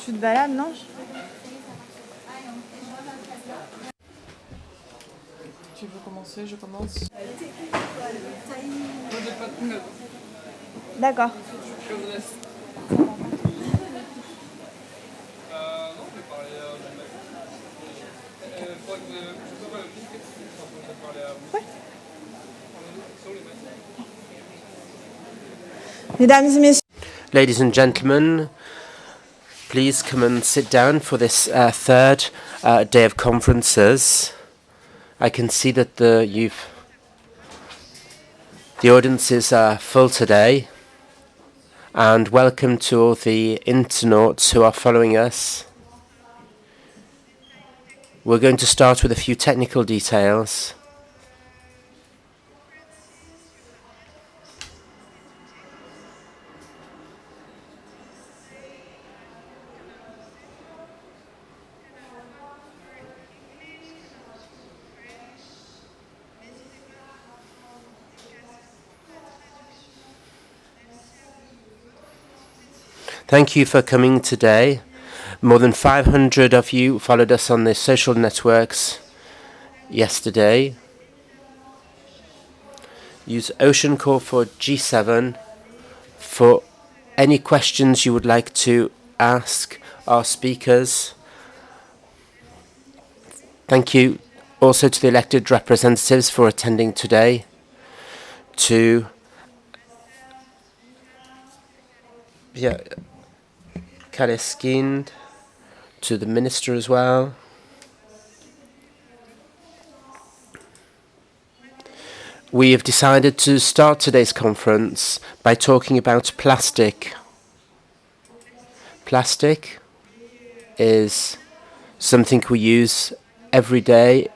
Tu te balades, non? Tu veux commencer? Je commence. D'accord. Je vous laisse. Mesdames et messieurs. Ladies and gentlemen, please come and sit down for this third day of conferences. I can see that the audience is full today, and welcome to all the internauts who are following us. We're going to start with a few technical details. Thank you for coming today. More than 500 of you followed us on the social networks yesterday. Use Ocean Core for G7 for any questions you would like to ask our speakers. Thank you also to the elected representatives for attending today, to Kaleskind, to the Minister as well. We have decided to start today's conference by talking about plastic. Plastic is something we use every day.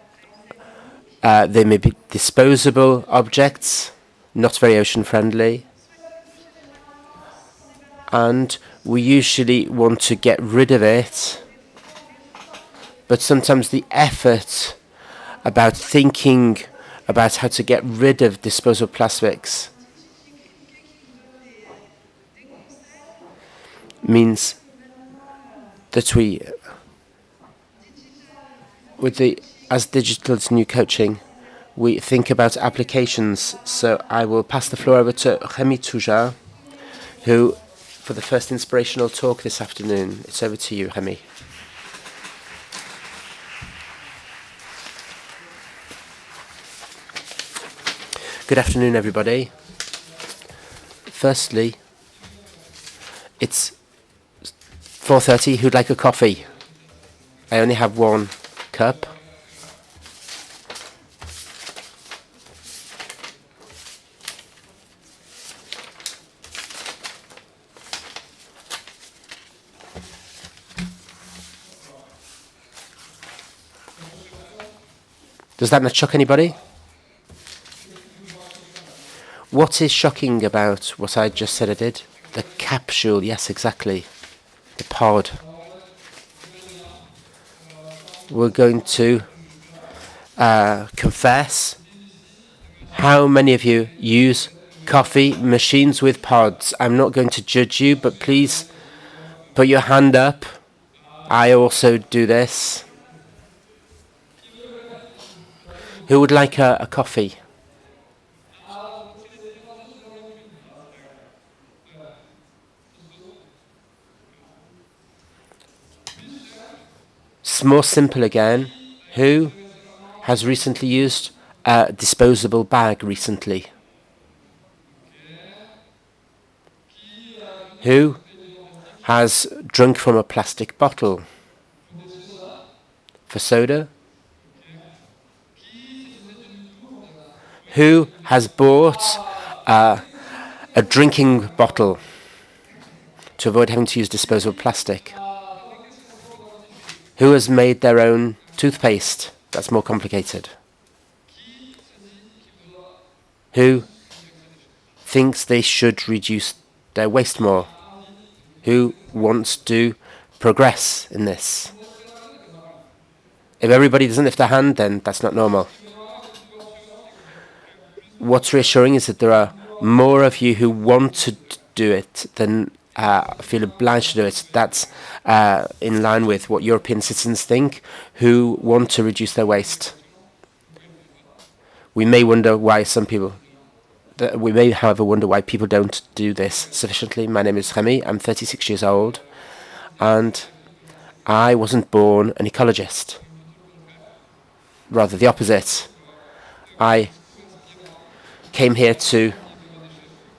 They may be disposable objects, not very ocean friendly. And we usually want to get rid of it, but sometimes the effort about thinking about how to get rid of disposable plastics means that as Digital's new coaching, we think about applications. So I will pass the floor over to Rémi Touja, who for the first inspirational talk this afternoon. It's over to you, Rémi. Good afternoon, everybody. Firstly, it's 4:30. Who'd like a coffee? I only have one cup. Does that not shock anybody? What is shocking about what I just said I did? The capsule, yes, exactly. The pod. We're going to confess. How many of you use coffee machines with pods? I'm not going to judge you, but please put your hand up. I also do this. Who would like a coffee? It's more simple again. Who has recently used a disposable bag recently? Who has drunk from a plastic bottle? For soda? Who has bought a drinking bottle to avoid having to use disposable plastic? Who has made their own toothpaste? That's more complicated. Who thinks they should reduce their waste more? Who wants to progress in this? If everybody doesn't lift a hand, then that's not normal. What's reassuring is that there are more of you who want to do it than feel obliged to do it. That's in line with what European citizens think who want to reduce their waste. We may wonder why some people... We may, however, wonder why people don't do this sufficiently. My name is Remy. I'm 36 years old, and I wasn't born an ecologist. Rather the opposite. I came here to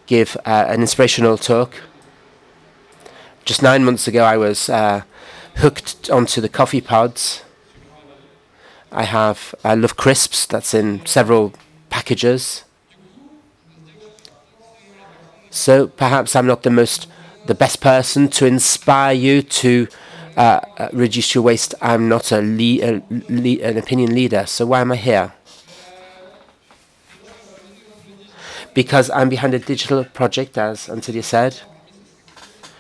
give an inspirational talk. Just 9 months ago, I was hooked onto the coffee pods. I love crisps. That's in several packages. So perhaps I'm not the best person to inspire you to reduce your waste. I'm not an opinion leader. So why am I here? Because I'm behind a digital project, as Antilia said.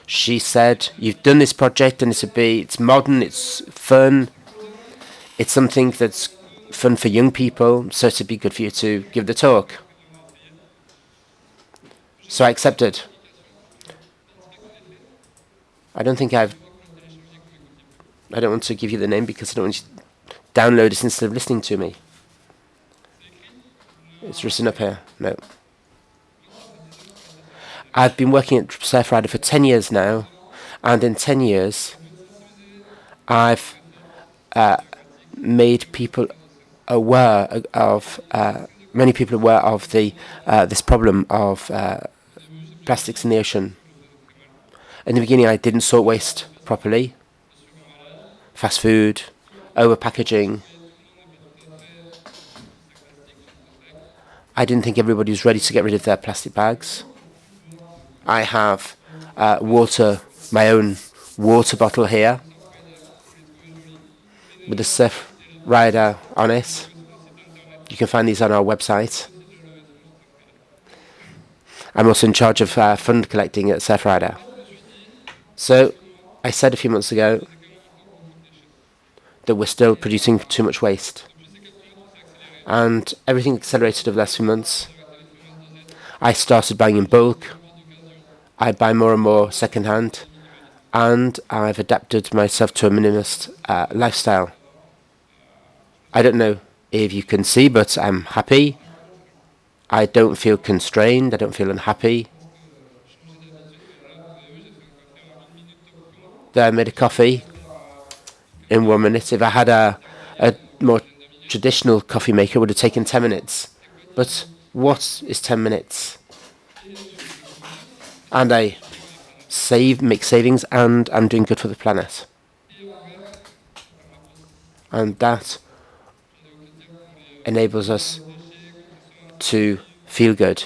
She said, you've done this project and it's modern, it's fun. It's something that's fun for young people, so it'd be good for you to give the talk. So I accepted. I don't want to give you the name because I don't want you to download it instead of listening to me. It's written up here. No. I've been working at Surfrider for 10 years now, and in 10 years, I've made people aware of many people aware of the this problem of plastics in the ocean. In the beginning, I didn't sort waste properly. Fast food, over packaging. I didn't think everybody was ready to get rid of their plastic bags. I have my own water bottle here with the Surfrider on it. You can find these on our website. I'm also in charge of fund collecting at Surfrider. So I said a few months ago that we're still producing too much waste. And everything accelerated over the last few months. I started buying in bulk. I buy more and more second-hand. And I've adapted myself to a minimalist lifestyle. I don't know if you can see, but I'm happy. I don't feel constrained. I don't feel unhappy. There, I made a coffee in 1 minute. If I had a more traditional coffee maker, it would have taken 10 minutes. But what is 10 minutes? And I make savings, and I'm doing good for the planet. And that enables us to feel good.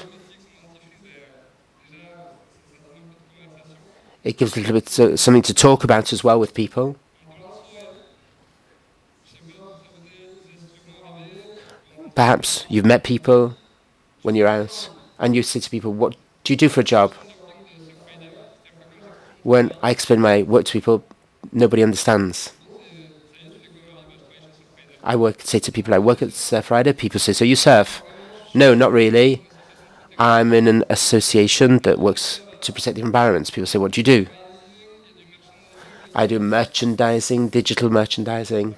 It gives a little bit something to talk about as well with people. Perhaps you've met people when you're out, and you say to people, what do you do for a job? When I explain my work to people, nobody understands. Say to people, I work at Surfrider. People say, so you surf? No, not really. I'm in an association that works to protect the environment. People say, what do you do? I do merchandising, digital merchandising.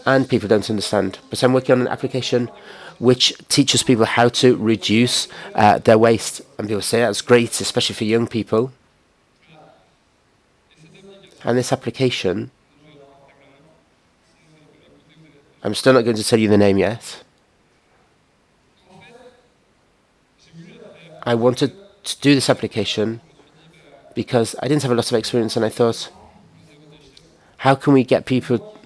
And people don't understand. But I'm working on an application which teaches people how to reduce their waste. And people say that's great, especially for young people. And this application, I'm still not going to tell you the name yet. I wanted to do this application because I didn't have a lot of experience, and I thought, how can we get people...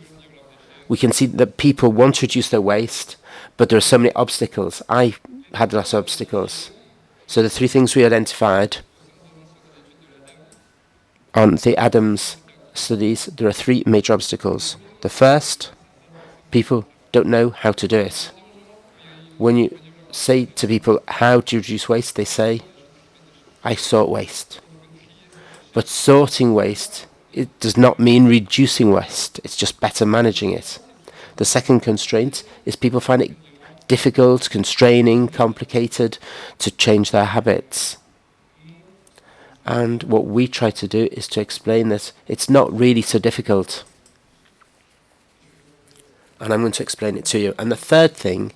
We can see that people want to reduce their waste, but there are so many obstacles. I had lots of obstacles. So the 3 things we identified on the Adams studies, there are 3 major obstacles. The first, people don't know how to do it. When you say to people, how do you reduce waste? They say, I sort waste. But sorting waste, it does not mean reducing waste. It's just better managing it. The second constraint is people find it difficult, constraining, complicated to change their habits. And what we try to do is to explain that it's not really so difficult. And I'm going to explain it to you. And the third thing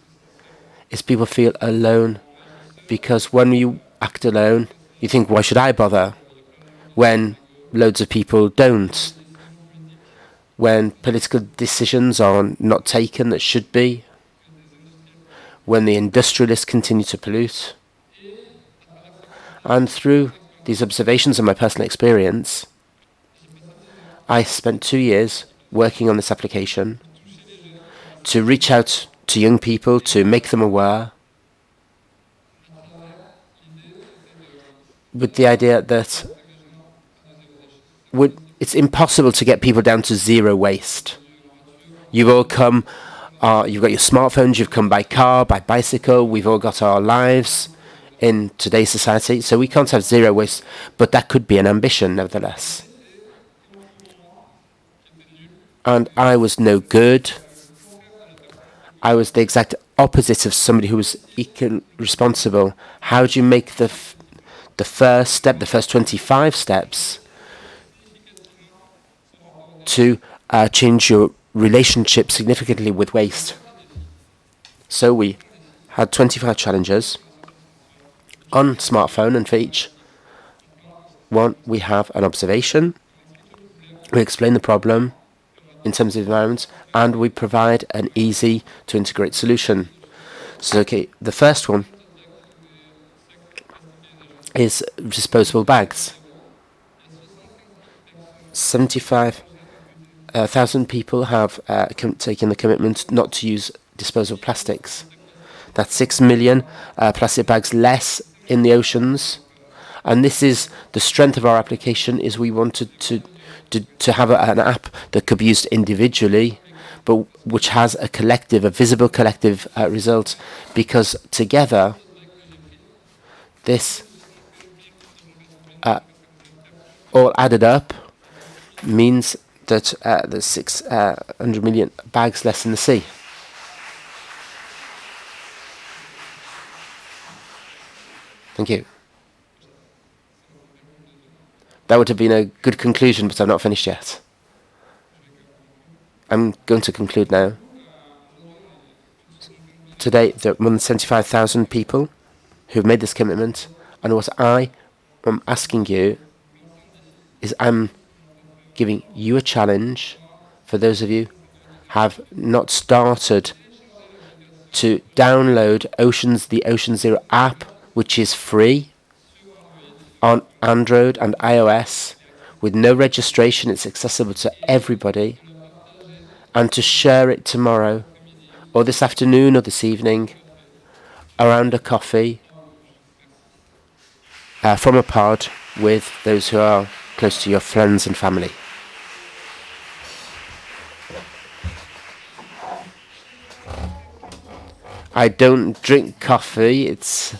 is people feel alone, because when you act alone, you think, why should I bother? When loads of people don't. When political decisions are not taken that should be. When the industrialists continue to pollute. And through these observations and my personal experience, I spent 2 years working on this application to reach out to young people, to make them aware, with the idea that it's impossible to get people down to zero waste. You've all come, you've got your smartphones, you've come by car, by bicycle, we've all got our lives in today's society, so we can't have zero waste, but that could be an ambition nevertheless. And I was no good. I was the exact opposite of somebody who was responsible. How do you make the first step, the first 25 steps to change your relationship significantly with waste? So we had 25 challenges on smartphone, and for each one we have an observation. We explain the problem in terms of environment, and we provide an easy to integrate solution. So okay, the first one is disposable bags. 75,000 people have taken the commitment not to use disposable plastics. That's 6 million plastic bags less in the oceans. And this is the strength of our application, is we wanted to have an app that could be used individually, but which has a collective, a visible collective result, because together this all added up means that there's 600 million bags less in the sea. Thank you. That would have been a good conclusion, but I'm not finished yet. I'm going to conclude now. Today, there are more than 75,000 people who have made this commitment, and what I am asking you is I'm giving you a challenge. For those of you who have not started to download the Ocean Zero app, which is free on Android and iOS, with no registration, it's accessible to everybody, and to share it tomorrow, or this afternoon, or this evening, around a coffee, from a pod, with those who are close to your friends and family. I don't drink coffee. It's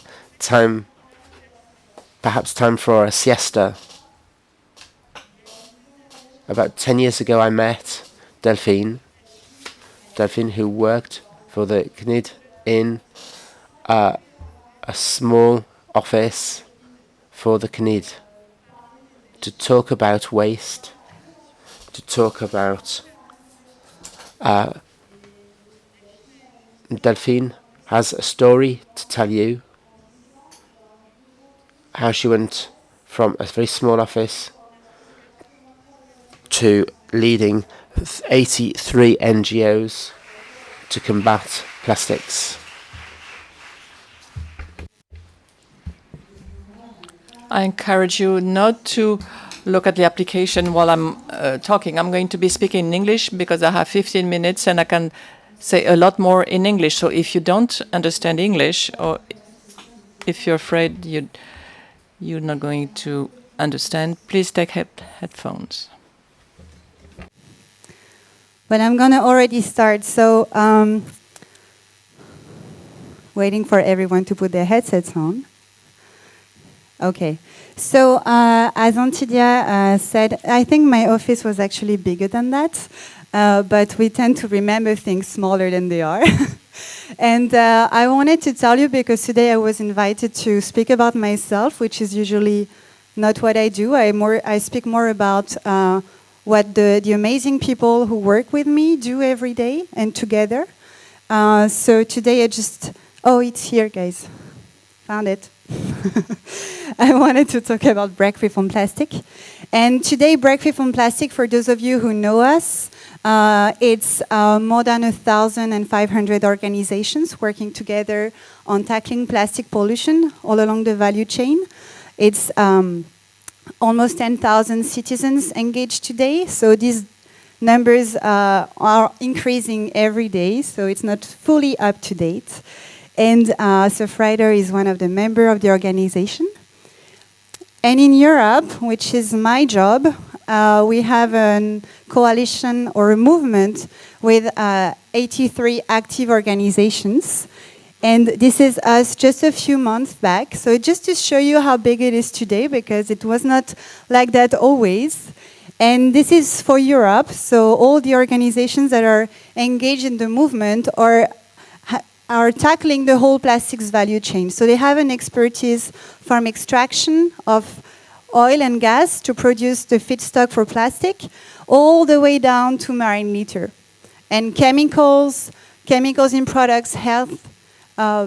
perhaps time for a siesta. About 10 years ago, I met Delphine, who worked for the CNID in a small office for the CNID, to talk about waste, to talk about... Delphine has a story to tell you, how she went from a very small office to leading 83 NGOs to combat plastics. I encourage you not to look at the application while I'm talking. I'm going to be speaking in English because I have 15 minutes and I can say a lot more in English. So if you don't understand English, or if you're afraid you're not going to understand, please take headphones. But I'm going to already start. So waiting for everyone to put their headsets on. Okay. So as Antidia said, I think my office was actually bigger than that. But we tend to remember things smaller than they are. And I wanted to tell you, because today I was invited to speak about myself, which is usually not what I do. I speak more about what the amazing people who work with me do every day and together. So today it's here, guys. Found it. I wanted to talk about break free from plastic. And today, break free from plastic, for those of you who know us, it's more than 1,500 organizations working together on tackling plastic pollution all along the value chain. It's almost 10,000 citizens engaged today. So these numbers are increasing every day, so it's not fully up to date. And Surfrider is one of the members of the organization. And in Europe, which is my job, we have a coalition or a movement with 83 active organizations. And this is us just a few months back. So just to show you how big it is today, because it was not like that always. And this is for Europe. So all the organizations that are engaged in the movement are tackling the whole plastics value chain. So they have an expertise from extraction of oil and gas to produce the feedstock for plastic, all the way down to marine litter. And chemicals in products, health,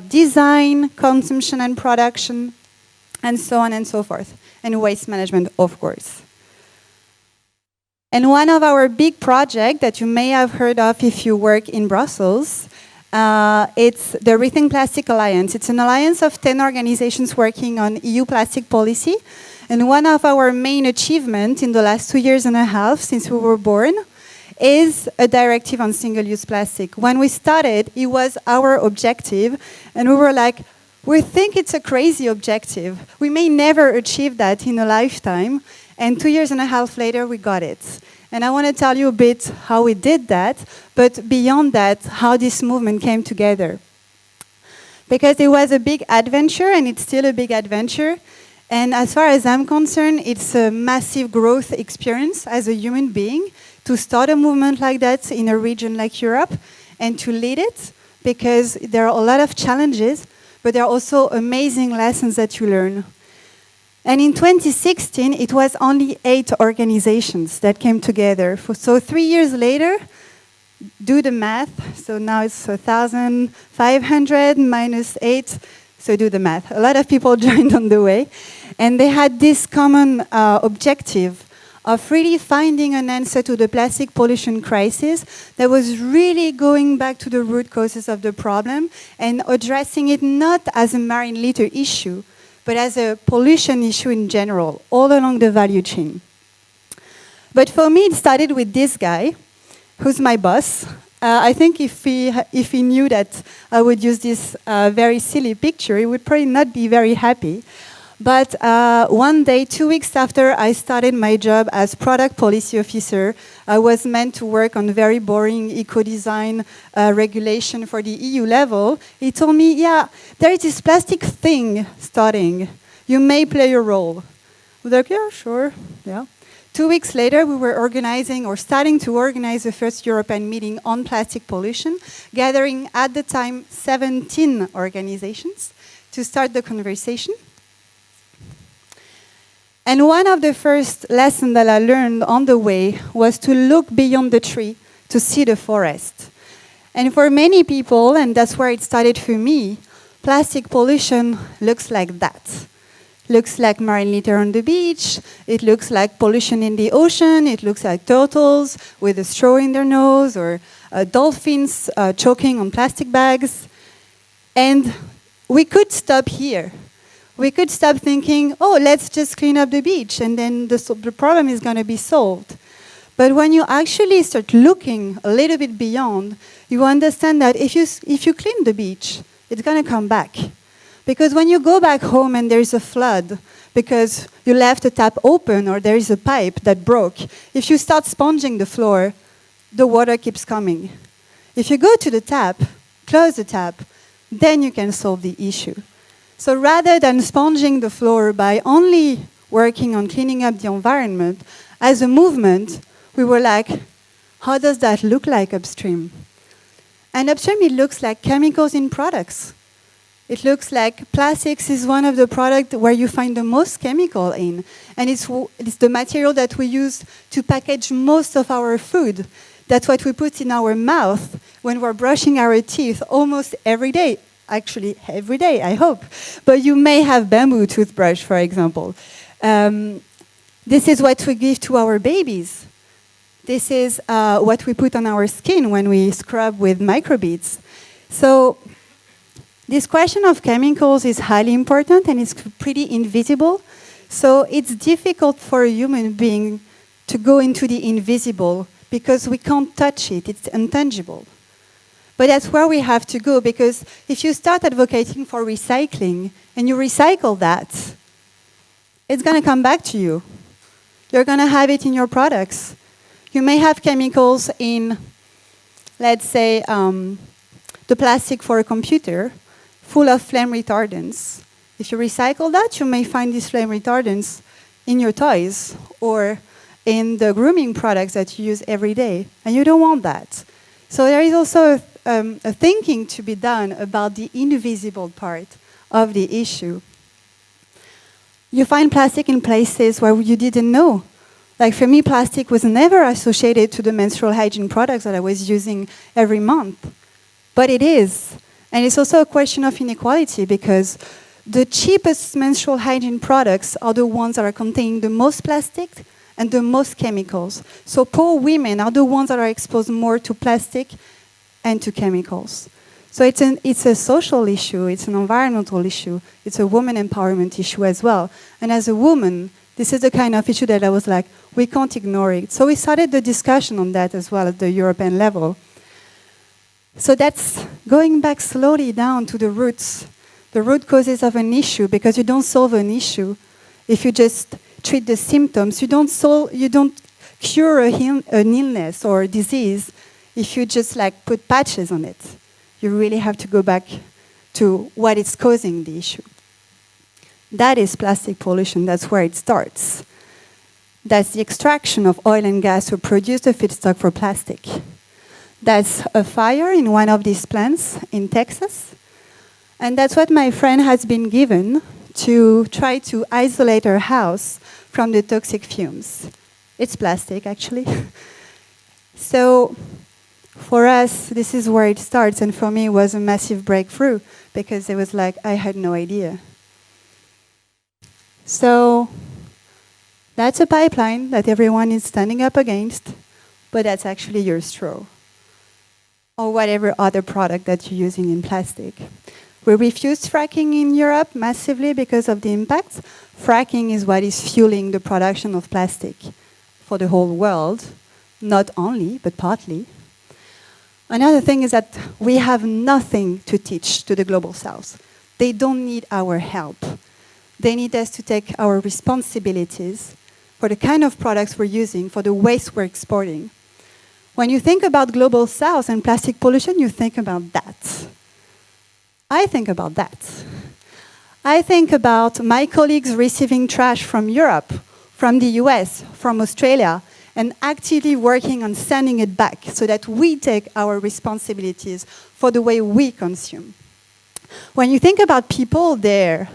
design, consumption and production, and so on and so forth. And waste management, of course. And one of our big projects that you may have heard of if you work in Brussels, it's the Rethink Plastic Alliance. It's an alliance of 10 organizations working on EU plastic policy. And one of our main achievements in the last 2 years and a half since we were born is a directive on single-use plastic. When we started, it was our objective, and we were like, we think it's a crazy objective. We may never achieve that in a lifetime, and 2 years and a half later, we got it. And I want to tell you a bit how we did that, but beyond that, how this movement came together. Because it was a big adventure, and it's still a big adventure. And as far as I'm concerned, it's a massive growth experience as a human being to start a movement like that in a region like Europe and to lead it, because there are a lot of challenges, but there are also amazing lessons that you learn. And in 2016, it was only 8 organizations that came together. So 3 years later, do the math. So now it's 1,500 minus 8. So do the math. A lot of people joined on the way. And they had this common objective of really finding an answer to the plastic pollution crisis that was really going back to the root causes of the problem and addressing it not as a marine litter issue, but as a pollution issue in general, all along the value chain. But for me, it started with this guy, who's my boss. I think if he knew that I would use this very silly picture, he would probably not be very happy. But one day, 2 weeks after I started my job as product policy officer, I was meant to work on very boring eco-design regulation for the EU level. He told me, yeah, there is this plastic thing starting. You may play a role. I was like, yeah, sure, yeah. 2 weeks later, we were organizing or starting to organize the first European meeting on plastic pollution, gathering at the time 17 organizations to start the conversation. And one of the first lessons that I learned on the way was to look beyond the tree to see the forest. And for many people, and that's where it started for me, plastic pollution looks like that. Looks like marine litter on the beach, it looks like pollution in the ocean, it looks like turtles with a straw in their nose, or dolphins choking on plastic bags. And we could stop here. We could stop thinking, oh, let's just clean up the beach and then the problem is going to be solved. But when you actually start looking a little bit beyond, you understand that if you clean the beach, it's going to come back. Because when you go back home and there's a flood because you left a tap open or there is a pipe that broke, if you start sponging the floor, the water keeps coming. If you go to the tap, close the tap, then you can solve the issue. So rather than sponging the floor by only working on cleaning up the environment, as a movement, we were like, how does that look like upstream? And upstream, it looks like chemicals in products. It looks like plastics is one of the products where you find the most chemical in. And it's the material that we use to package most of our food. That's what we put in our mouth when we're brushing our teeth almost every day. Actually, every day, I hope. But you may have bamboo toothbrush, for example. This is what we give to our babies. This is what we put on our skin when we scrub with microbeads. So this question of chemicals is highly important and it's pretty invisible. So it's difficult for a human being to go into the invisible because we can't touch it. It's intangible. But that's where we have to go, because if you start advocating for recycling and you recycle that, it's going to come back to you. You're going to have it in your products. You may have chemicals in, let's say, the plastic for a computer, full of flame retardants. If you recycle that, you may find these flame retardants in your toys or in the grooming products that you use every day, and you don't want that. So there is also a thinking to be done about the invisible part of the issue. You find plastic in places where you didn't know. Like for me, plastic was never associated to the menstrual hygiene products that I was using every month. But it is. And it's also a question of inequality, because the cheapest menstrual hygiene products are the ones that are containing the most plastic and the most chemicals. So poor women are the ones that are exposed more to plastic and to chemicals. So it's a social issue, it's an environmental issue, it's a woman empowerment issue as well. And as a woman, this is the kind of issue that I was like, we can't ignore it. So we started the discussion on that as well at the European level. So that's going back slowly down to the roots, the root causes of an issue, because you don't solve an issue if you just treat the symptoms. You don't cure an illness or a disease if you just like put patches on it. You really have to go back to what is causing the issue. That is plastic pollution. That's where it starts. That's the extraction of oil and gas to produce the feedstock for plastic. That's a fire in one of these plants in Texas. And that's what my friend has been given to try to isolate her house from the toxic fumes. It's plastic, actually. So for us, this is where it starts. And for me, it was a massive breakthrough, because it was like, I had no idea. So that's a pipeline that everyone is standing up against, but that's actually your straw or whatever other product that you're using in plastic. We refused fracking in Europe massively because of the impacts. Fracking is what is fueling the production of plastic for the whole world, not only, but partly. Another thing is that we have nothing to teach to the Global South. They don't need our help. They need us to take our responsibilities for the kind of products we're using, for the waste we're exporting. When you think about Global South and plastic pollution, you think about that. I think about that. I think about my colleagues receiving trash from Europe, from the US, from Australia, and actively working on sending it back so that we take our responsibilities for the way we consume. When you think about people there,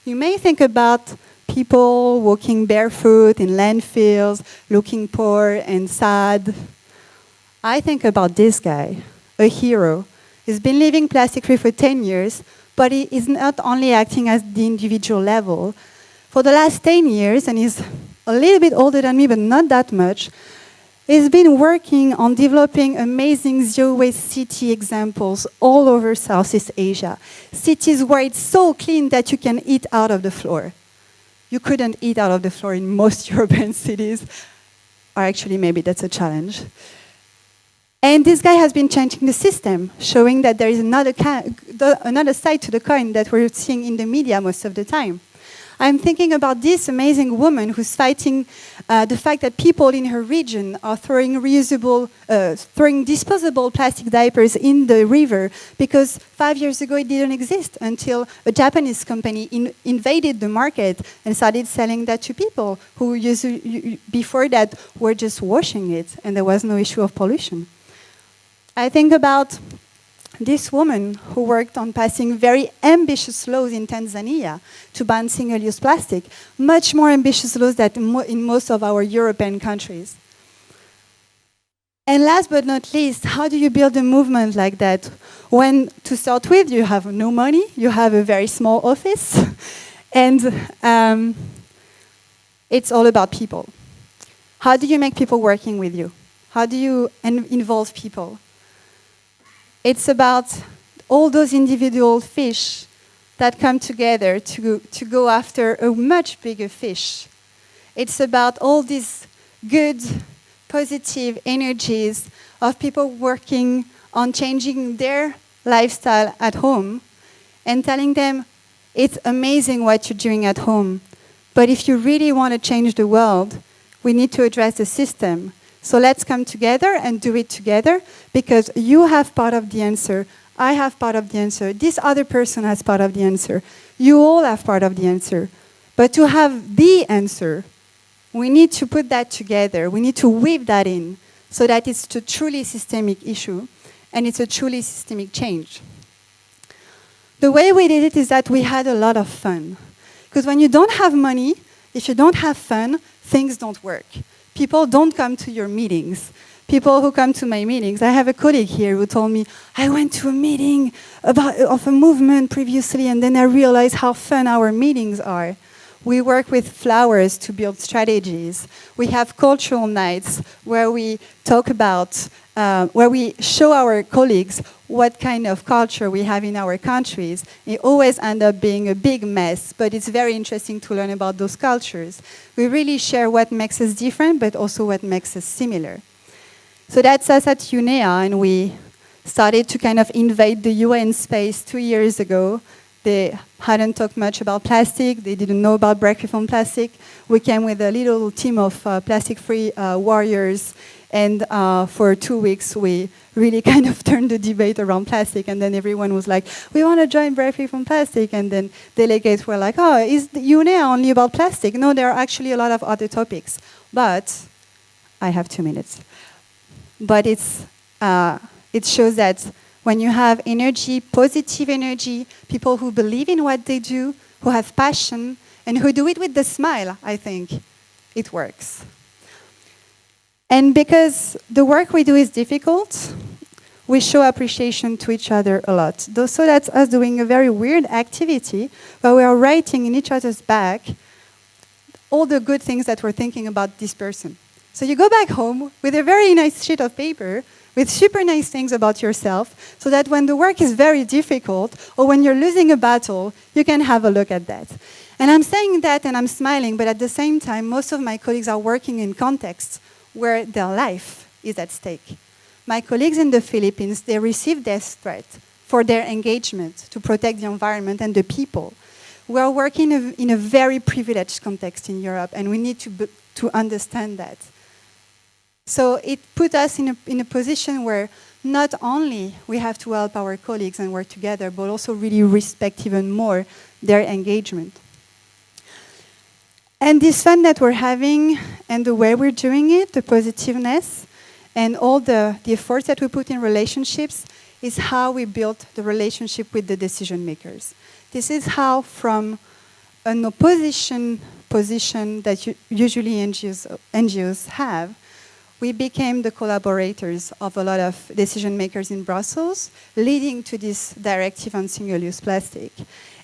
you may think about people walking barefoot in landfills, looking poor and sad. I think about this guy, a hero. He's been living plastic-free for 10 years, but he is not only acting at the individual level. For the last 10 years, and he's a little bit older than me, but not that much, he's been working on developing amazing zero-waste city examples all over Southeast Asia. Cities where it's so clean that you can eat out of the floor. You couldn't eat out of the floor in most European cities. Or actually, maybe that's a challenge. And this guy has been changing the system, showing that there is another side to the coin that we're seeing in the media most of the time. I'm thinking about this amazing woman who's fighting the fact that people in her region are throwing disposable plastic diapers in the river, because 5 years ago it didn't exist until a Japanese company invaded the market and started selling that to people who before that were just washing it and there was no issue of pollution. I think about this woman who worked on passing very ambitious laws in Tanzania to ban single-use plastic, much more ambitious laws than in most of our European countries. And last but not least, how do you build a movement like that when, to start with, you have no money, you have a very small office, and it's all about people. How do you make people working with you? How do you involve people? It's about all those individual fish that come together to go after a much bigger fish. It's about all these good, positive energies of people working on changing their lifestyle at home and telling them, it's amazing what you're doing at home, but if you really want to change the world, we need to address the system. So let's come together and do it together, because you have part of the answer, I have part of the answer, this other person has part of the answer, you all have part of the answer. But to have the answer, we need to put that together, we need to weave that in, so that it's a truly systemic issue, and it's a truly systemic change. The way we did it is that we had a lot of fun. Because when you don't have money, if you don't have fun, things don't work. People don't come to your meetings. People who come to my meetings, I have a colleague here who told me, I went to a meeting of a movement previously, and then I realized how fun our meetings are. We work with flowers to build strategies. We have cultural nights where we talk about, where we show our colleagues what kind of culture we have in our countries. It always ends up being a big mess, but it's very interesting to learn about those cultures. We really share what makes us different, but also what makes us similar. So that's us at UNEA, and we started to kind of invade the UN space 2 years ago. They hadn't talked much about plastic. They didn't know about break-free from plastic. We came with a little team of plastic-free warriors, and for 2 weeks, we really kind of turned the debate around plastic, and then everyone was like, we want to join break-free from plastic, and then delegates were like, oh, is the UNEA only about plastic? No, there are actually a lot of other topics. But, I have 2 minutes. But it shows that when you have energy, positive energy, people who believe in what they do, who have passion, and who do it with a smile, I think, it works. And because the work we do is difficult, we show appreciation to each other a lot. So that's us doing a very weird activity where we are writing in each other's back all the good things that we're thinking about this person. So you go back home with a very nice sheet of paper with super nice things about yourself, so that when the work is very difficult or when you're losing a battle, you can have a look at that. And I'm saying that and I'm smiling, but at the same time, most of my colleagues are working in contexts where their life is at stake. My colleagues in the Philippines, they receive death threats for their engagement to protect the environment and the people. We are working in a very privileged context in Europe, and we need to understand that. So it put us in a position where not only we have to help our colleagues and work together, but also really respect even more their engagement. And this fun that we're having and the way we're doing it, the positiveness, and all the efforts that we put in relationships is how we built the relationship with the decision makers. This is how, from an opposition position that usually NGOs have, we became the collaborators of a lot of decision makers in Brussels, leading to this directive on single-use plastic.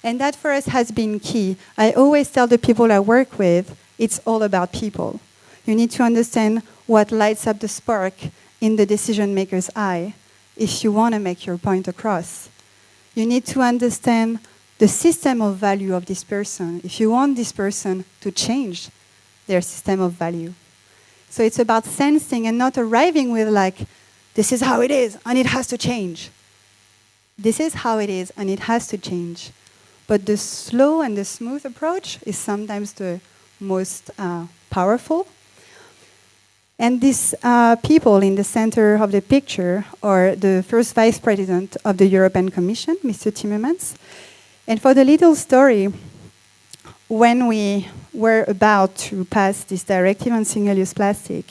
And that for us has been key. I always tell the people I work with, it's all about people. You need to understand what lights up the spark in the decision maker's eye if you want to make your point across. You need to understand the system of value of this person if you want this person to change their system of value. So it's about sensing and not arriving with like, this is how it is and it has to change. This is how it is and it has to change. But the slow and the smooth approach is sometimes the most powerful. And these people in the center of the picture are the first vice president of the European Commission, Mr. Timmermans. And for the little story, when we were about to pass this directive on single-use plastic,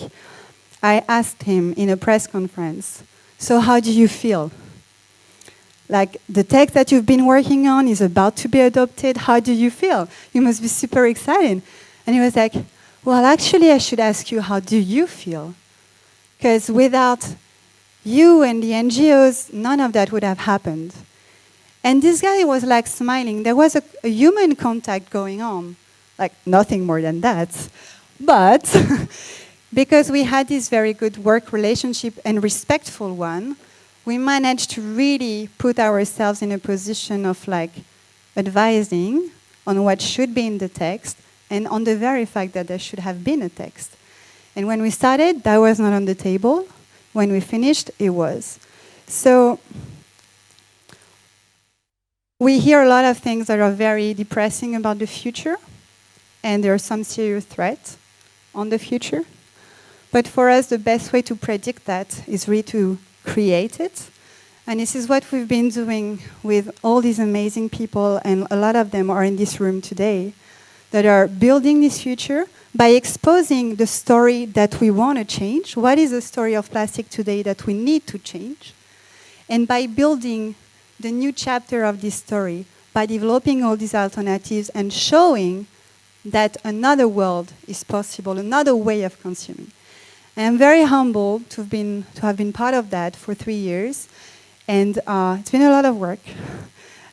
I asked him in a press conference, so how do you feel? Like, the text that you've been working on is about to be adopted. How do you feel? You must be super excited. And he was like, well, actually, I should ask you, how do you feel? Because without you and the NGOs, none of that would have happened. And this guy was like smiling. There was a human contact going on, like nothing more than that. But because we had this very good work relationship and respectful one, we managed to really put ourselves in a position of like advising on what should be in the text and on the very fact that there should have been a text. And when we started, that was not on the table. When we finished, it was. So we hear a lot of things that are very depressing about the future, and there are some serious threats on the future. But for us, the best way to predict that is really to create it. And this is what we've been doing with all these amazing people, and a lot of them are in this room today, that are building this future by exposing the story that we want to change. What is the story of plastic today that we need to change? And by building the new chapter of this story, by developing all these alternatives and showing that another world is possible, another way of consuming. And I'm very humbled to have been part of that for 3 years. And it's been a lot of work,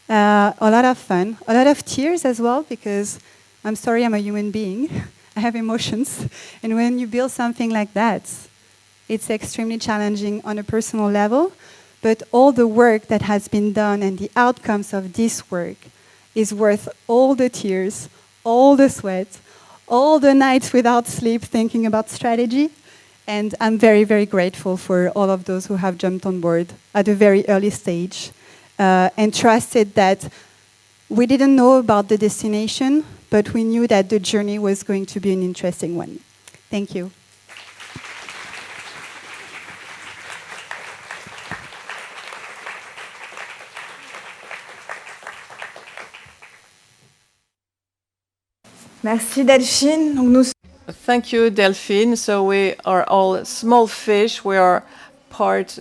a lot of fun, a lot of tears as well, because I'm sorry, I'm a human being. I have emotions. And when you build something like that, it's extremely challenging on a personal level. But all the work that has been done and the outcomes of this work is worth all the tears, all the sweat, all the nights without sleep thinking about strategy. And I'm very, very grateful for all of those who have jumped on board at a very early stage and trusted that we didn't know about the destination, but we knew that the journey was going to be an interesting one. Thank you. Merci Delphine. Donc nous... Thank you, Delphine. So we are all small fish. We are part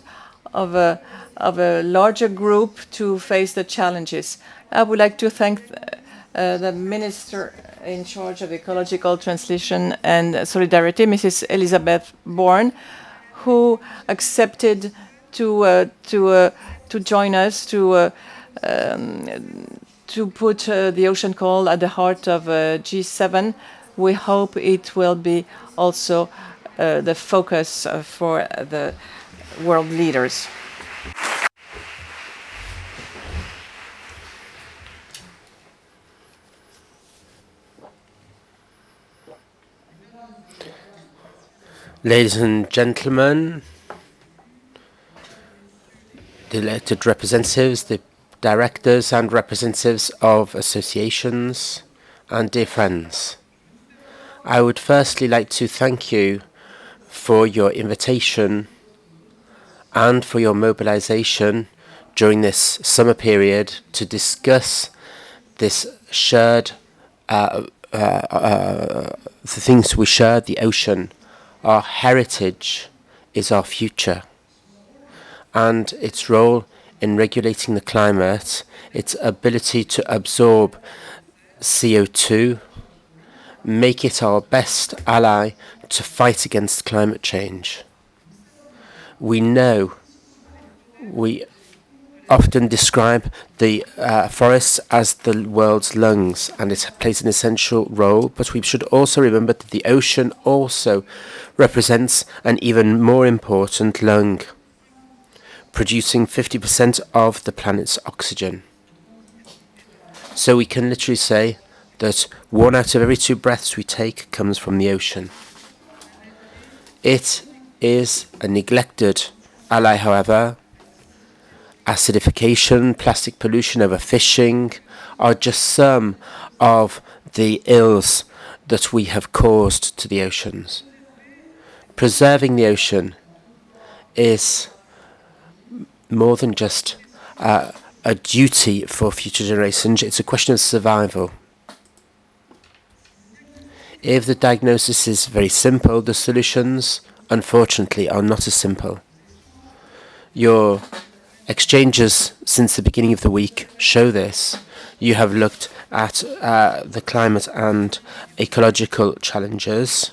of a larger group to face the challenges. I would like to thank the Minister in charge of ecological transition and solidarity, Mrs. Elizabeth Bourne, who accepted to join us to put the ocean call at the heart of G7. We hope it will be also the focus for the world leaders. Ladies and gentlemen, the elected representatives, the directors and representatives of associations, and dear friends, I would firstly like to thank you for your invitation and for your mobilization during this summer period to discuss this shared, the things we share, the ocean. Our heritage is our future, and its role in regulating the climate, its ability to absorb CO2, make it our best ally to fight against climate change. We know, we often describe the forests as the world's lungs, and it plays an essential role, but we should also remember that the ocean also represents an even more important lung, producing 50% of the planet's oxygen. So we can literally say that 1 out of every 2 breaths we take comes from the ocean. It is a neglected ally, however. Acidification, plastic pollution, overfishing are just some of the ills that we have caused to the oceans. Preserving the ocean is more than just a duty for future generations. It's a question of survival. If the diagnosis is very simple, the solutions, unfortunately, are not as simple. Your Exchanges since the beginning of the week show this. You have looked at the climate and ecological challenges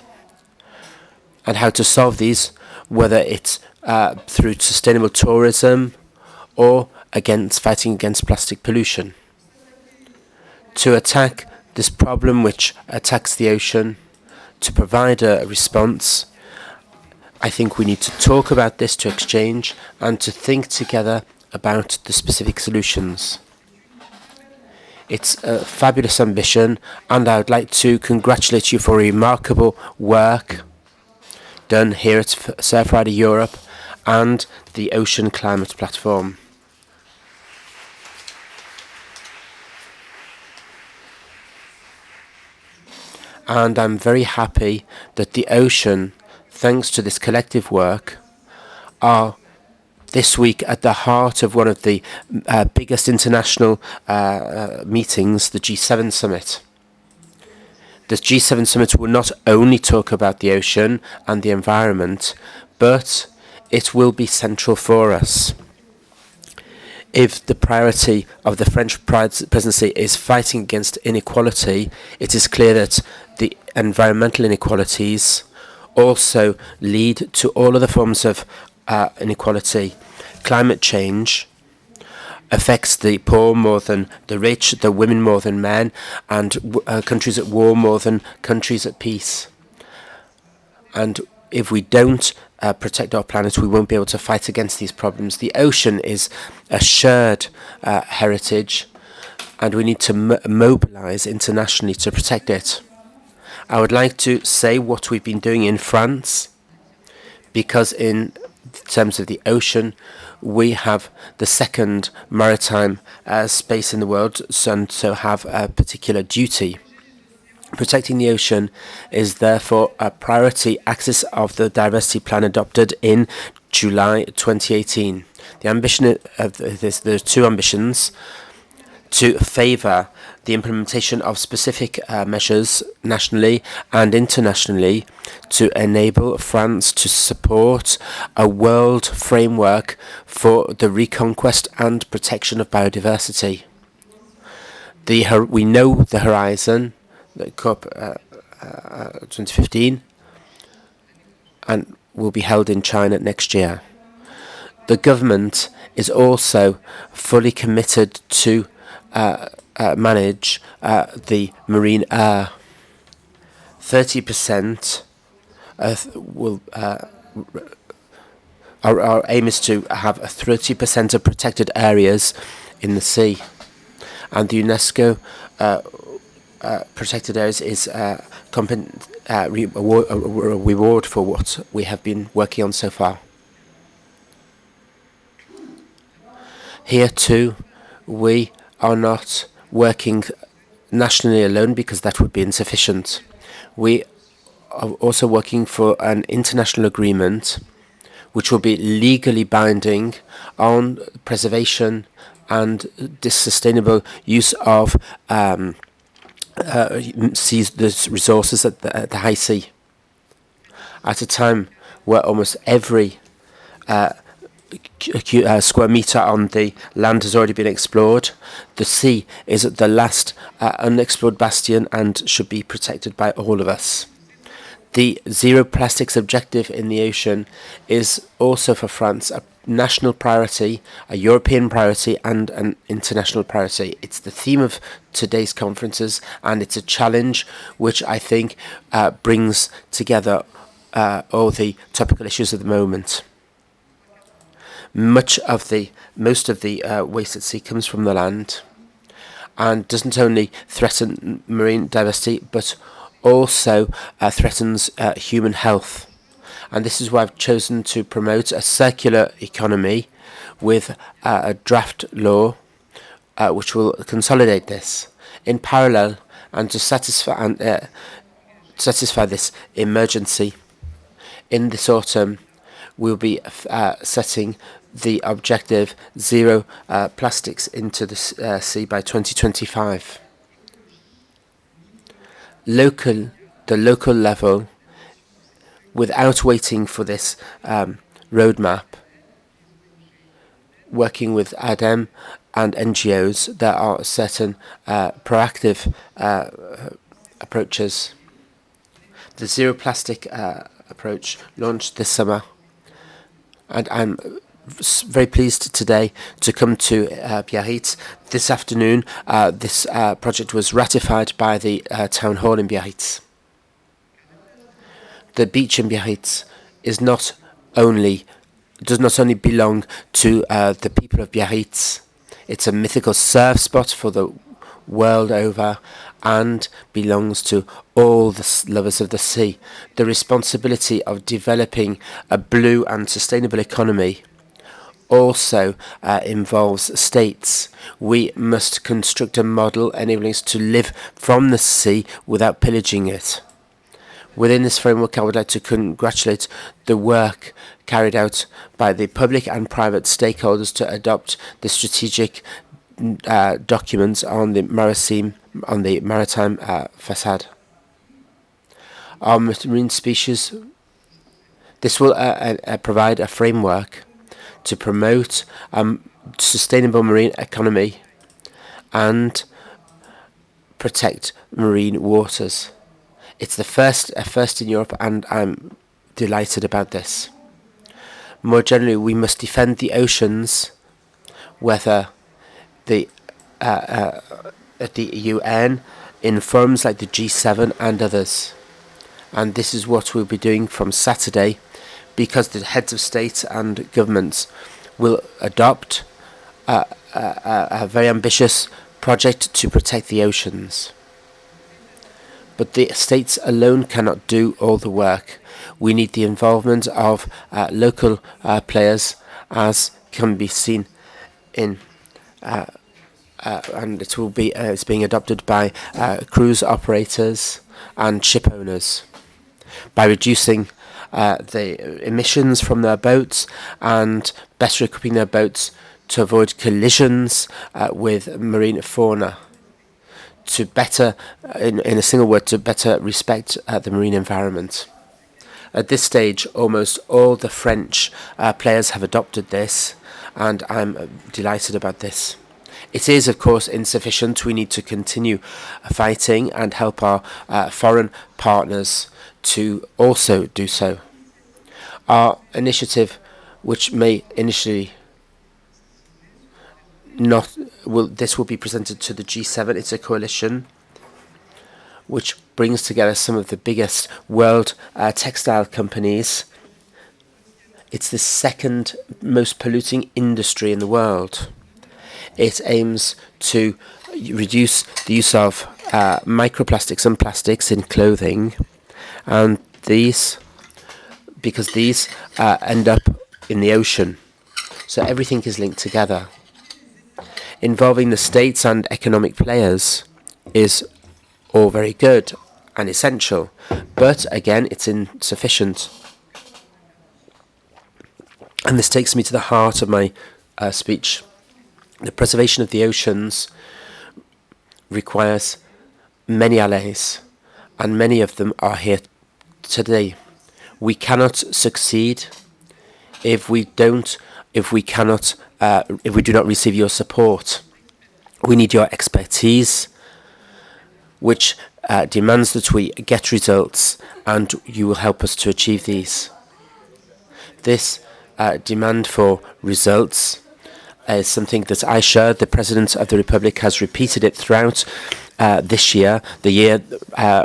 and how to solve these, whether it's through sustainable tourism or fighting against plastic pollution. To attack this problem which attacks the ocean, to provide a response, I think we need to talk about this, to exchange, and to think together about the specific solutions. It's a fabulous ambition, and I would like to congratulate you for remarkable work done here at Surfrider Europe and the Ocean Climate Platform. And I'm very happy that the ocean, thanks to this collective work, are this week at the heart of one of the biggest international meetings, the G7 Summit. The G7 Summit will not only talk about the ocean and the environment, but it will be central for us. If the priority of the French presidency is fighting against inequality, it is clear that the environmental inequalities also lead to all other forms of inequality. Climate change affects the poor more than the rich, the women more than men, and countries at war more than countries at peace. And if we don't protect our planet, we won't be able to fight against these problems. The ocean is a shared heritage, and we need to mobilize internationally to protect it. I would like to say what we've been doing in France, because in terms of the ocean, we have the second maritime space in the world, and so have a particular duty. Protecting the ocean is therefore a priority axis of the diversity plan adopted in July 2018. The ambition of this, there are two ambitions: to favour the implementation of specific measures nationally and internationally to enable France to support a world framework for the reconquest and protection of biodiversity. We know the horizon, the COP 2015, and will be held in China next year. The government is also fully committed to manage the marine air. 30% will. Our aim is to have 30% of protected areas in the sea, and the UNESCO protected areas is a reward for what we have been working on so far. Here too, we are not working nationally alone, because that would be insufficient. We are also working for an international agreement which will be legally binding on preservation and the sustainable use of the resources at the high sea. At a time where almost every square metre on the land has already been explored, the sea is the last unexplored bastion and should be protected by all of us. The zero plastics objective in the ocean is also for France a national priority, a European priority, and an international priority. It's the theme of today's conferences, and it's a challenge which I think brings together all the topical issues of the moment. Most of the waste at sea comes from the land, and doesn't only threaten marine diversity, but also threatens human health. And this is why I've chosen to promote a circular economy with a draft law which will consolidate this. In parallel, and to satisfy this emergency, in this autumn we'll be setting the objective zero plastics into the sea by 2025. The local level, without waiting for this roadmap, working with ADEM and NGOs, there are certain proactive approaches. The Zero Plastic approach launched this summer, and I'm very pleased today to come to Biarritz. This afternoon, this project was ratified by the Town Hall in Biarritz. The beach in Biarritz does not only belong to the people of Biarritz. It's a mythical surf spot for the world over and belongs to all the lovers of the sea. The responsibility of developing a blue and sustainable economy also involves states. We must construct a model enabling us to live from the sea without pillaging it. Within this framework, I would like to congratulate the work carried out by the public and private stakeholders to adopt the strategic documents on the maritime facade. Our marine species. This will provide a framework to promote sustainable marine economy and protect marine waters. It's the first in Europe, and I'm delighted about this. More generally, we must defend the oceans, whether at the UN, in forums like the G7 and others. And this is what we'll be doing from Saturday, because the heads of state and governments will adopt a very ambitious project to protect the oceans. But the states alone cannot do all the work. We need the involvement of local players, as can be seen in, and it will be it's being adopted by cruise operators and ship owners, by reducing the emissions from their boats and better equipping their boats to avoid collisions with marine fauna. To better, in a single word, to better respect the marine environment. At this stage, almost all the French players have adopted this, and I'm delighted about this. It is, of course, insufficient. We need to continue fighting and help our foreign partners to also do so. Our initiative, which may initially this will be presented to the G7. It's a coalition which brings together some of the biggest world textile companies. It's the second most polluting industry in the world. It aims to reduce the use of microplastics and plastics in clothing, and because these end up in the ocean. So everything is linked together. Involving the states and economic players is all very good and essential, but again, it's insufficient. And this takes me to the heart of my speech. The preservation of the oceans requires many allies, and many of them are here today. We cannot succeed if we do not receive your support. We need your expertise, which demands that we get results, and you will help us to achieve these. This demand for results is something that I share. The President of the Republic has repeated it throughout this year, the year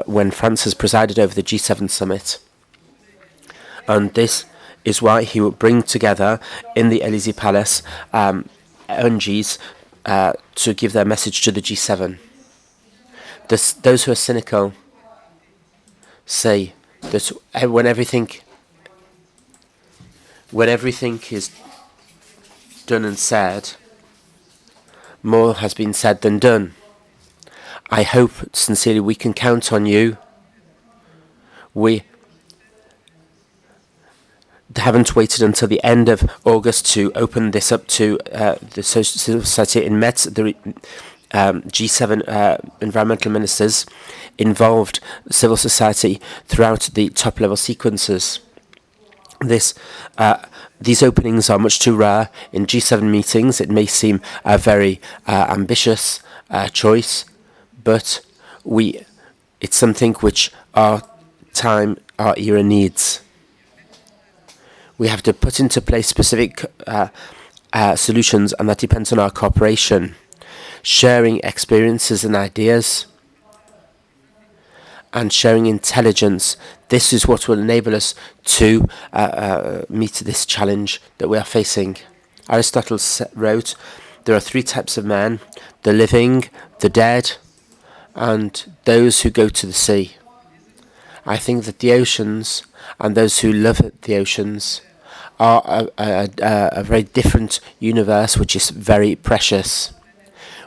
when France has presided over the G7 summit. And this is why he will bring together in the Élysée Palace ONGs to give their message to the G7. Those who are cynical say that when everything is done and said, more has been said than done. I hope sincerely we can count on you. We haven't waited until the end of August to open this up to the civil society in Metz. The G7 environmental ministers involved civil society throughout the top-level sequences. These openings are much too rare. In G7 meetings, it may seem a very ambitious choice, but it's something which our era needs. We have to put into place specific solutions, and that depends on our cooperation, sharing experiences and ideas, and sharing intelligence. This is what will enable us to meet this challenge that we are facing. Aristotle wrote, there are three types of men: the living, the dead, and those who go to the sea. I think that the oceans and those who love the oceans are a very different universe, which is very precious.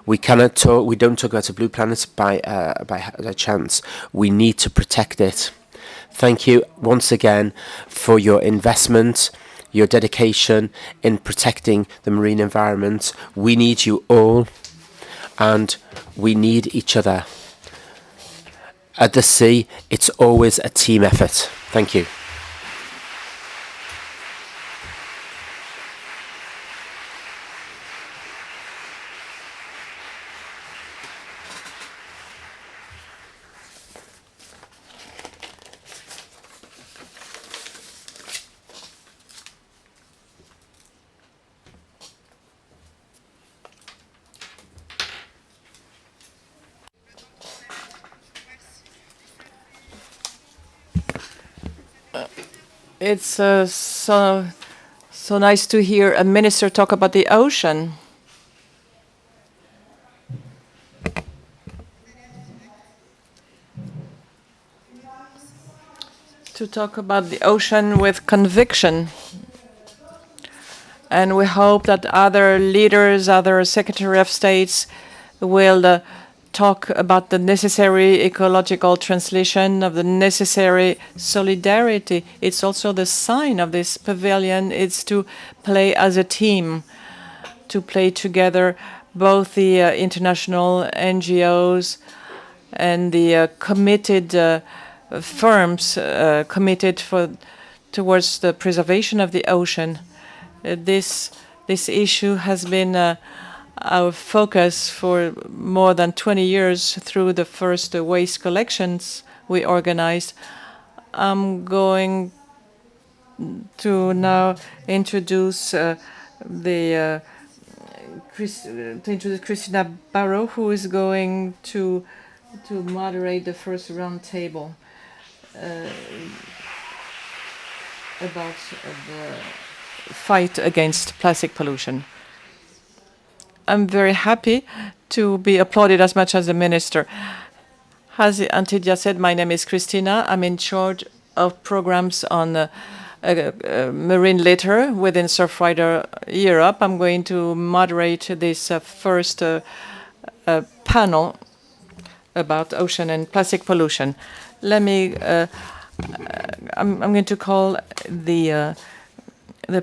We don't talk about a blue planet by chance. We need to protect it. Thank you once again for your investment, your dedication in protecting the marine environment. We need you all, and we need each other. At the sea, it's always a team effort. Thank you. It's so nice to hear a minister talk about the ocean. To talk about the ocean with conviction. And we hope that other leaders, other Secretary of States will talk about the necessary ecological translation, of the necessary solidarity. It's also the sign of this pavilion. It's to play as a team, to play together, both the international NGOs and the committed firms committed towards the preservation of the ocean. This issue has been our focus for more than 20 years through the first waste collections we organized. I'm going to now introduce Christina Barrow, who is going to moderate the first round table about the fight against plastic pollution. I'm very happy to be applauded as much as the minister. As Antidia said, my name is Christina. I'm in charge of programs on marine litter within Surfrider Europe. I'm going to moderate this first panel about ocean and plastic pollution. Let me. I'm going to call the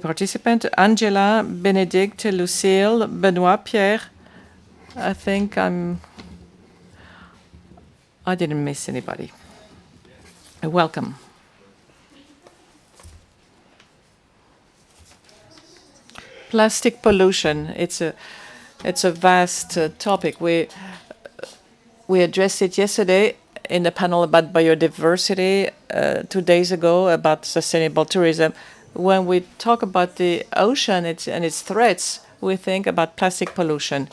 participant: Angela, Benedict, Lucille, Benoit, Pierre. I think I didn't miss anybody. Welcome. Plastic pollution. It's a vast topic. We addressed it yesterday in the panel about biodiversity, 2 days ago about sustainable tourism. When we talk about the ocean and its threats, we think about plastic pollution.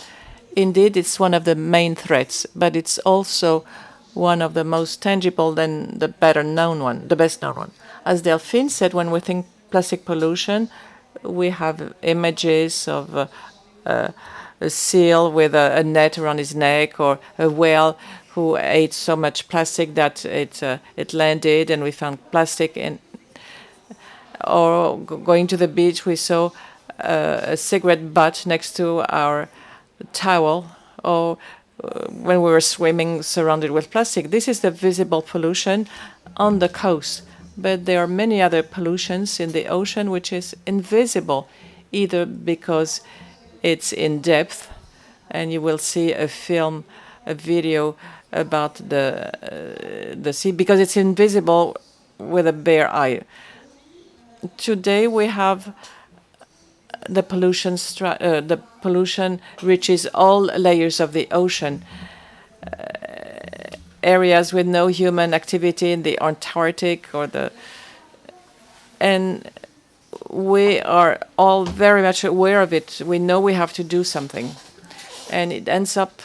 Indeed, it's one of the main threats, but it's also one of the most tangible and the best known one. As Delphine said, when we think plastic pollution, we have images of a seal with a net around his neck, or a whale who ate so much plastic that it landed and we found plastic in. Or going to the beach, we saw a cigarette butt next to our towel, or when we were swimming surrounded with plastic. This is the visible pollution on the coast. But there are many other pollutions in the ocean which is invisible, either because it's in depth, and you will see a video about the sea, because it's invisible with a bare eye. today we have the pollution reaches all layers of the ocean. Areas with no human activity in the Antarctic and we are all very much aware of it. We know we have to do something, and it ends up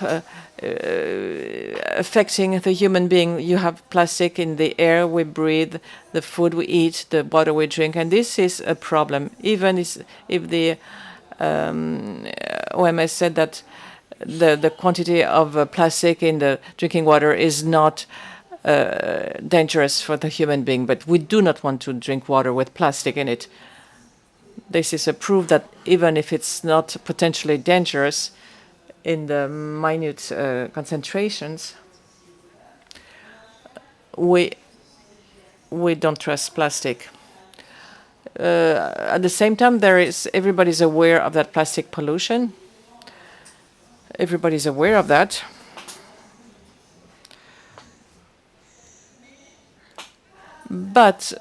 affecting the human being. You have plastic in the air we breathe, the food we eat, the water we drink, and this is a problem. Even if the OMS said that the quantity of plastic in the drinking water is not dangerous for the human being, but we do not want to drink water with plastic in it. This is a proof that even if it's not potentially dangerous in the minute concentrations, we don't trust plastic. At the same time, everybody's aware of that plastic pollution. Everybody's aware of that. But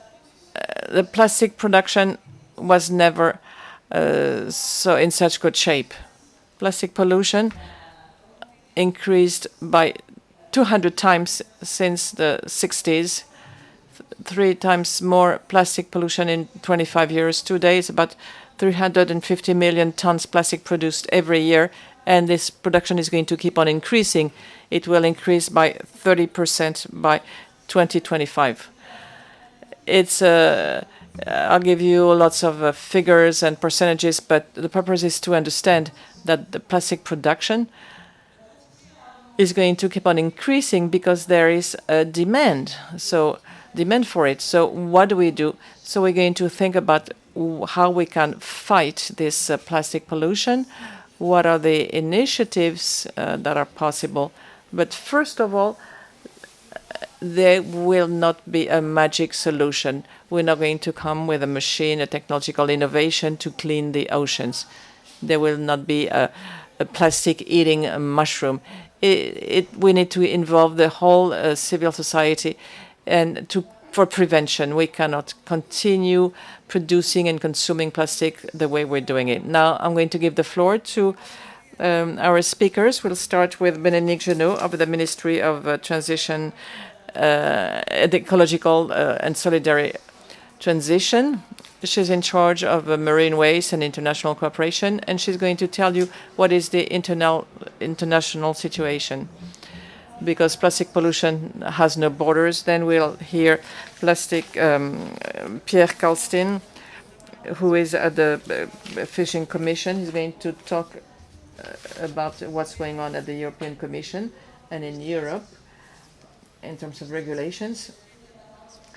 the plastic production was never so in such good shape. Plastic pollution increased by 200 times since the 60s, 3 times more plastic pollution in 25 years. Today it's about 350 million tons plastic produced every year, and this production is going to keep on increasing. It will increase by 30% by 2025. It's I'll give you lots of figures and percentages, but the purpose is to understand that the plastic production is going to keep on increasing because there is a demand for it. So what do we do? So we're going to think about how we can fight this plastic pollution. What are the initiatives that are possible? But first of all, there will not be a magic solution. We're not going to come with a machine, a technological innovation to clean the oceans. There will not be a plastic-eating mushroom. We need to involve the whole civil society and for prevention. We cannot continue producing and consuming plastic the way we're doing it. Now I'm going to give the floor to our speakers. We'll start with Bénédicte Genot of the Ministry of Transition, the Ecological and Solidary Transition. She's in charge of marine waste and international cooperation, and she's going to tell you what is the international situation. Because plastic pollution has no borders. Then we'll hear Pierre Kalstin, who is at the Fishing Commission. He's going to talk about what's going on at the European Commission and in Europe in terms of regulations.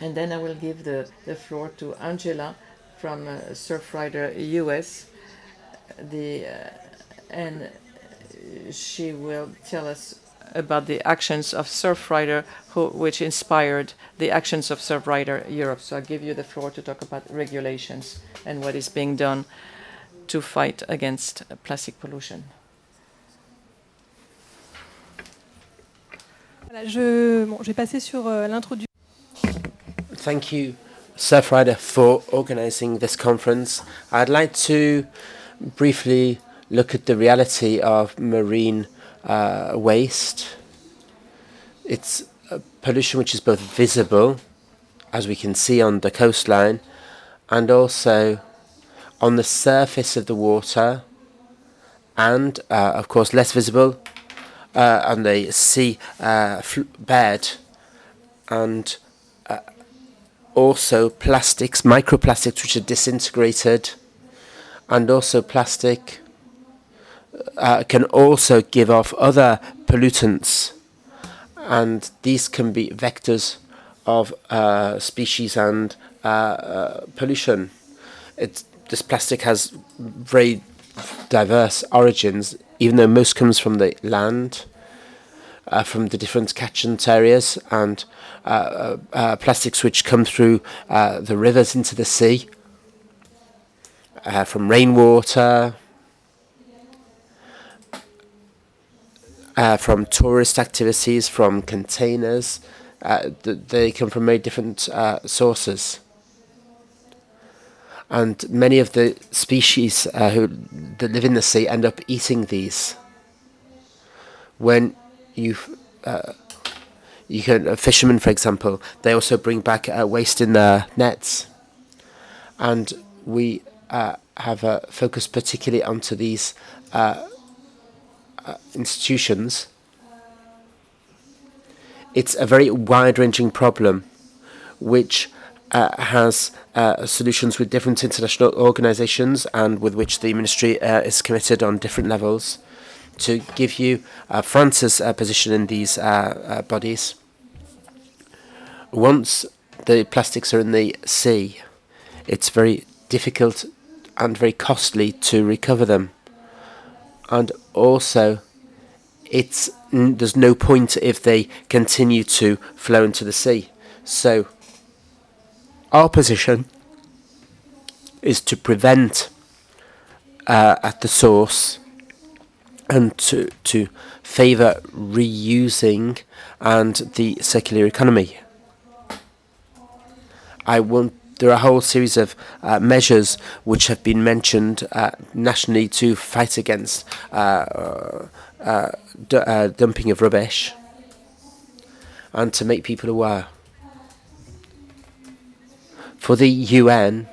And then I will give the floor to Angela from Surfrider US, and she will tell us about the actions of Surfrider, which inspired the actions of Surfrider Europe. So I'll give you the floor to talk about regulations and what is being done to fight against plastic pollution. Je vais passer sur l'introduction. Thank you, Surfrider, for organizing this conference. I'd like to briefly look at the reality of marine waste. It's pollution which is both visible, as we can see on the coastline, and also on the surface of the water, and of course less visible on the sea bed, and also plastics, microplastics which are disintegrated, and also plastic can also give off other pollutants, and these can be vectors of species and pollution. This plastic has very diverse origins, even though most comes from the land, from the different catchment areas, and plastics which come through the rivers into the sea, from rainwater, from tourist activities, from containers. They come from very different sources. And many of the species that live in the sea end up eating these. When fishermen, for example, they also bring back waste in their nets. And we have focused particularly onto these institutions. It's a very wide-ranging problem, which has solutions with different international organisations and with which the ministry is committed on different levels. To give you France's position in these bodies, once the plastics are in the sea, it's very difficult and very costly to recover them. And also, there's no point if they continue to flow into the sea. So our position is to prevent at the source and to favour reusing and the circular economy. There are a whole series of measures which have been mentioned nationally to fight against dumping of rubbish and to make people aware. For the UN,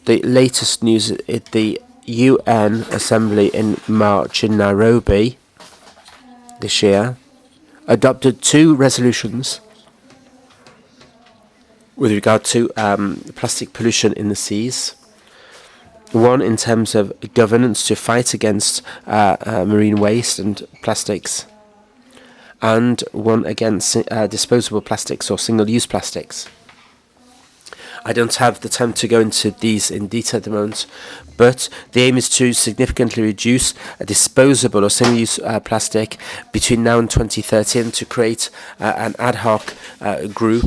the latest news at the UN Assembly in March in Nairobi this year adopted 2 resolutions with regard to plastic pollution in the seas. One in terms of governance to fight against marine waste and plastics, and one against disposable plastics or single-use plastics. I don't have the time to go into these in detail at the moment, but the aim is to significantly reduce disposable or single-use plastic between now and 2030 and to create an ad hoc group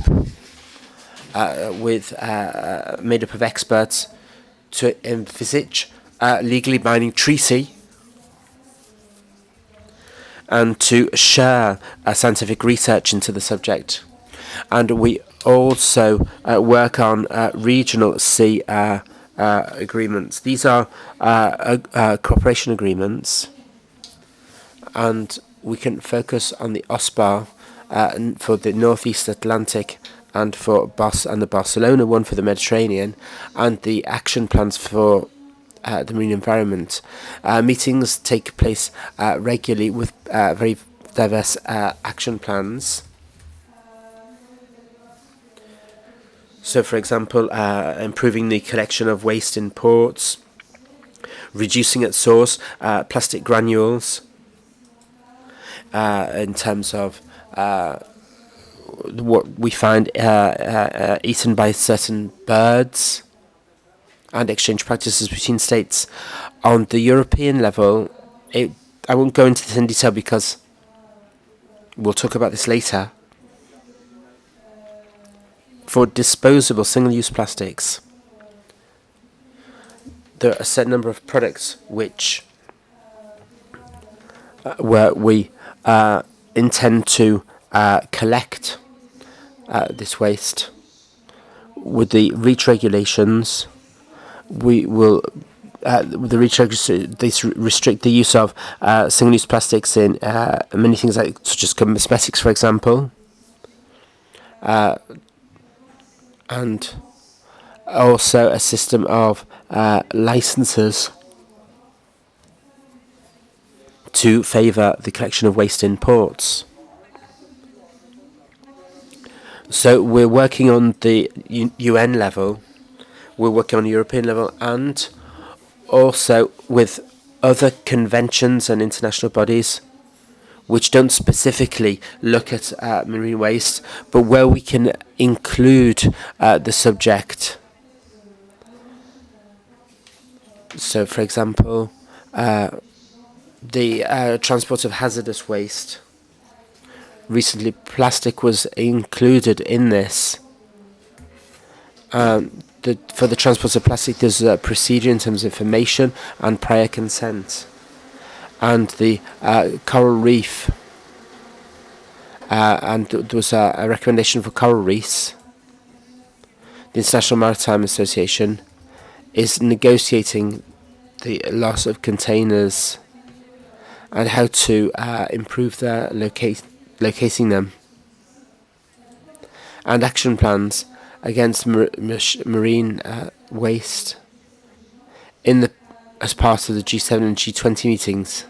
made up of experts to envisage legally binding treaty and to share scientific research into the subject. And we also work on regional sea agreements. These are cooperation agreements, and we can focus on the OSPAR for the Northeast Atlantic and for the Barcelona one for the Mediterranean, and the action plans for the marine environment. Meetings take place regularly with very diverse action plans. So, for example, improving the collection of waste in ports, reducing at source plastic granules in terms of what we find eaten by certain birds, and exchange practices between states. On the European level, I won't go into this in detail because we'll talk about this later. For disposable single-use plastics, there are a certain number of products where we intend to collect this waste. With the REACH regulations, we will restrict the use of single-use plastics in many things such as cosmetics, for example. And also a system of licenses to favour the collection of waste in ports. So we're working on the UN level, we're working on the European level, and also with other conventions and international bodies which don't specifically look at marine waste, but where we can include the subject. So, for example, the transport of hazardous waste. Recently, plastic was included in this. For the transport of plastic, there's a procedure in terms of information and prior consent. And the coral reef, and there was a recommendation for coral reefs. the International Maritime Association is negotiating the loss of containers and how to improve their locating them, and action plans against marine waste as part of the G7 and G20 meetings.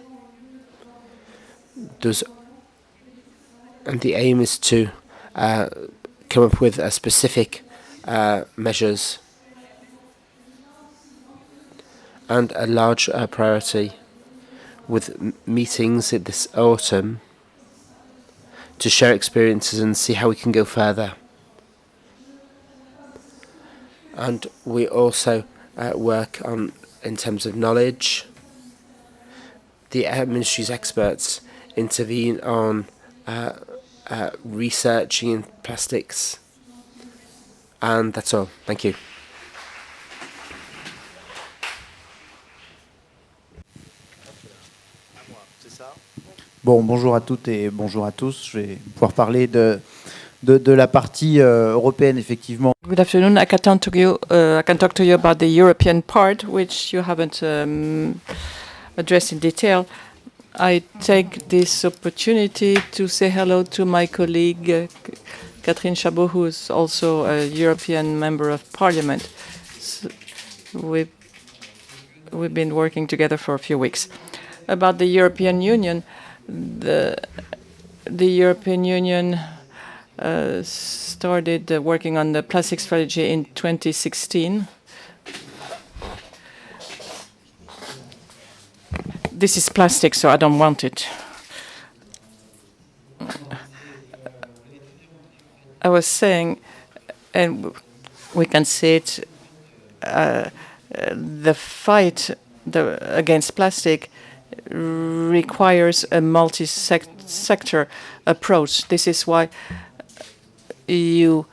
And the aim is to come up with specific measures, and a large priority with meetings this autumn to share experiences and see how we can go further. And we also work on, in terms of knowledge, the ministry's experts intervene on researching in plastics. And that's all. Thank you. Bon, bonjour à toutes et bonjour à tous. Je vais pouvoir parler de la partie européenne, effectivement. Good afternoon. I can talk to you about the European part, which you haven't addressed in detail. I take this opportunity to say hello to my colleague Catherine Chabot, who is also a European Member of Parliament. So we've been working together for a few weeks. About the European Union, the European Union started working on the plastic strategy in 2016. This is plastic, so I don't want it. I was saying, and we can see it, the fight against plastic requires a multi-sector approach. This is why you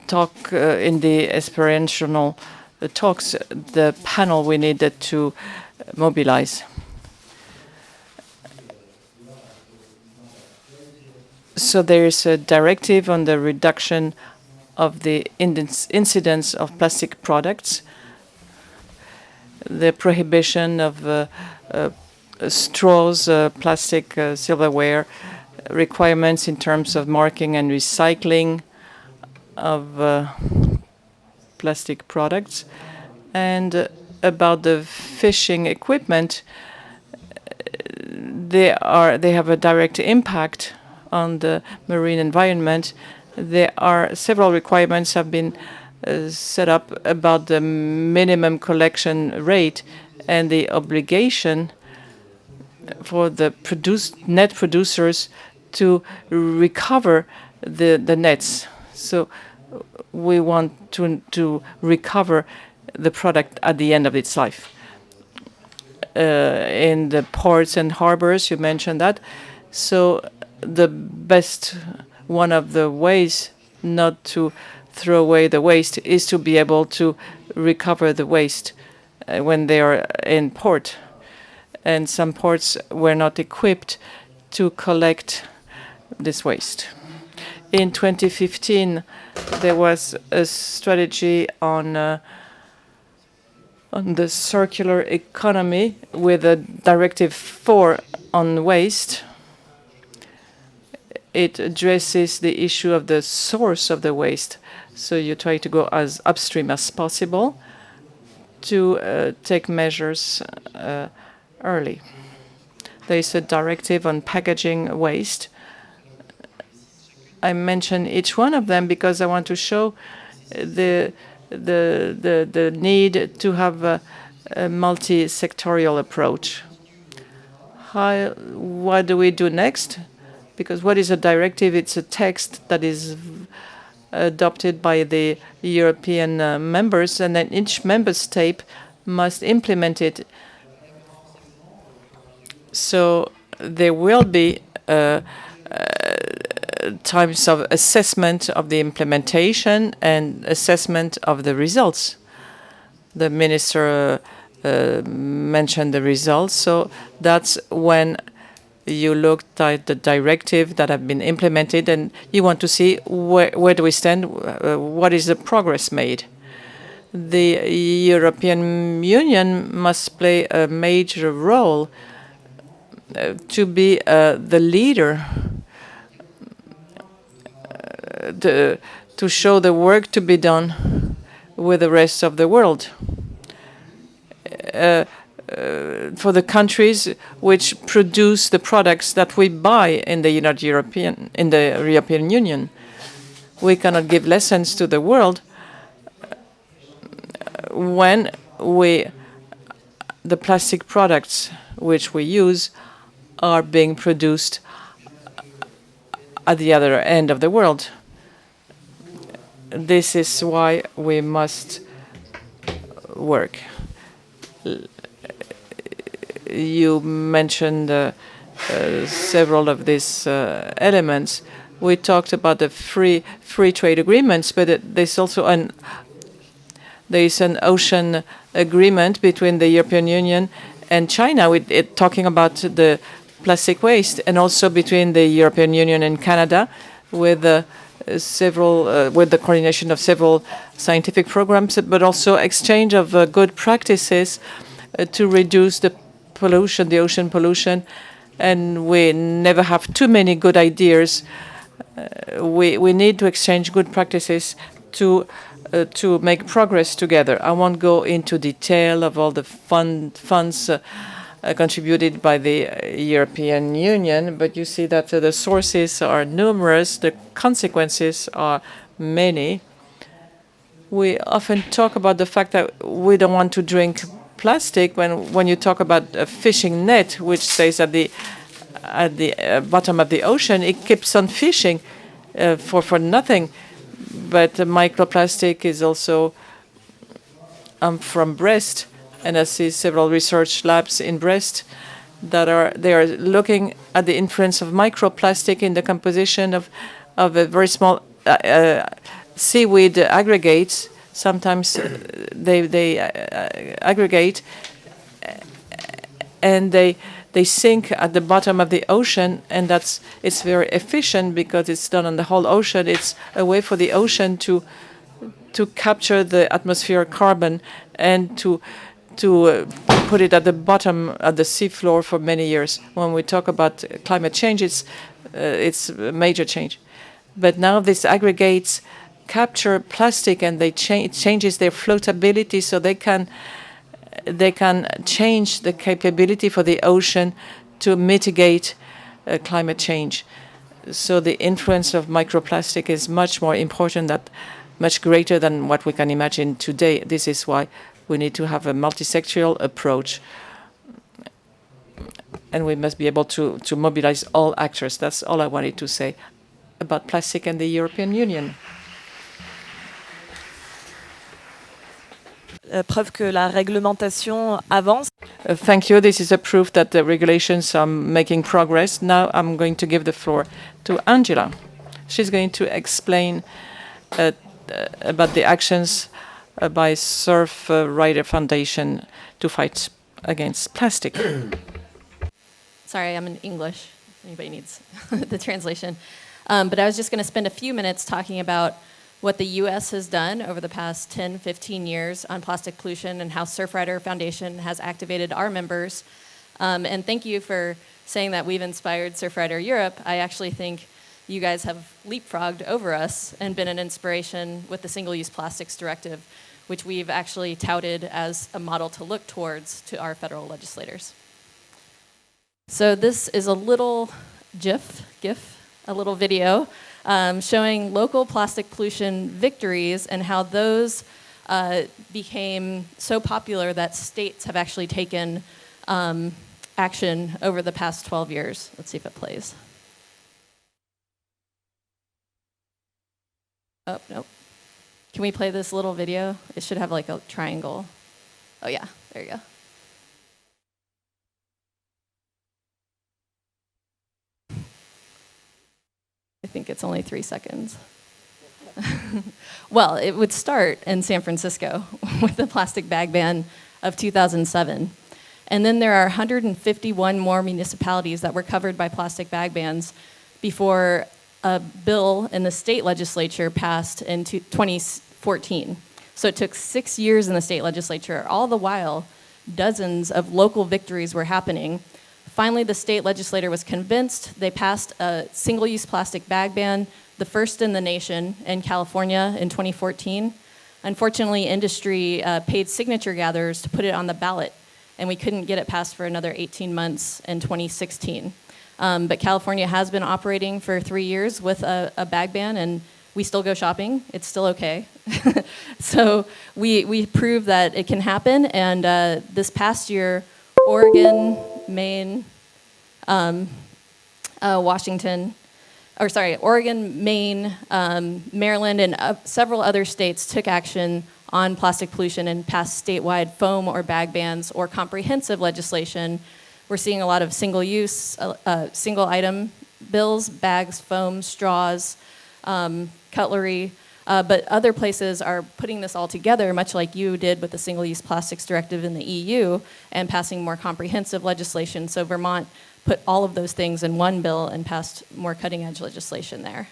talk in the aspirational talks, the panel we needed to mobilize. So there is a directive on the reduction of the incidence of plastic products, the prohibition of straws, plastic silverware, requirements in terms of marking and recycling of plastic products, and about the fishing equipment, they have a direct impact on the marine environment. There are several requirements have been set up about the minimum collection rate and the obligation for the net producers to recover the nets. So we want to recover the product at the end of its life. In the ports and harbors, you mentioned that. So the best one of the ways not to throw away the waste is to be able to recover the waste when they are in port. And some ports were not equipped to collect this waste. In 2015, there was a strategy on the circular economy with a Directive 4 on waste. It addresses the issue of the source of the waste. So you try to go as upstream as possible to take measures early. There is a directive on packaging waste. I mention each one of them because I want to show the need to have a multi-sectorial approach. What do we do next? Because what is a directive? It's a text that is adopted by the European members, and then each member state must implement it. So there will be times of assessment of the implementation and assessment of the results. The minister mentioned the results, so that's when You looked at the directive that have been implemented, and you want to see where do we stand, what is the progress made. The European Union must play a major role to be the leader, to show the work to be done with the rest of the world. For the countries which produce the products that we buy in the European Union. We cannot give lessons to the world when the plastic products which we use are being produced at the other end of the world. This is why we must work. You mentioned several of these elements. We talked about the free trade agreements, but there's also an ocean agreement between the European Union and China, talking about the plastic waste, and also between the European Union and Canada, with the coordination of several scientific programs, but also exchange of good practices to reduce the pollution, the ocean pollution, and we never have too many good ideas. We need to exchange good practices to make progress together. I won't go into detail of all the funds contributed by the European Union, but you see that the sources are numerous, the consequences are many. We often talk about the fact that we don't want to drink plastic when you talk about a fishing net which stays at the bottom of the ocean. It keeps on fishing for nothing. But microplastic is also from Brest, and I see several research labs in Brest that are looking at the influence of microplastic in the composition of a very small seaweed aggregates. Sometimes they aggregate and they sink at the bottom of the ocean, and it's very efficient because it's done on the whole ocean. It's a way for the ocean to capture the atmospheric carbon and to put it at the bottom of the seafloor for many years. When we talk about climate change, it's a major change. But now these aggregates capture plastic, and it changes their floatability, so they can change the capability for the ocean to mitigate climate change. So the influence of microplastic is much more important, much greater than what we can imagine today. This is why we need to have a multisectoral approach, and we must be able to mobilize all actors. That's all I wanted to say about plastic and the European Union. Preuve que la réglementation avance. Thank you. This is a proof that the regulations are making progress. Now I'm going to give the floor to Angela. She's going to explain about the actions by Surfrider Foundation to fight against plastic. Sorry, I'm in English. Anybody needs the translation. But I was just going to spend a few minutes talking about what the U.S. has done over the past 10, 15 years on plastic pollution and how Surfrider Foundation has activated our members. And thank you for saying that we've inspired Surfrider Europe. I actually think you guys have leapfrogged over us and been an inspiration with the Single-Use Plastics Directive, which we've actually touted as a model to look towards to our federal legislators. So this is a little GIF, a little video showing local plastic pollution victories and how those became so popular that states have actually taken action over the past 12 years. Let's see if it plays. Oh, nope. Can we play this little video? It should have like a triangle. Oh yeah, there you go. I think it's only 3 seconds. Well, it would start in San Francisco with the plastic bag ban of 2007. And then there are 151 more municipalities that were covered by plastic bag bans before a bill in the state legislature passed in 2014. So it took 6 years in the state legislature. All the while, dozens of local victories were happening. Finally, the state legislature was convinced. They passed a single-use plastic bag ban, the first in the nation in California in 2014. Unfortunately, industry paid signature gatherers to put it on the ballot, and we couldn't get it passed for another 18 months in 2016. But California has been operating for 3 years with a bag ban, and we still go shopping. It's still okay. So we proved that it can happen, and this past year, Oregon, Maine, Oregon, Maine, Maryland, and several other states took action on plastic pollution and passed statewide foam or bag bans or comprehensive legislation. We're seeing a lot of single-use, single-item bills, bags, foam, straws, cutlery, but other places are putting this all together, much like you did with the Single-Use Plastics Directive in the EU, and passing more comprehensive legislation. So Vermont put all of those things in one bill and passed more cutting-edge legislation there.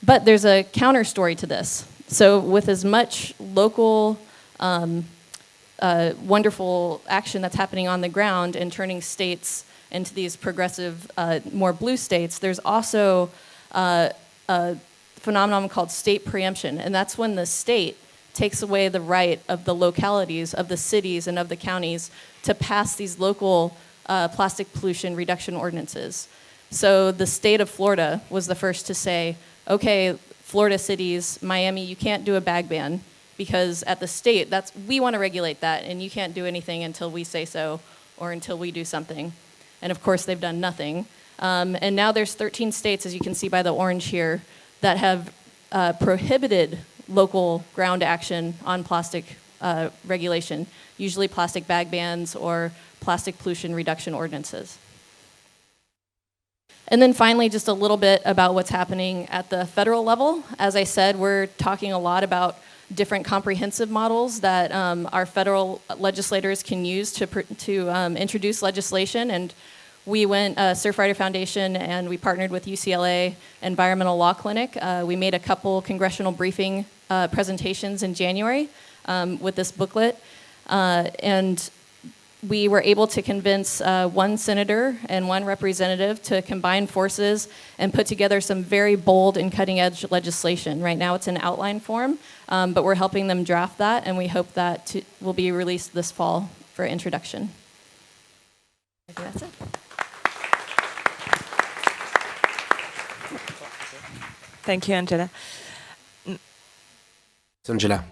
But there's a counter story to this. So with as much local wonderful action that's happening on the ground and turning states into these progressive, more blue states, there's also a phenomenon called state preemption, and that's when the state takes away the right of the localities, of the cities and of the counties to pass these local plastic pollution reduction ordinances. So the state of Florida was the first to say, okay, Florida cities, Miami, you can't do a bag ban because at the state, we want to regulate that, and you can't do anything until we say so or until we do something. And of course, they've done nothing. And now there's 13 states, as you can see by the orange here, that have prohibited local ground action on plastic regulation, usually plastic bag bans or plastic pollution reduction ordinances. And then finally, just a little bit about what's happening at the federal level. As I said, we're talking a lot about different comprehensive models that our federal legislators can use to introduce legislation. And we went, Surfrider Foundation, and we partnered with UCLA Environmental Law Clinic. We made a couple congressional briefing presentations in January with this booklet. And we were able to convince one senator and one representative to combine forces and put together some very bold and cutting-edge legislation. Right now it's in outline form, but we're helping them draft that, and we hope that will be released this fall for introduction. I think that's it. Thank you, Angela. Angela.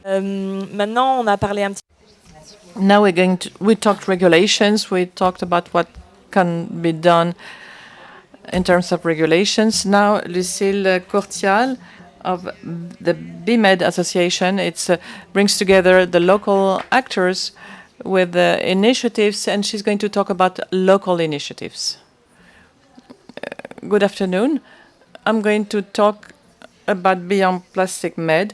Maintenant, on a parlé un petit. Now we talked regulations, we talked about what can be done in terms of regulations. Now, Lucille Courtial of the BMED Association, it brings together the local actors with initiatives, and she's going to talk about local initiatives. Good afternoon. I'm going to talk about Beyond Plastic Med,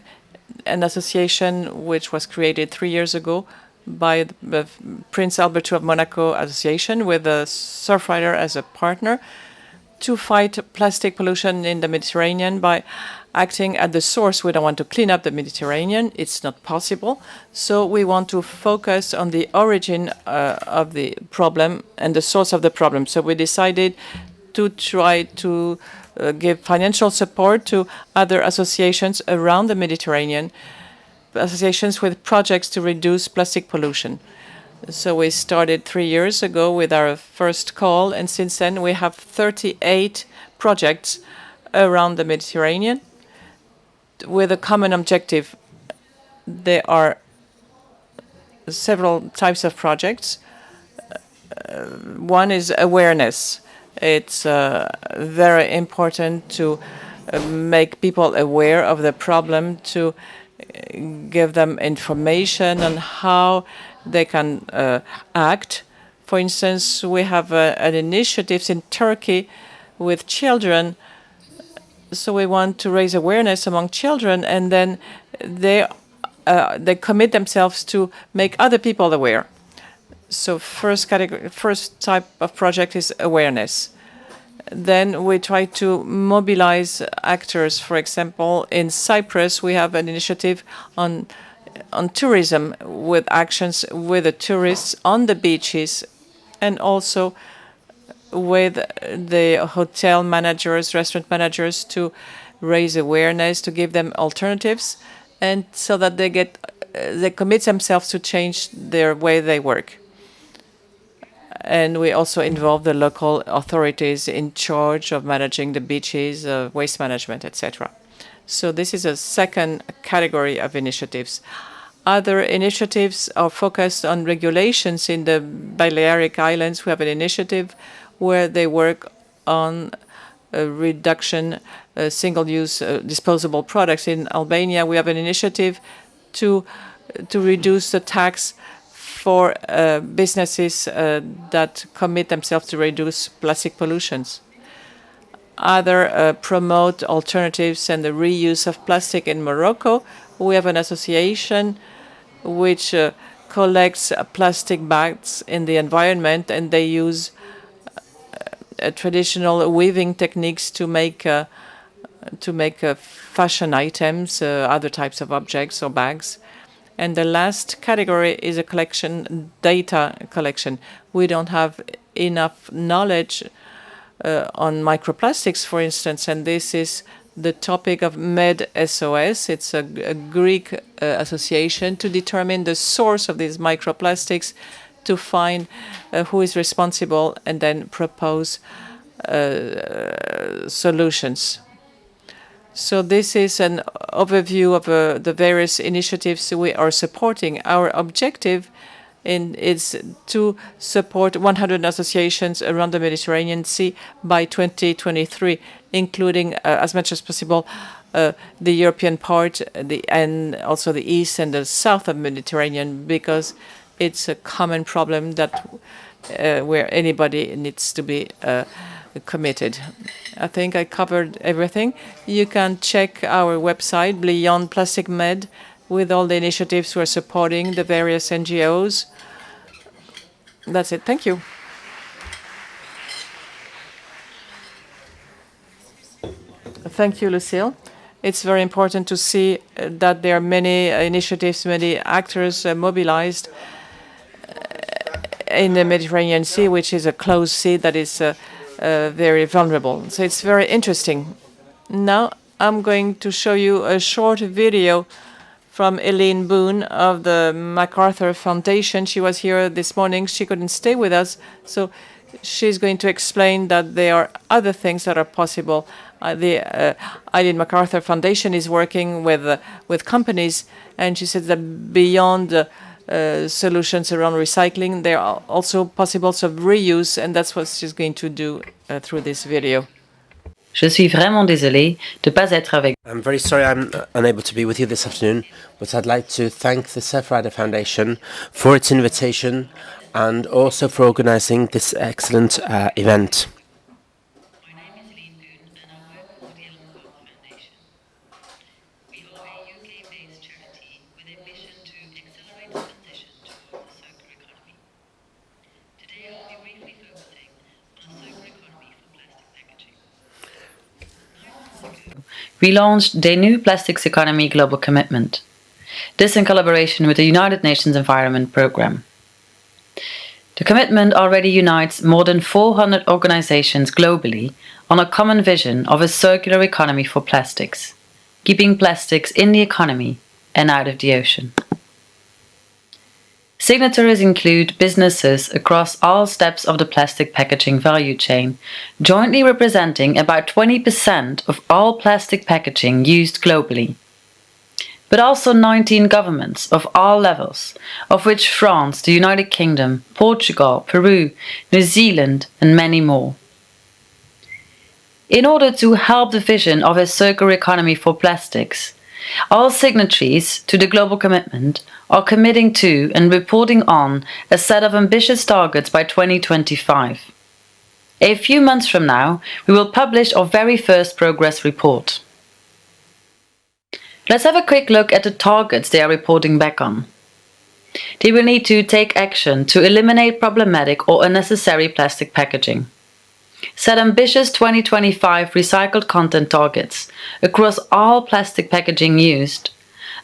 an association which was created 3 years ago by the Prince Albert II of Monaco Association with a Surfrider as a partner to fight plastic pollution in the Mediterranean by acting at the source. We don't want to clean up the Mediterranean. It's not possible. So we want to focus on the origin of the problem and the source of the problem. So we decided to try to give financial support to other associations around the Mediterranean, associations with projects to reduce plastic pollution. So we started 3 years ago with our first call, and since then we have 38 projects around the Mediterranean with a common objective. There are several types of projects. One is awareness. It's very important to make people aware of the problem, to give them information on how they can act. For instance, we have an initiative in Turkey with children. So we want to raise awareness among children, and then they commit themselves to make other people aware. So first type of project is awareness. Then we try to mobilize actors. For example, in Cyprus, we have an initiative on tourism with actions with the tourists on the beaches and also with the hotel managers, restaurant managers to raise awareness, to give them alternatives, and so that they commit themselves to change their way they work. And we also involve the local authorities in charge of managing the beaches, waste management, etc. So this is a second category of initiatives. Other initiatives are focused on regulations. In the Balearic Islands, we have an initiative where they work on reduction single-use disposable products. In Albania, we have an initiative to reduce the tax for businesses that commit themselves to reduce plastic pollutions. Other promote alternatives and the reuse of plastic. In Morocco, we have an association which collects plastic bags in the environment, and they use traditional weaving techniques to make fashion items, other types of objects or bags. And the last category is a collection, data collection. We don't have enough knowledge on microplastics, for instance, and this is the topic of MedSOS. It's a Greek association to determine the source of these microplastics, to find who is responsible, and then propose solutions. So this is an overview of the various initiatives we are supporting. Our objective is to support 100 associations around the Mediterranean Sea by 2023, including as much as possible the European part and also the east and the south of Mediterranean, because it's a common problem that where anybody needs to be committed. I think I covered everything. You can check our website, Beyond Plastic Med, with all the initiatives we're supporting, the various NGOs. That's it. Thank you. Thank you, Lucille. It's very important to see that there are many initiatives, many actors mobilized in the Mediterranean Sea, which is a closed sea that is very vulnerable. So it's very interesting. Now I'm going to show you a short video from Elaine Boon of the Macarthur Foundation. She was here this morning. She couldn't stay with us, so she's going to explain that there are other things that are possible. The Eileen MacArthur Foundation is working with companies, and she said that beyond solutions around recycling, there are also possibilities of reuse, and that's what she's going to do through this video. Je suis vraiment désolée de pas être avec. I'm very sorry I'm unable to be with you this afternoon, but I'd like to thank the Surfrider Foundation for its invitation and also for organising this excellent event. My name is Elaine Boon and I work for the Macarthur Foundation. We are a UK-based charity with a mission to accelerate the transition towards a circular economy. Today I'll be briefly focusing on a circular economy for plastic packaging. 9 months ago, we launched the new Plastics Economy Global Commitment. This in collaboration with the United Nations Environment Programme. The commitment already unites more than 400 organizations globally on a common vision of a circular economy for plastics, keeping plastics in the economy and out of the ocean. Signatories include businesses across all steps of the plastic packaging value chain, jointly representing about 20% of all plastic packaging used globally. But also 19 governments of all levels, of which France, the United Kingdom, Portugal, Peru, New Zealand, and many more. In order to help the vision of a circular economy for plastics, all signatories to the global commitment are committing to and reporting on a set of ambitious targets by 2025. A few months from now, we will publish our very first progress report. Let's have a quick look at the targets they are reporting back on. They will need to take action to eliminate problematic or unnecessary plastic packaging, set ambitious 2025 recycled content targets across all plastic packaging used,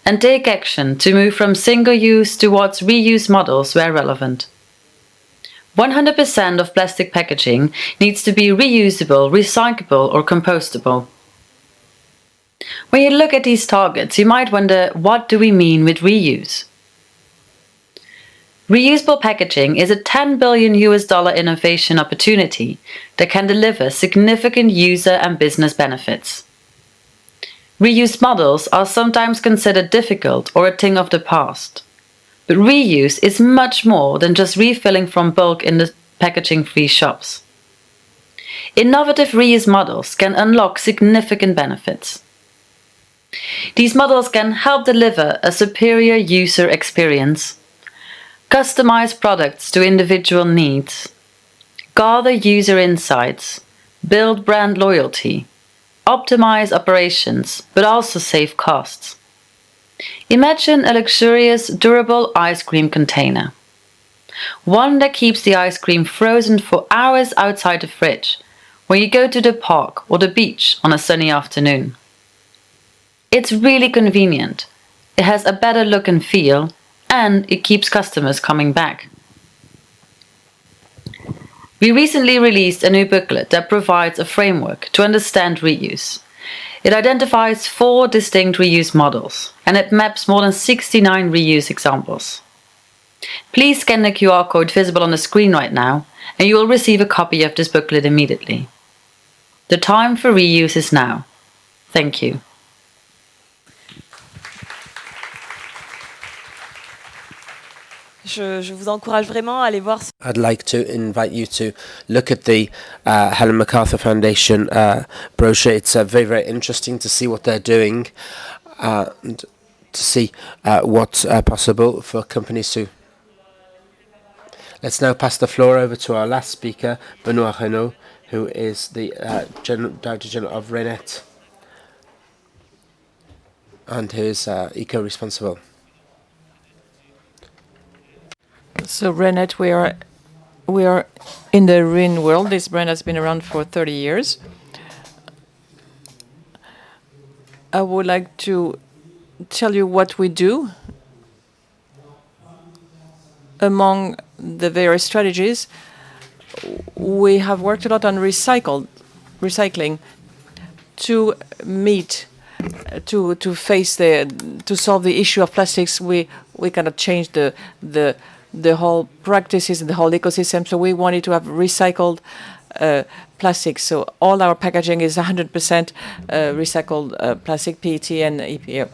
and take action to move from single-use towards reuse models where relevant. 100% of plastic packaging needs to be reusable, recyclable, or compostable. When you look at these targets, you might wonder, what do we mean with reuse? Reusable packaging is a $10 billion innovation opportunity that can deliver significant user and business benefits. Reuse models are sometimes considered difficult or a thing of the past. But reuse is much more than just refilling from bulk in the packaging-free shops. Innovative reuse models can unlock significant benefits. These models can help deliver a superior user experience, customize products to individual needs, gather user insights, build brand loyalty, optimize operations, but also save costs. Imagine a luxurious, durable ice cream container. One that keeps the ice cream frozen for hours outside the fridge when you go to the park or the beach on a sunny afternoon. It's really convenient. It has a better look and feel, and it keeps customers coming back. We recently released a new booklet that provides a framework to understand reuse. It identifies 4 distinct reuse models, and it maps more than 69 reuse examples. Please scan the QR code visible on the screen right now, and you will receive a copy of this booklet immediately. The time for reuse is now. Thank you. Je vous encourage vraiment à aller voir. I'd like to invite you to look at the Helen Macarthur Foundation brochure. It's very, very interesting to see what they're doing and to see what's possible for companies to. Let's now pass the floor over to our last speaker, Benoit Renaud, who is the Director General of Renet and who is eco-responsible. So Renet, we are in the green world. This brand has been around for 30 years. I would like to tell you what we do. Among the various strategies, we have worked a lot on recycling to meet, to solve the issue of plastics. We cannot change the whole practices and the whole ecosystem. So we wanted to have recycled plastic. So all our packaging is 100% recycled plastic, PET and EPA.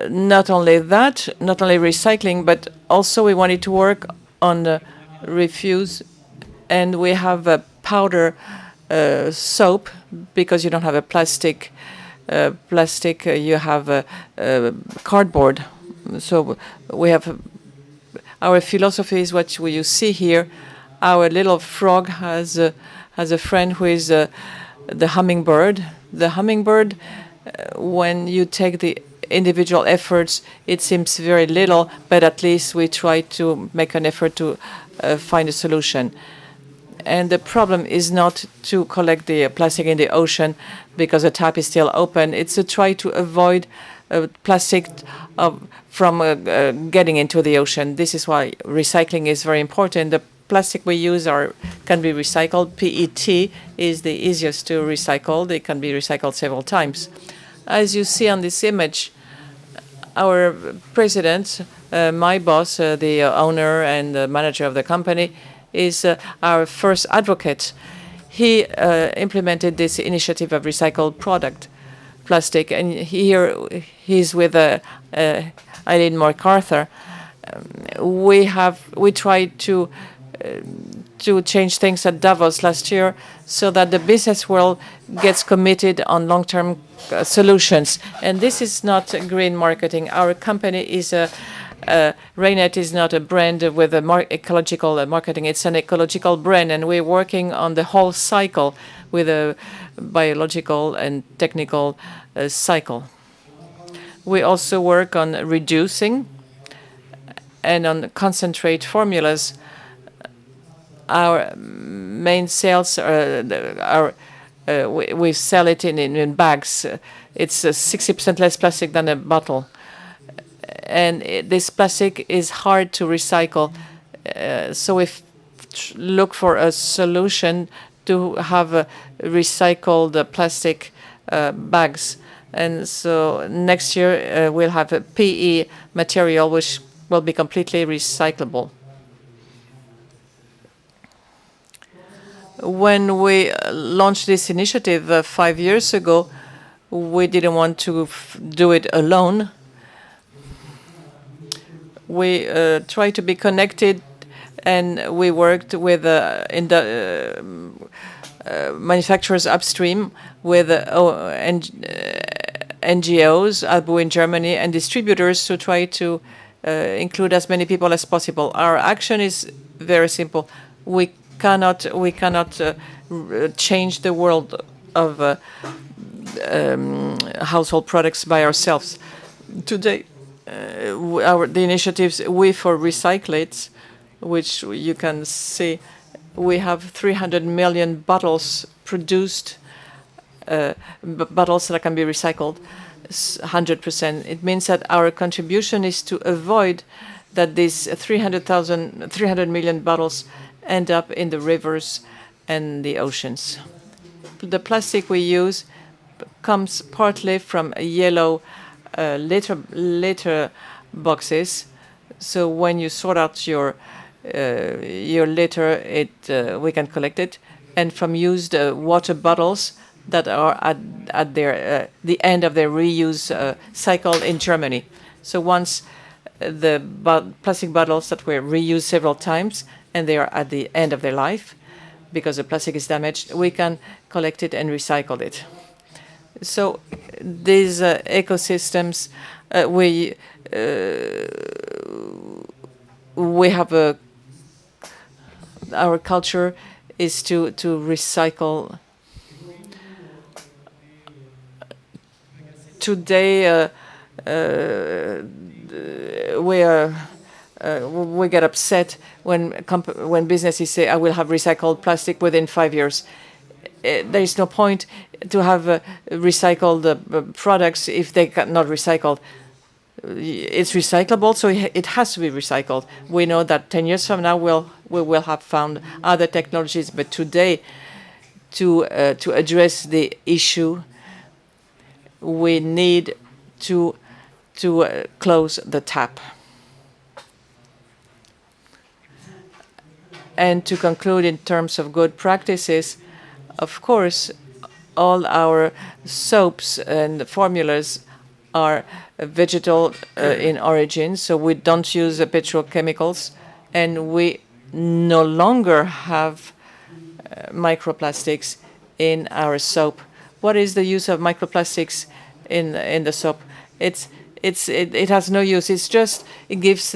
Not only that, not only recycling, but also we wanted to work on the refuse. And we have a powder soap because you don't have a plastic. You have cardboard. So we have. Our philosophy is what you see here. Our little frog has a friend who is the hummingbird. The hummingbird, when you take the individual efforts, it seems very little, but at least we try to make an effort to find a solution. And the problem is not to collect the plastic in the ocean because the tap is still open. It's to try to avoid plastic from getting into the ocean. This is why recycling is very important. The plastic we use can be recycled. PET is the easiest to recycle. They can be recycled several times. As you see on this image, our president, my boss, the owner and the manager of the company, is our first advocate. He implemented this initiative of recycled plastic, and here he's with Elaine Macarthur. We tried to change things at Davos last year so that the business world gets committed on long-term solutions. And this is not green marketing. Our company is Renet is not a brand with ecological marketing. It's an ecological brand, and we're working on the whole cycle with a biological and technical cycle. We also work on reducing, and on concentrate formulas, our main sales are we sell it in bags. It's 60% less plastic than a bottle. And this plastic is hard to recycle. So we look for a solution to have recycled plastic bags. And so next year we'll have a PE material which will be completely recyclable. When we launched this initiative 5 years ago, we didn't want to do it alone. We tried to be connected, and we worked with manufacturers upstream, with NGOs, Boon in Germany, and distributors to try to include as many people as possible. Our action is very simple. We cannot change the world of household products by ourselves. Today, the initiatives We for Recyclates, which you can see, we have 300 million bottles produced, bottles that can be recycled, 100%. It means that our contribution is to avoid that these 300 million bottles end up in the rivers and the oceans. The plastic we use comes partly from yellow litter boxes. So when you sort out your litter, we can collect it, and from used water bottles that are at their the end of their reuse cycle in Germany. So once the plastic bottles that were reused several times and they are at the end of their life because the plastic is damaged, we can collect it and recycle it. So these ecosystems, we have our culture is to recycle. Today, we get upset when businesses say, "I will have recycled plastic within 5 years." There is no point to have recycled products if they cannot recycled. It's recyclable, so it has to be recycled. We know that 10 years from now we will have found other technologies, but today, to address the issue, we need to close the tap. And to conclude, in terms of good practices, of course, all our soaps and formulas are vegetal in origin, so we don't use petrochemicals, and we no longer have microplastics in our soap. What is the use of microplastics in the soap? It has no use. It's just it gives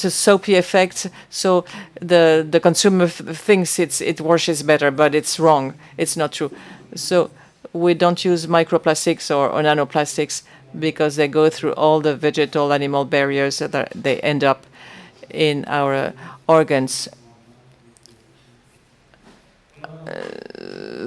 a soapy effect, so the consumer thinks it washes better, but it's wrong. It's not true. So we don't use microplastics or nanoplastics because they go through all the vegetal animal barriers that they end up in our organs.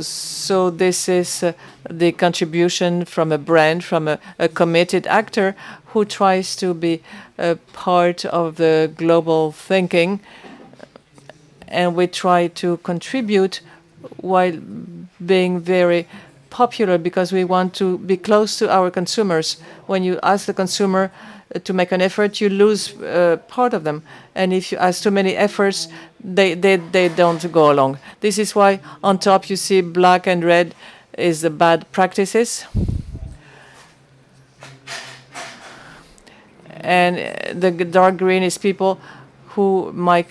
So this is the contribution from a brand, from a committed actor who tries to be a part of the global thinking, and we try to contribute while being very popular because we want to be close to our consumers. When you ask the consumer to make an effort, you lose part of them. And if you ask too many efforts, they don't go along. This is why on top you see black and red is the bad practices. And the dark green is people who make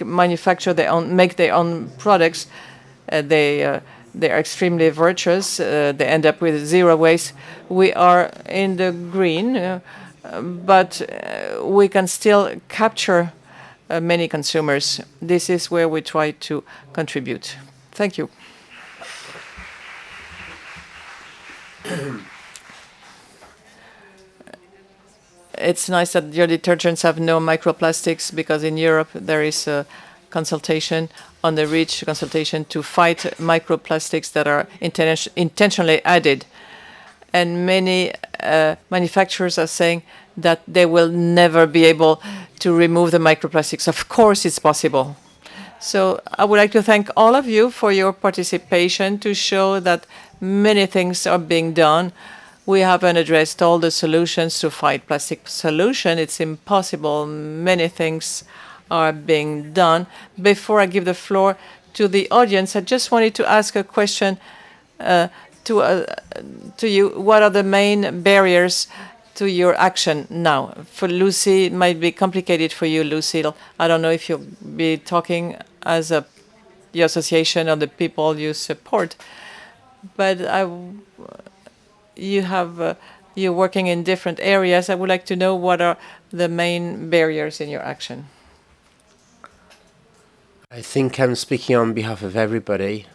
their own products. They are extremely virtuous. They end up with zero waste. We are in the green, but we can still capture many consumers. This is where we try to contribute. Thank you. it's nice that your detergents have no microplastics, because in Europe there is a consultation on the REACH consultation to fight microplastics that are intentionally added. And many manufacturers are saying that they will never be able to remove the microplastics. Of course it's possible. So I would like to thank all of you for your participation to show that many things are being done. We haven't addressed all the solutions to fight plastic pollution. It's impossible. Many things are being done. Before I give the floor to the audience, I just wanted to ask a question to you. What are the main barriers to your action now? For Lucy, it might be complicated for you, Lucille. I don't know if you'll be talking as your association or the people you support, but you're working in different areas. I would like to know what are the main barriers in your action. I think I'm speaking on behalf of everybody.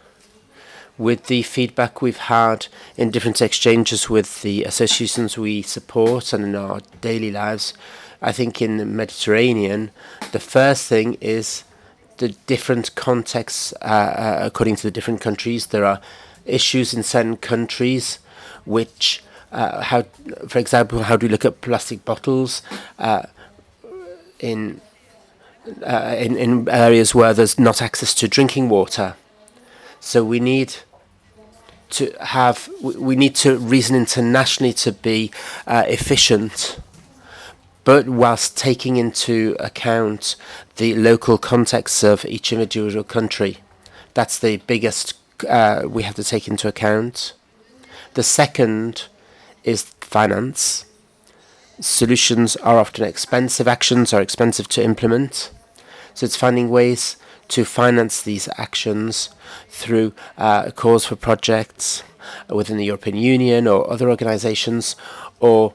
With the feedback we've had in different exchanges with the associations we support and in our daily lives, I think in the Mediterranean, the first thing is the different contexts according to the different countries. There are issues in certain countries which, for example, how do we look at plastic bottles in areas where there's not access to drinking water. So we need to reason internationally to be efficient, but whilst taking into account the local context of each individual country. That's the biggest we have to take into account. The second is finance. Solutions are often expensive, actions are expensive to implement. So it's finding ways to finance these actions through calls for projects within the European Union or other organizations, or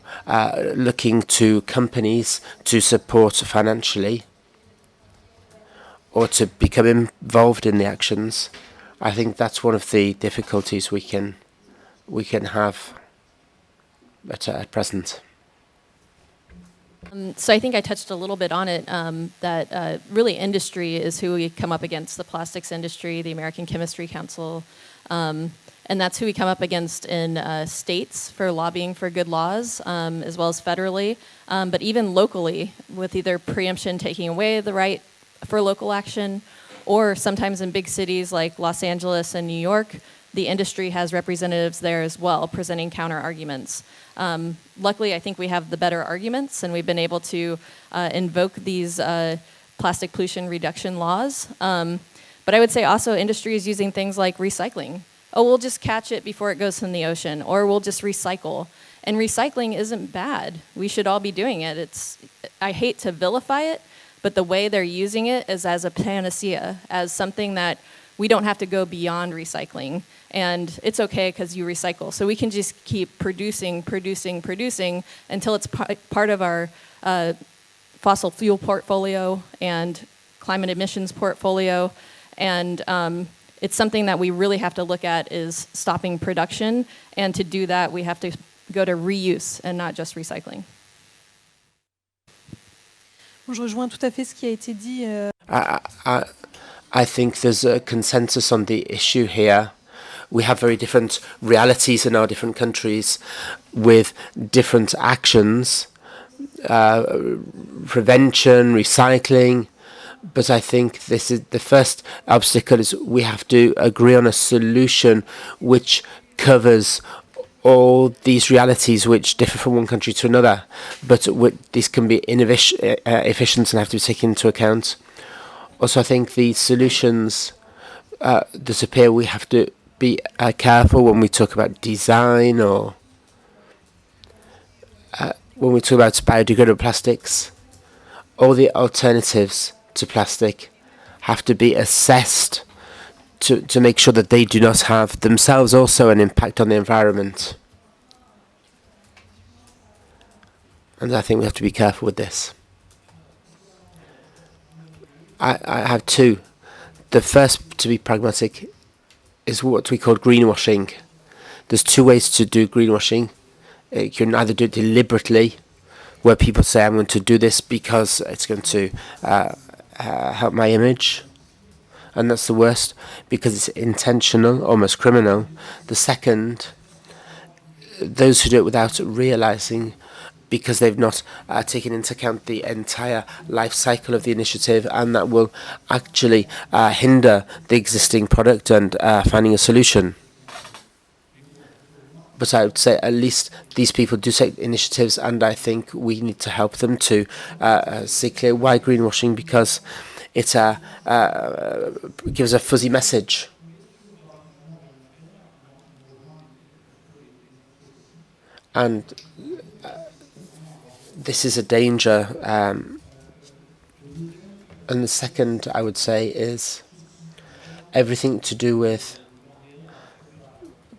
looking to companies to support financially or to become involved in the actions. I think that's one of the difficulties we can have at present. So I think I touched a little bit on it, that really industry is who we come up against, the plastics industry, the American Chemistry Council, and that's who we come up against in states for lobbying for good laws, as well as federally, but even locally with either preemption taking away the right for local action, or sometimes in big cities like Los Angeles and New York, the industry has representatives there as well presenting counter arguments. Luckily, I think we have the better arguments, and we've been able to invoke these plastic pollution reduction laws. But I would say also industry is using things like recycling. Oh, we'll just catch it before it goes in the ocean, or we'll just recycle. And recycling isn't bad. We should all be doing it. I hate to vilify it, but the way they're using it is as a panacea, as something that we don't have to go beyond recycling. And it's okay because you recycle. So we can just keep producing until it's part of our fossil fuel portfolio and climate emissions portfolio. And it's something that we really have to look at is stopping production. And to do that, we have to go to reuse and not just recycling. Je rejoins tout à fait ce qui a été dit. I think there's a consensus on the issue here. We have very different realities in our different countries with different actions, prevention, recycling. But I think this is the first obstacle is we have to agree on a solution which covers all these realities which differ from one country to another. But these can be efficient and have to be taken into account. Also, I think the solutions that appear, we have to be careful when we talk about design or when we talk about biodegradable plastics. All the alternatives to plastic have to be assessed to make sure that they do not have themselves also an impact on the environment. And I think we have to be careful with this. I have two. The first, to be pragmatic, is what we call greenwashing. There's two ways to do greenwashing. You can either do it deliberately, where people say, I'm going to do this because it's going to help my image. And that's the worst, because it's intentional, almost criminal. The second, those who do it without realizing, because they've not taken into account the entire life cycle of the initiative, and that will actually hinder the existing product and finding a solution. But I would say at least these people do take initiatives, and I think we need to help them to see clear why greenwashing, because it gives a fuzzy message. And this is a danger. And the second, I would say, is everything to do with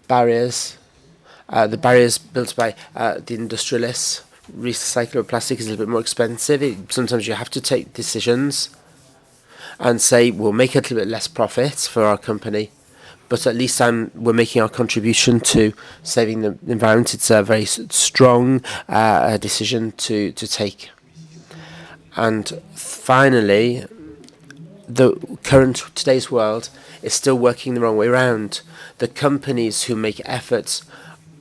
barriers. The barriers built by the industrialists. Recyclable plastic is a little bit more expensive. Sometimes you have to take decisions and say, we'll make a little bit less profits for our company, but at least we're making our contribution to saving the environment. It's a very strong decision to take. And finally, today's world is still working the wrong way around. The companies who make efforts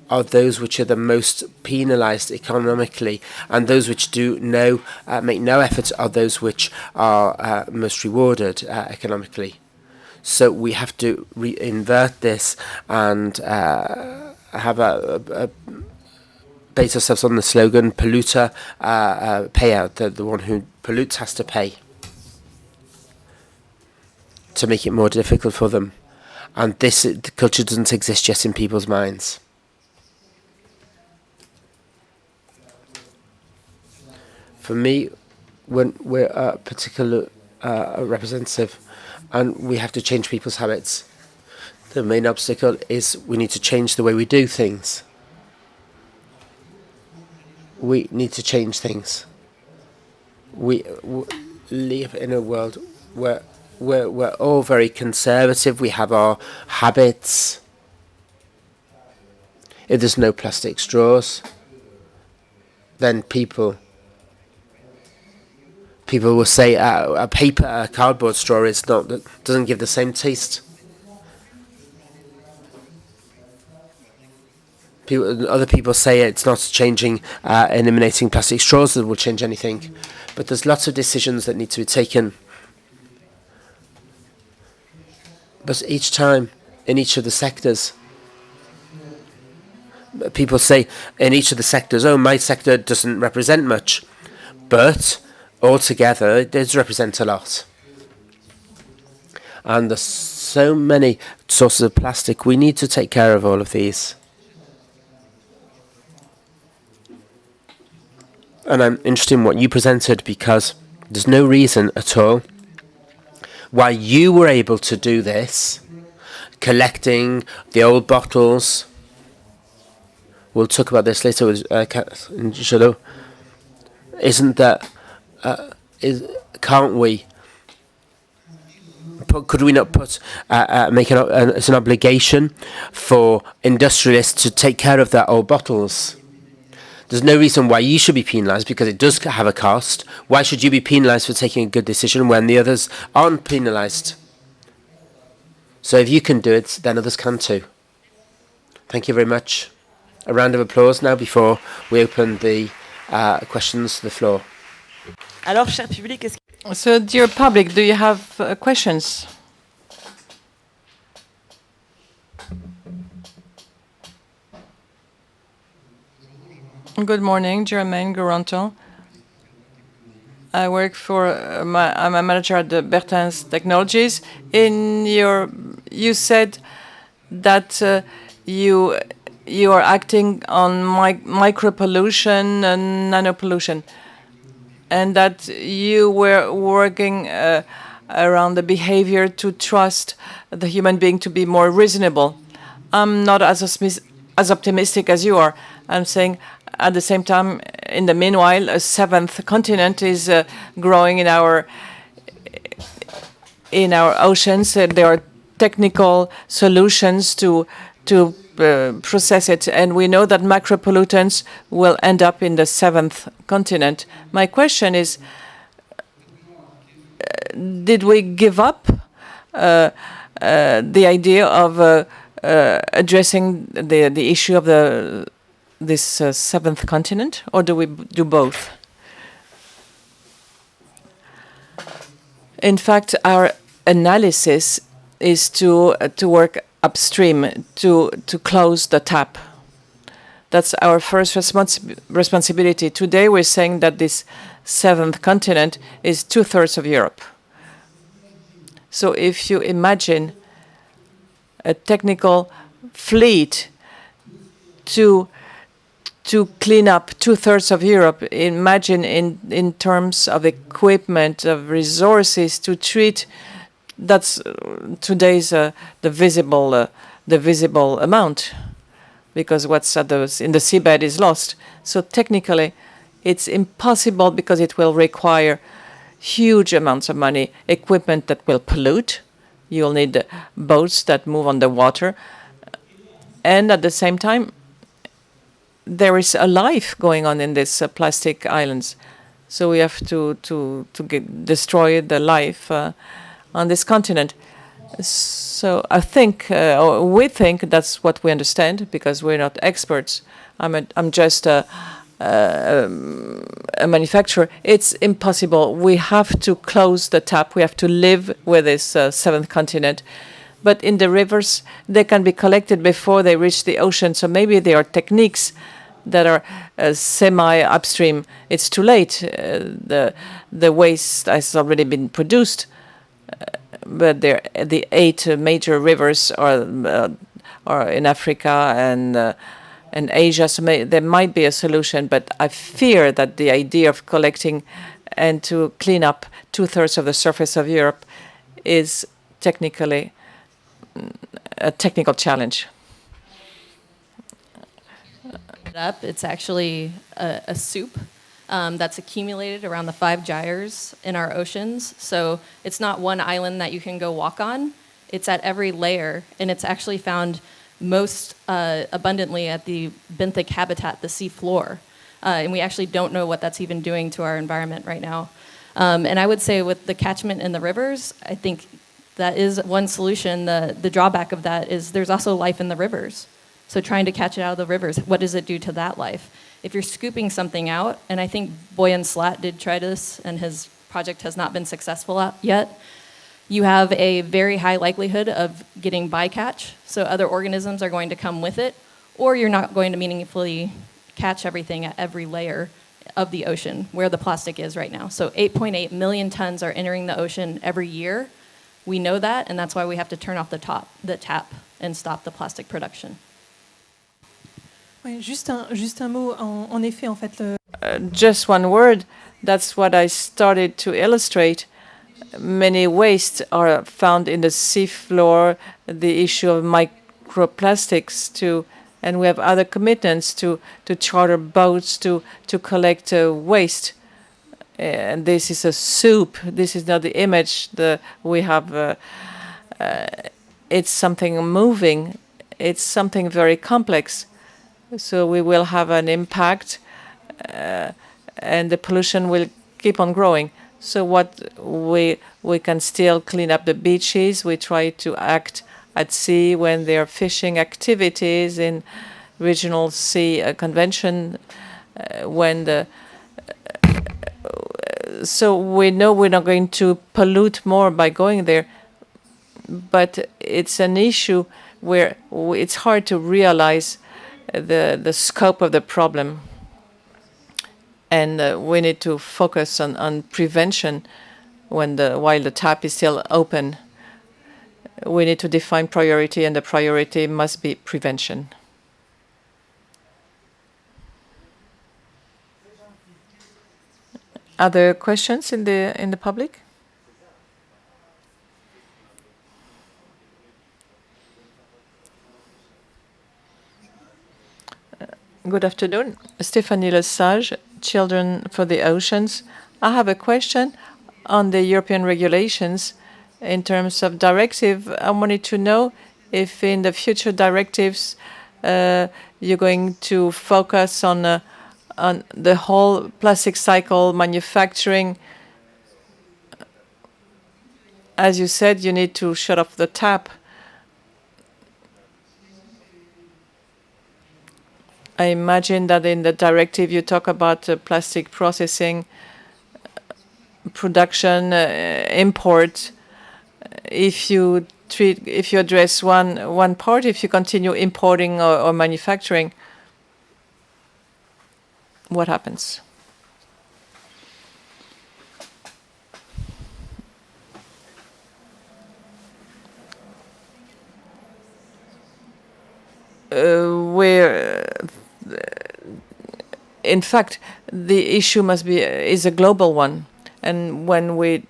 are those which are the most penalized economically, and those which make no efforts are those which are most rewarded economically. So we have to invert this and have base ourselves on the slogan "Polluter payout." The one who pollutes has to pay, to make it more difficult for them. And the culture doesn't exist yet in people's minds. For me, when we're a particular representative and we have to change people's habits, the main obstacle is we need to change the way we do things. We need to change things. We live in a world where we're all very conservative. We have our habits. If there's no plastic straws, then people will say a cardboard straw doesn't give the same taste. Other people say it's not changing, eliminating plastic straws that will change anything. But there's lots of decisions that need to be taken. But each time, in each of the sectors, people say in each of the sectors, oh, my sector doesn't represent much. But altogether, it does represent a lot. And there's so many sources of plastic. We need to take care of all of these. And I'm interested in what you presented, because there's no reason at all why you were able to do this, collecting the old bottles. We'll talk about this later with Jadot. Isn't that... can't we? Could we not make it as an obligation for industrialists to take care of their old bottles? There's no reason why you should be penalised, because it does have a cost. Why should you be penalised for taking a good decision when the others aren't penalised? So if you can do it, then others can too. Thank you very much. A round of applause now before we open the questions to the floor. Alors, cher public, So, dear public, do you have questions? Good morning, Germaine Goranton. I work for, I'm a manager at the Bertens Technologies. You said that you are acting on micro pollution and nano pollution, and that you were working around the behavior to trust the human being to be more reasonable. I'm not as optimistic as you are. I'm saying, at the same time, in the meanwhile, a seventh continent is growing in our oceans. There are technical solutions to to process it, and we know that macropollutants will end up in the 7th continent. My question is, did we give up the idea of addressing the issue of this 7th continent, or do we do both? In fact, our analysis is to work upstream, to close the tap. That's our first responsibility. Today, we're saying that this 7th continent is 2/3 of Europe. So if you imagine a technical fleet to clean up 2/3 of Europe, imagine in terms of equipment, of resources to treat. That's today's the visible amount, because what's in the seabed is lost. So technically, it's impossible because it will require huge amounts of money, equipment that will pollute. You'll need boats that move on the water, and at the same time, there is a life going on in these plastic islands. So we have to destroy the life on this continent. So I think, or we think, that's what we understand, because we're not experts. I'm just a manufacturer. It's impossible. We have to close the tap. We have to live with this 7th continent. But in the rivers, they can be collected before they reach the ocean. So maybe there are techniques that are semi-upstream. It's too late. The waste has already been produced. But the 8 major rivers are in Africa and Asia, so there might be a solution. But I fear that the idea of collecting and to clean up 2/3 of the surface of Europe is technically a technical challenge. It's actually a soup that's accumulated around the 5 gyres in our oceans. So it's not one island that you can go walk on. It's at every layer, and it's actually found most abundantly at the benthic habitat, the sea floor. And we actually don't know what that's even doing to our environment right now. And I would say with the catchment in the rivers, I think that is one solution. The drawback of that is there's also life in the rivers. So trying to catch it out of the rivers, what does it do to that life? If you're scooping something out, and I think Boyan Slat did try this, and his project has not been successful yet, you have a very high likelihood of getting bycatch, so other organisms are going to come with it, or you're not going to meaningfully catch everything at every layer of the ocean, where the plastic is right now. So 8.8 million tons are entering the ocean every year. We know that, and that's why we have to turn off the tap and stop the plastic production. Oui, juste un mot, en effet, en fait. Just one word, that's what I started to illustrate. Many wastes are found in the seafloor, the issue of microplastics too, and we have other commitments to charter boats to collect waste. And this is a soup. This is not the image that we have. It's something moving. It's something very complex. So we will have an impact, and the pollution will keep on growing. So what we can still clean up the beaches. We try to act at sea when there are fishing activities in regional sea convention. So we know we're not going to pollute more by going there, but it's an issue where it's hard to realize the scope of the problem, and we need to focus on prevention while the tap is still open. We need to define priority, and the priority must be prevention. Other questions in the public? Good afternoon. Stéphanie Lesage, Children for the Oceans. I have a question on the European regulations in terms of directive. I wanted to know if in the future directives you're going to focus on the whole plastic cycle manufacturing. As you said, you need to shut off the tap. I imagine that in the directive you talk about plastic processing, production, import. If you address one part, if you continue importing or manufacturing, what happens? In fact, the issue is a global one, and when we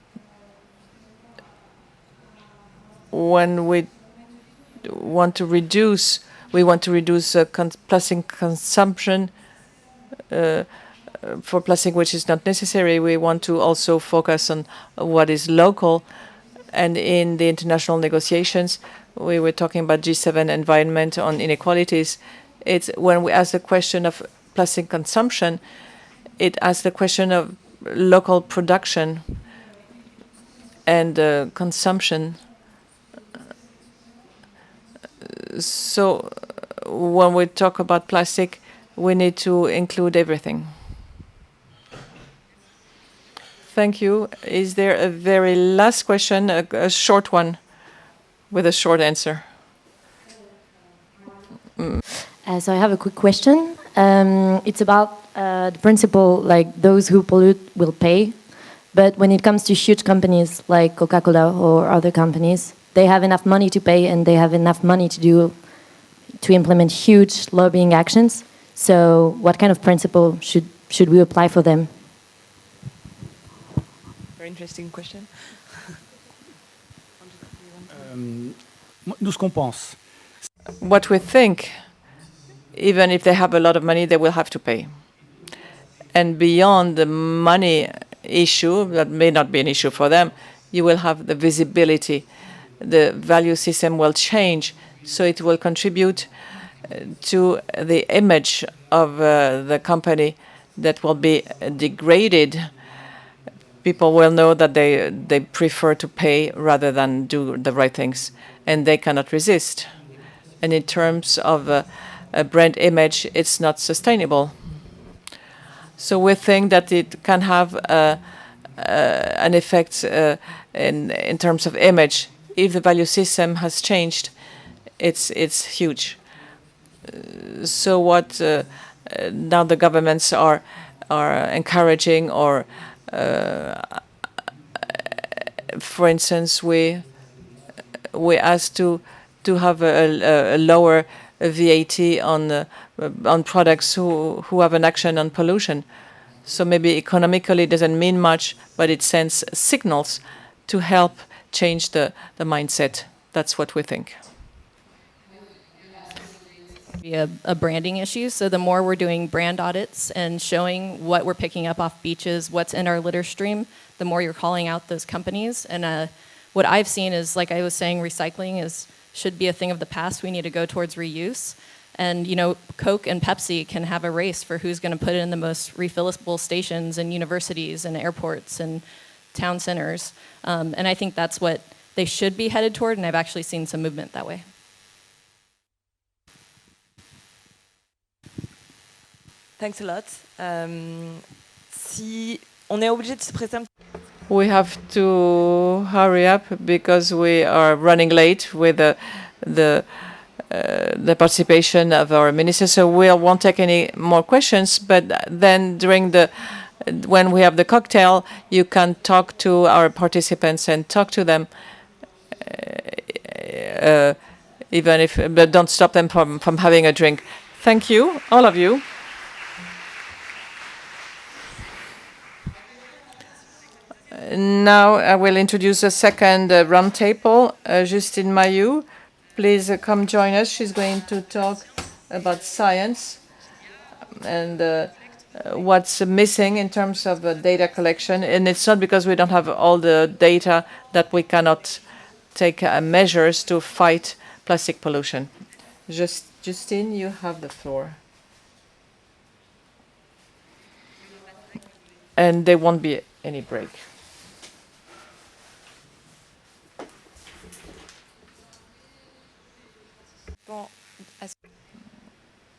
want to reduce plastic consumption for plastic which is not necessary. We want to also focus on what is local, and in the international negotiations, we were talking about G7 environment on inequalities. It's when we ask the question of plastic consumption, it asks the question of local production and consumption. So when we talk about plastic, we need to include everything. Thank you. Is there a very last question, a short one, with a short answer? So I have a quick question. It's about the principle, like those who pollute will pay. But when it comes to huge companies like Coca-Cola or other companies, they have enough money to pay and they have enough money to implement huge lobbying actions. So what kind of principle should we apply for them? Very interesting question. Nous, ce qu'on pense. What we think, even if they have a lot of money, they will have to pay. And beyond the money issue, that may not be an issue for them, you will have the visibility. The value system will change, so it will contribute to the image of the company that will be degraded. People will know that they prefer to pay rather than do the right things, and they cannot resist. And in terms of a brand image, it's not sustainable. So we think that it can have an effect in terms of image. If the value system has changed, it's huge. So what now the governments are encouraging, or for instance, we asked to have a lower VAT on products who have an action on pollution. So maybe economically it doesn't mean much, but it sends signals to help change the mindset. That's what we think. Be a branding issue. So the more we're doing brand audits and showing what we're picking up off beaches, what's in our litter stream, the more you're calling out those companies. And what I've seen is, like I was saying, recycling should be a thing of the past. We need to go towards reuse. And, you know, Coke and Pepsi can have a race for who's going to put in the most refillable stations in universities and airports and town centers. And I think that's what they should be headed toward, and I've actually seen some movement that way. Thanks a lot. Si on est obligé de se presser un petit... We have to hurry up because we are running late with the participation of our minister, so we won't take any more questions. But then when we have the cocktail, you can talk to our participants and talk to them, but don't stop them from having a drink. Thank you, all of you. Now I will introduce a second roundtable. Justine Mayou, please come join us. She's going to talk about science and what's missing in terms of data collection. And it's not because we don't have all the data that we cannot take measures to fight plastic pollution. Justine, you have the floor. And there won't be any break.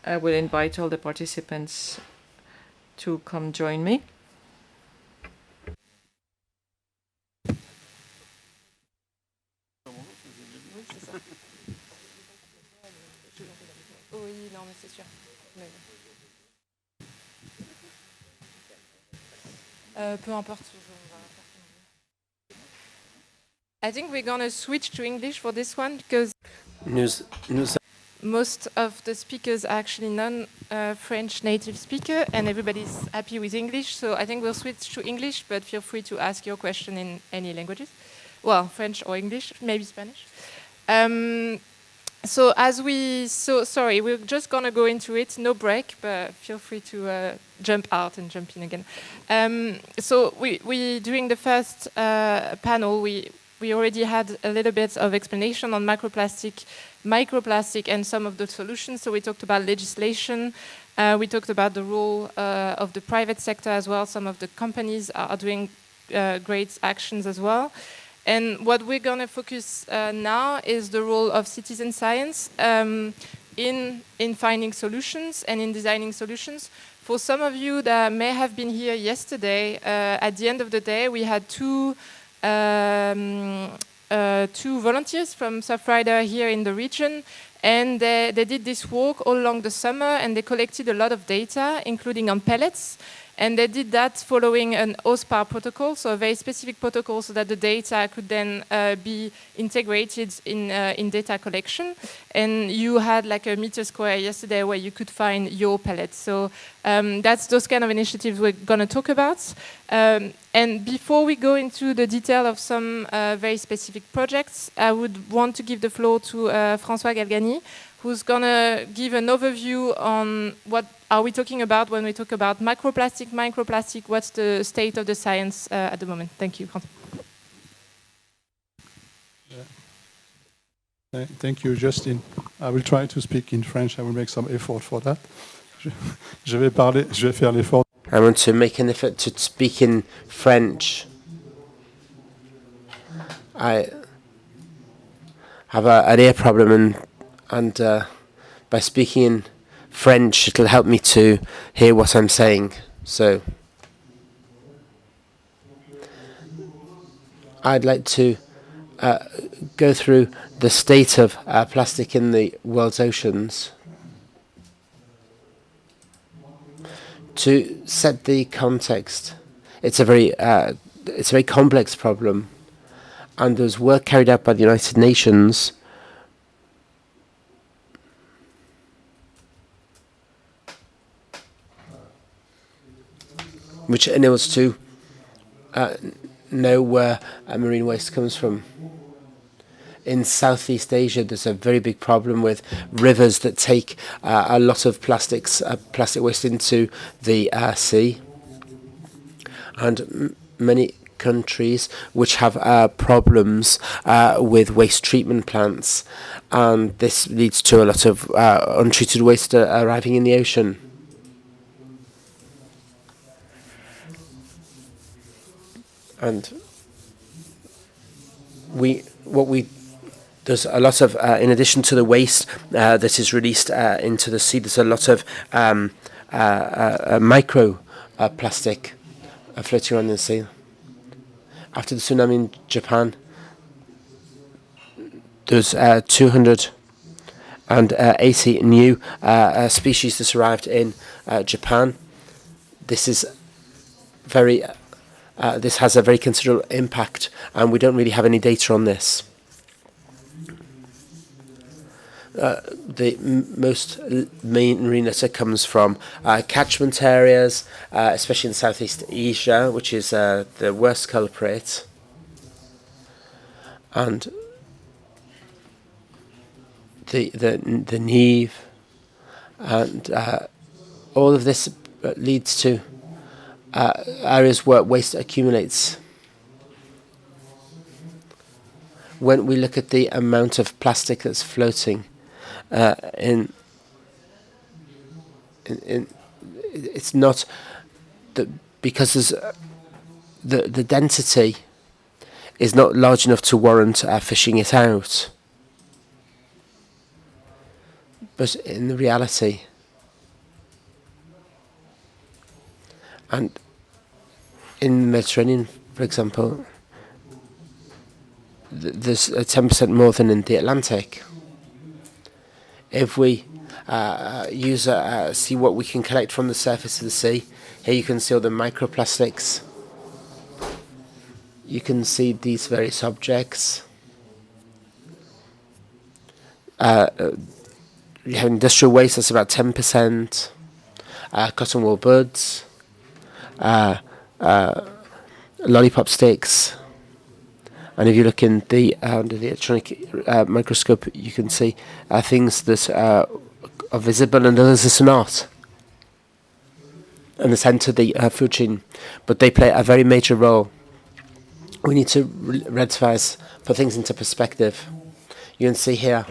I will invite all the participants to come join me. Peu importe. I think we're going to switch to English for this one because most of the speakers are actually non-French native speaker and everybody's happy with English. So I think we'll switch to English, but feel free to ask your question in any languages. Well, French or English, maybe Spanish. So sorry, we're just going to go into it, no break, but feel free to jump out and jump in again. So we during the first panel, we already had a little bit of explanation on microplastic, and some of the solutions. So we talked about legislation, we talked about the role of the private sector as well. Some of the companies are doing great actions as well. And what we're going to focus now is the role of citizen science in finding solutions and in designing solutions. For some of you that may have been here yesterday, at the end of the day, we had two volunteers from Surfrider here in the region, and they did this walk all along the summer, and they collected a lot of data, including on pellets. And they did that following an OSPAR protocol, so a very specific protocol, so that the data could then be integrated in data collection. And you had like a meter square yesterday where you could find your pellets. So that's those kind of initiatives we're going to talk about. And before we go into the detail of some very specific projects, I would want to give the floor to François Galgani, who's going to give an overview on what are we talking about when we talk about microplastic, what's the state of the science at the moment. Thank you, François. Thank you, Justine. I will try to speak in French. I will make some effort for that. Je vais faire l'effort. I want to make an effort to speak in French. I have an ear problem, and by speaking in French, it'll help me to hear what I'm saying. So I'd like to go through the state of plastic in the world's oceans. To set the context, it's a very complex problem, and there's work carried out by the United Nations which enables to know where marine waste comes from. In Southeast Asia, there's a very big problem with rivers that take a lot of plastic waste into the sea, and many countries which have problems with waste treatment plants, and this leads to a lot of untreated waste arriving in the ocean. And there's a lot of, in addition to the waste that is released into the sea, there's a lot of micro plastic floating around in the sea. After the tsunami in Japan, there's 280 new species that arrived in Japan. This is this has a very considerable impact, and we don't really have any data on this. The most main marine litter comes from catchment areas, especially in Southeast Asia, which is the worst culprit. And the Neve, and all of this leads to areas where waste accumulates. when we look at the amount of plastic that's floating it's not that because there's the density is not large enough to warrant fishing it out. But in the reality, and in the Mediterranean, for example, there's 10% more than in the Atlantic. If we see what we can collect from the surface of the sea, here you can see all the microplastics. You can see these various objects. You have industrial waste, that's about 10%. Cotton wool buds, lollipop sticks. And if you look in under the electronic microscope, you can see things that are visible and others that are not. And the centre of the food chain, but they play a very major role. We need to put things into perspective. You can see here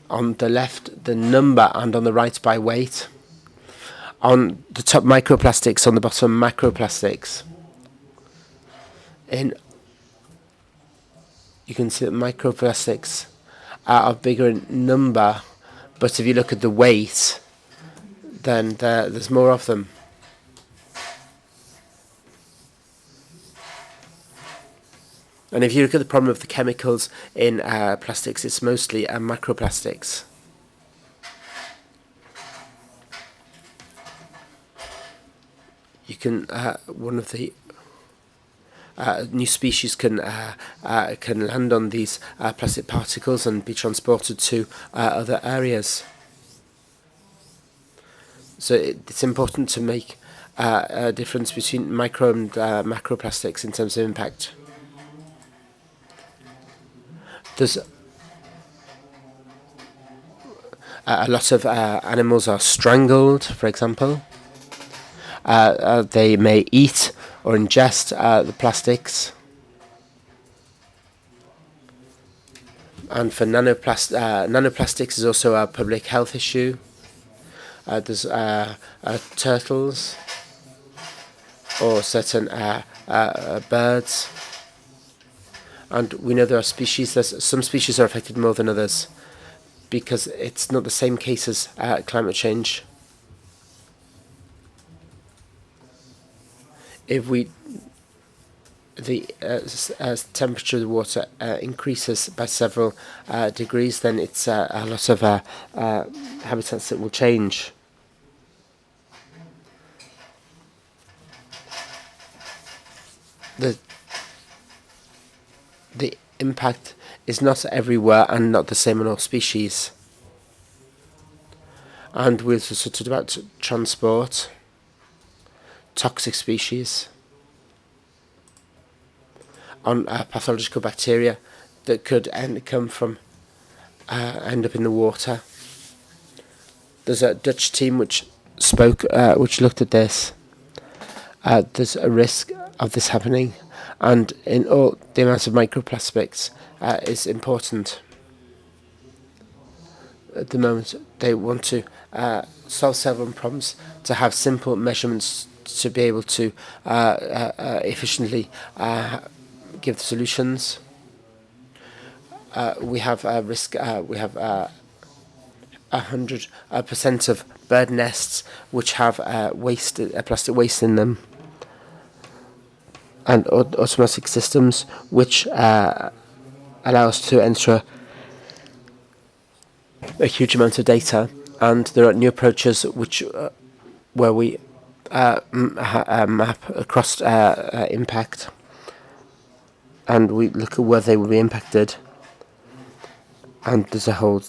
on the left the number and on the right by weight. On the top microplastics, on the bottom macroplastics. You can see that microplastics are bigger in number, but if you look at the weight, then there's more of them. And if you look at the problem of the chemicals in plastics, it's mostly macroplastics. You can one of the new species can land on these plastic particles and be transported to other areas. So it's important to make a difference between micro and macroplastics in terms of impact. There's a lot of animals are strangled, for example. They may eat or ingest the plastics. And for nanoplastics is also a public health issue. There's turtles or certain birds. And we know there are species, some species are affected more than others because it's not the same case as climate change. If the temperature of the water increases by several degrees, then it's a lot of habitats that will change. The impact is not everywhere and not the same on all species. And we've also talked about transport, toxic species, on pathological bacteria that could end up in the water. There's a Dutch team which looked at this. There's a risk of this happening, and in all the amount of microplastics is important. At the moment, they want to solve several problems to have simple measurements to be able to efficiently give the solutions. We have a risk. We have 100% of bird nests which have plastic waste in them, and automatic systems which allow us to enter a huge amount of data. And there are new approaches where we map across impact, and we look at where they will be impacted. And there's a whole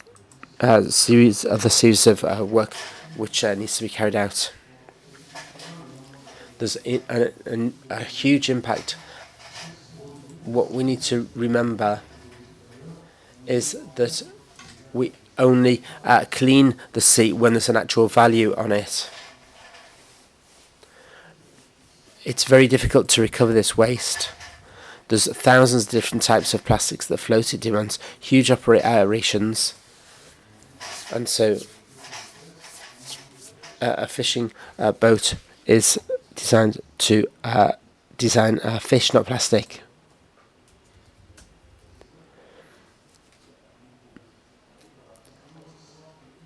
series of work which needs to be carried out. There's a huge impact. What we need to remember is that we only clean the sea when there's an actual value on it. It's very difficult to recover this waste. There's thousands of different types of plastics that float. It demands huge operations. And so a fishing boat is designed to design fish, not plastic.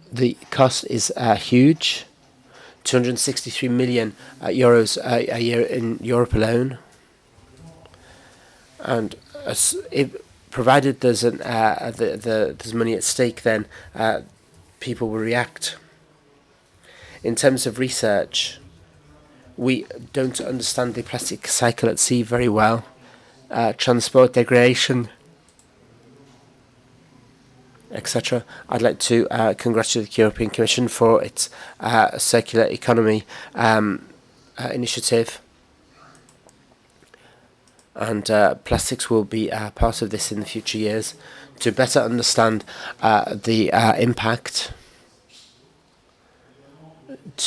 The cost is huge, 263 million euros a year in Europe alone. And provided there's there's money at stake, then people will react. In terms of research, we don't understand the plastic cycle at sea very well. Transport, degradation, etc. I'd like to congratulate the European Commission for its circular economy initiative. And plastics will be part of this in the future years to better understand the impact.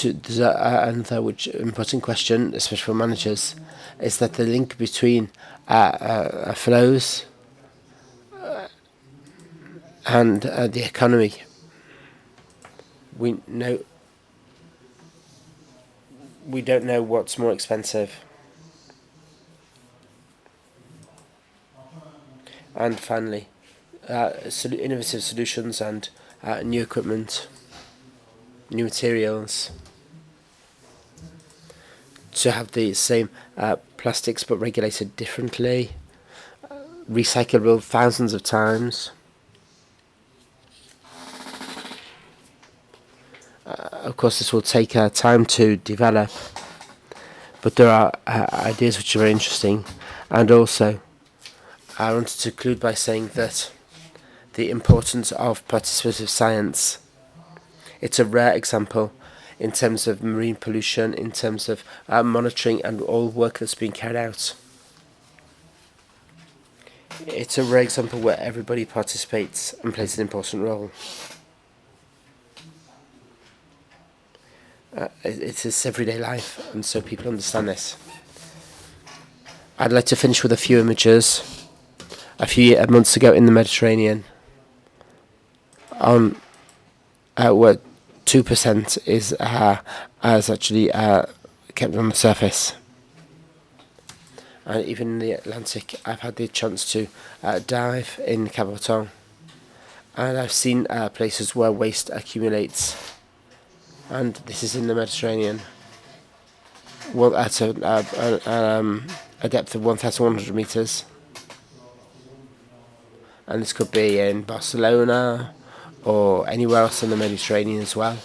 Another which important question, especially for managers, is that the link between flows and the economy. We don't know what's more expensive. And finally, innovative solutions and new equipment, new materials, to have the same plastics but regulated differently, recyclable thousands of times. Of course, this will take time to develop, but there are ideas which are very interesting. And also, I wanted to conclude by saying that the importance of participative science, it's a rare example in terms of marine pollution, in terms of monitoring and all work that's being carried out. It's a rare example where everybody participates and plays an important role. It is everyday life, and so people understand this. I'd like to finish with a few images. A few months ago in the Mediterranean, on where 2% is actually kept on the surface. And even in the Atlantic, I've had the chance to dive in Caboton, and I've seen places where waste accumulates, and this is in the Mediterranean. Well, at a depth of 1,100 meters. And this could be in Barcelona or anywhere else in the Mediterranean as well.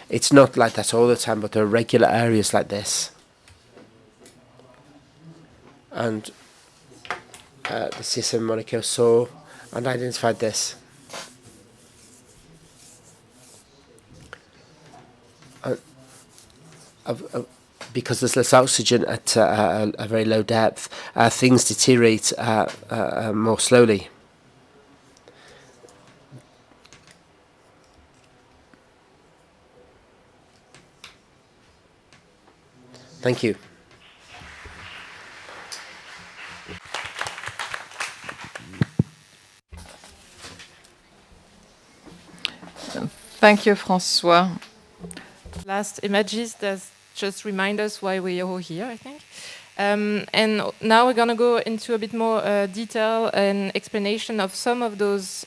It's not like that all the time, but there are regular areas like this. And the CSM Monaco saw and identified this. Because there's less oxygen at a very low depth, things deteriorate more slowly. Thank you. Thank you, François. Last images that just remind us why we are all here, I think. And now we're going to go into a bit more detail and explanation of some of those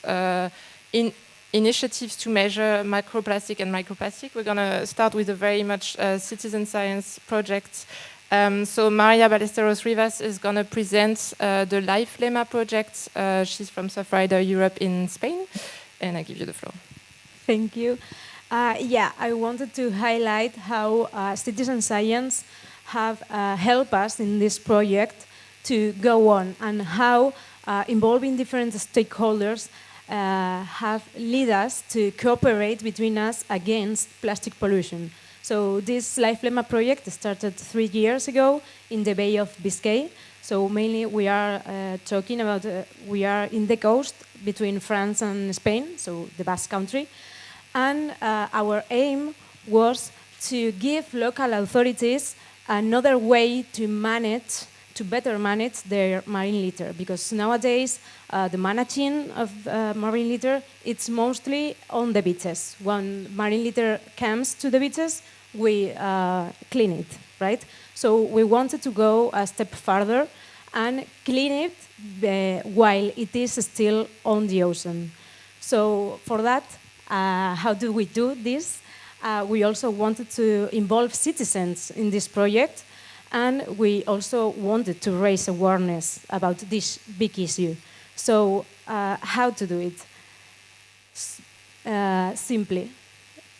initiatives to measure macroplastic and microplastic. We're going to start with a very much citizen science project. So Maria Ballesteros Rivas is going to present the Life Lemma project. She's from Surfrider Europe in Spain. And I give you the floor. Thank you. Yeah, I wanted to highlight how citizen science have helped us in this project to go on, and how involving different stakeholders have led us to cooperate between us against plastic pollution. So this Life Lemma project started 3 years ago in the Bay of Biscay. So mainly we are talking about, we are in the coast between France and Spain, so the Basque Country. And our aim was to give local authorities another way to manage, to better manage their marine litter, because nowadays the managing of marine litter, it's mostly on the beaches. When marine litter comes to the beaches, we clean it, right? So we wanted to go a step further and clean it while it is still on the ocean. So for that, how do we do this? We also wanted to involve citizens in this project, and we also wanted to raise awareness about this big issue. So how to do it? Simply.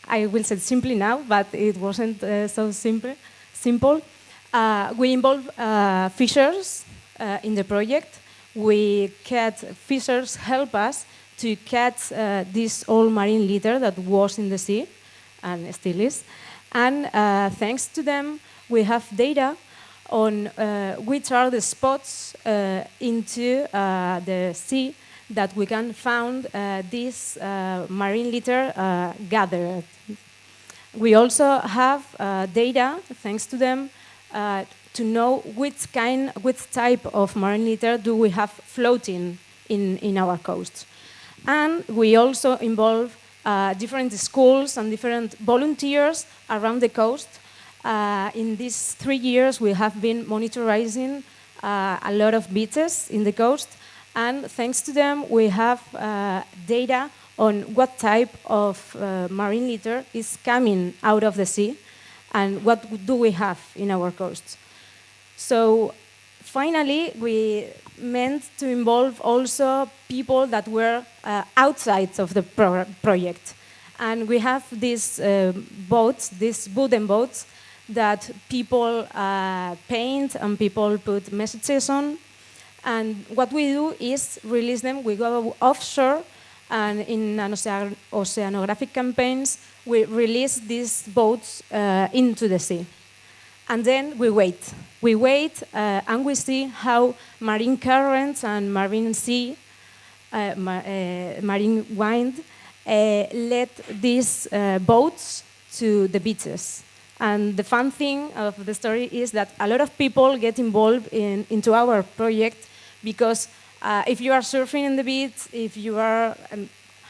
I will say simply now, but it wasn't so simple. We involve fishers in the project. Fishers help us to catch this old marine litter that was in the sea and still is. And thanks to them, we have data on which are the spots into the sea that we can find this marine litter gathered. We also have data, thanks to them, to know which type of marine litter do we have floating in our coast. And we also involve different schools and different volunteers around the coast. In these 3 years, we have been monitoring a lot of beaches in the coast, and thanks to them, we have data on what type of marine litter is coming out of the sea and what do we have in our coasts. So finally, we meant to involve also people that were outside of the project. And we have these boats, these wooden boats, that people paint and people put messages on. And what we do is release them. We go offshore, and in an oceanographic campaigns, we release these boats into the sea. And then we wait. We wait and we see how marine currents and marine sea, marine wind, led these boats to the beaches. And the fun thing of the story is that a lot of people get involved into our project because if you are surfing in the beach, if you are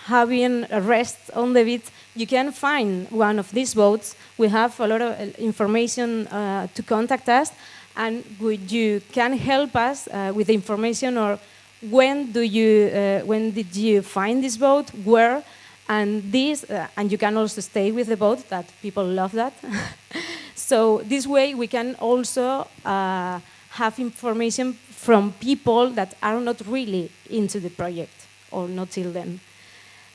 having a rest on the beach, you can find one of these boats. We have a lot of information to contact us, and you can help us with the information or when did you find this boat, where, and this, and you can also stay with the boat. That people love that. So this way we can also have information from people that are not really into the project or not till then.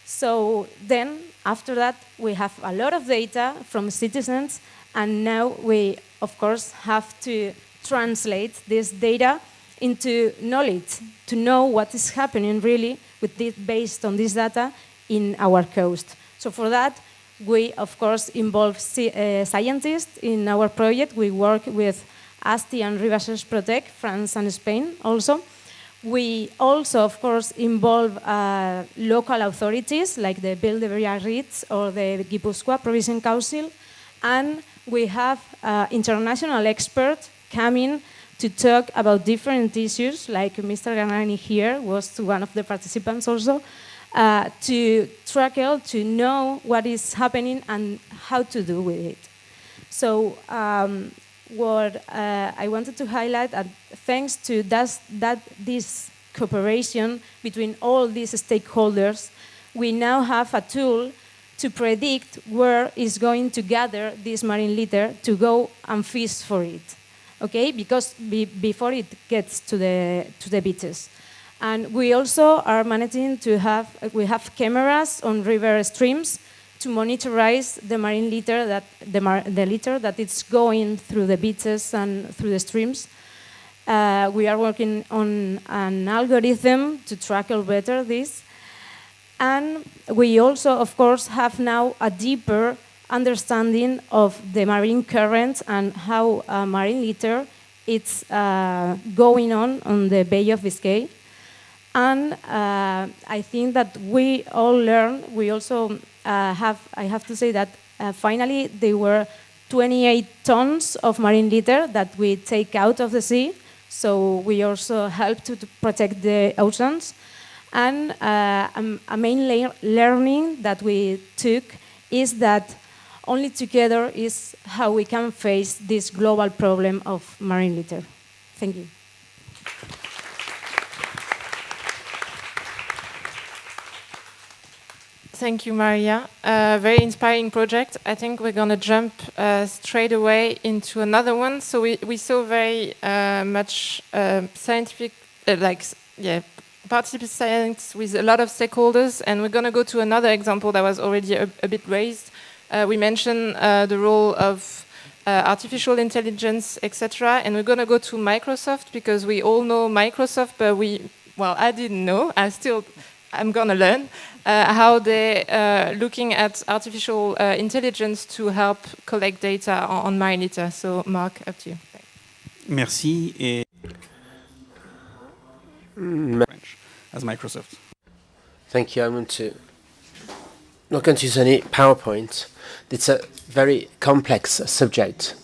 So then, after that, we have a lot of data from citizens, and now we, of course, have to translate this data into knowledge, to know what is happening really with this, based on this data in our coast. So for that, we, of course, involve scientists in our project. We work with ASTI and Rivers Protect, France and Spain also. We also, of course, involve local authorities like the Biodiversity or the Gipuzkoa Provincial Council, and we have international experts coming to talk about different issues, like Mr. Ganani here was one of the participants also, to tackle, to know what is happening and how to do with it. So what I wanted to highlight, thanks to this cooperation between all these stakeholders, we now have a tool to predict where is going to gather this marine litter to go and fish for it, okay? Because before it gets to the beaches. And we also are managing to have, we have cameras on river streams to monitorize the marine litter, the litter that is going through the beaches and through the streams. We are working on an algorithm to tackle better this. And we also, of course, have now a deeper understanding of the marine currents and how marine litter is going on the Bay of Biscay. And I think that we all learn, we also I have to say that finally there were 28 tons of marine litter that we take out of the sea. So we also help to protect the oceans. And a main learning that we took is that only together is how we can face this global problem of marine litter. Thank you. Thank you, Maria. Very inspiring project. I think we're going to jump straight away into another one. So we saw very much scientific, participants with a lot of stakeholders, and we're going to go to another example that was already a bit raised. We mentioned the role of artificial intelligence, etc. And we're going to go to Microsoft because we all know Microsoft, but I didn't know. I'm going to learn how they're looking at artificial intelligence to help collect data on marine litter. So, Mark, up to you. Merci. Et French, as Microsoft. Thank you. Not going to use any PowerPoint. It's a very complex subject.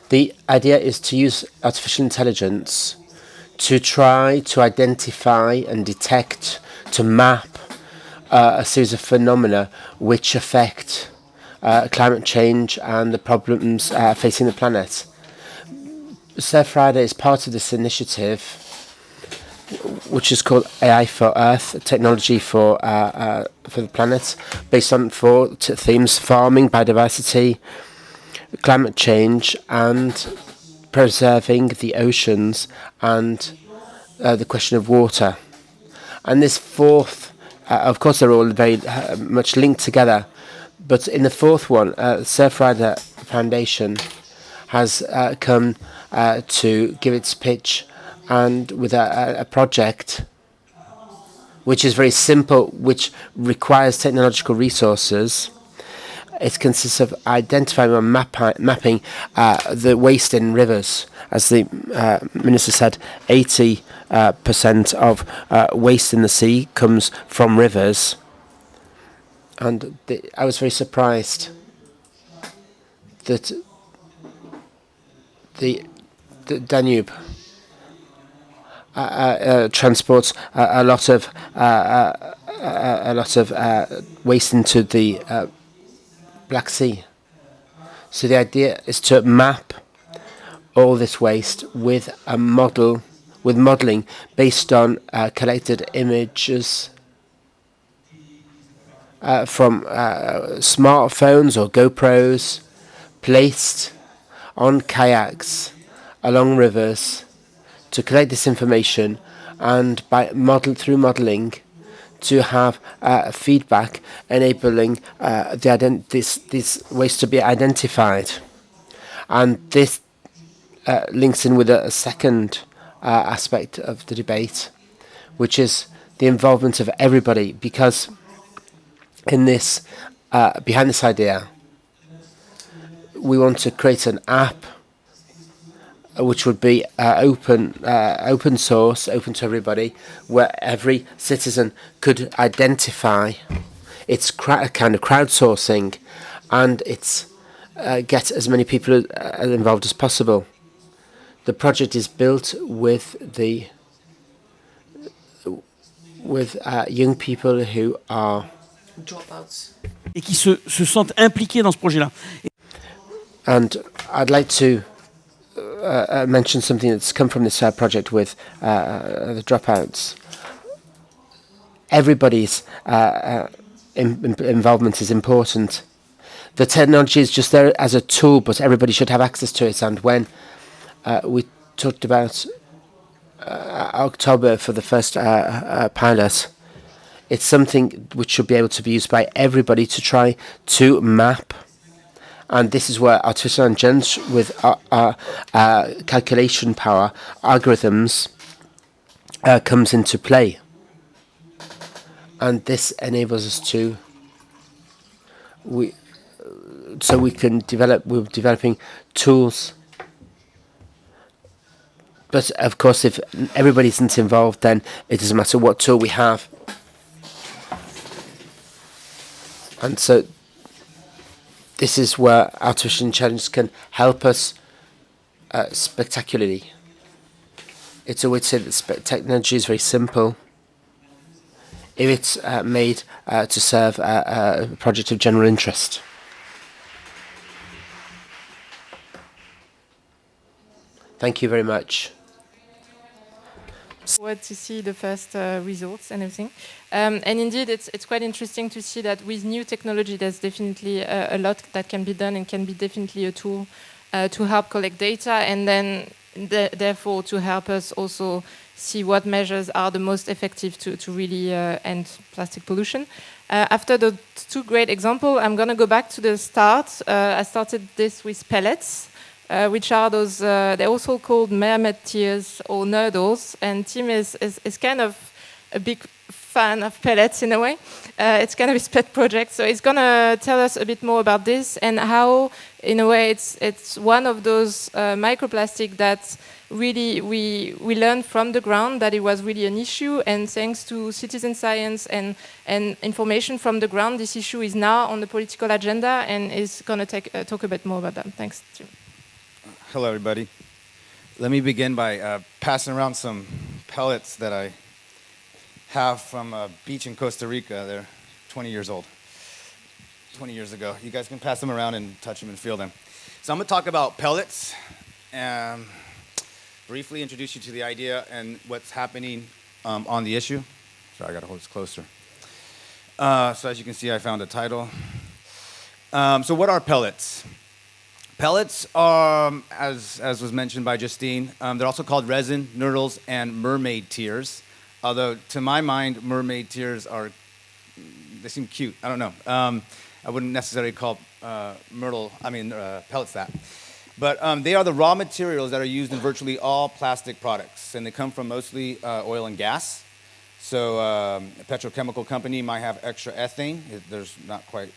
The idea is to use artificial intelligence to try to identify and detect, to map a series of phenomena which affect climate change and the problems facing the planet. Surfrider is part of this initiative, which is called AI for Earth, technology for the planet, based on four themes: farming, biodiversity, climate change, and preserving the oceans, and the question of water. And this fourth, of course, they're all very much linked together, but in the fourth one, Surfrider Foundation has come to give its pitch, and with a project which is very simple, which requires technological resources. It consists of identifying or mapping the waste in rivers. As the Minister said, 80% of waste in the sea comes from rivers. And I was very surprised that the Danube transports a lot of waste into the Black Sea. So the idea is to map all this waste with a model, with modelling based on collected images from smartphones or GoPros placed on kayaks along rivers to collect this information, and through modelling to have feedback enabling this waste to be identified. And this links in with a second aspect of the debate, which is the involvement of everybody, because in this, behind this idea, we want to create an app which would be open source, open to everybody, where every citizen could identify. It's kind of crowdsourcing, and it's get as many people involved as possible. The project is built with young people who are dropouts et qui se sentent impliqués dans ce projet-là. And I'd like to mention something that's come from this project with the dropouts. Everybody's involvement is important. The technology is just there as a tool, but everybody should have access to it. And when we talked about October for the first pilot, it's something which should be able to be used by everybody to try to map. And this is where artificial intelligence with calculation power, algorithms, comes into play. And this enables us to, we're developing tools. But of course, if everybody isn't involved, then it doesn't matter what tool we have. And so this is where artificial intelligence can help us spectacularly. It's always said that technology is very simple if it's made to serve a project of general interest. Thank you very much. Forward to see the first results and everything. And indeed, it's quite interesting to see that with new technology, there's definitely a lot that can be done and can be definitely a tool to help collect data and then therefore to help us also see what measures are the most effective to really end plastic pollution. After the two great examples, I'm going to go back to the start. I started this with pellets. Which are those, they're also called mermaid tears or nurdles, and Tim is kind of a big fan of pellets in a way. It's kind of his pet project, so he's going to tell us a bit more about this and how, in a way, it's one of those microplastic that really we learned from the ground that it was really an issue, and thanks to citizen science and information from the ground, this issue is now on the political agenda and is going to talk a bit more about that. Thanks, Tim. Hello, everybody. Let me begin by passing around some pellets that I have from a beach in Costa Rica. They're 20 years old, 20 years ago. You guys can pass them around and touch them and feel them. So I'm going to talk about pellets and briefly introduce you to the idea and what's happening on the issue. Sorry, I got to hold this closer. So as you can see, I found a title. So what are pellets? Pellets are, as was mentioned by Justine, they're also called resin, nurdles, and mermaid tears. Although, to my mind, mermaid tears they seem cute. I don't know. I wouldn't necessarily call pellets that. But they are the raw materials that are used in virtually all plastic products, and they come from mostly oil and gas. So a petrochemical company might have extra ethane. There's not quite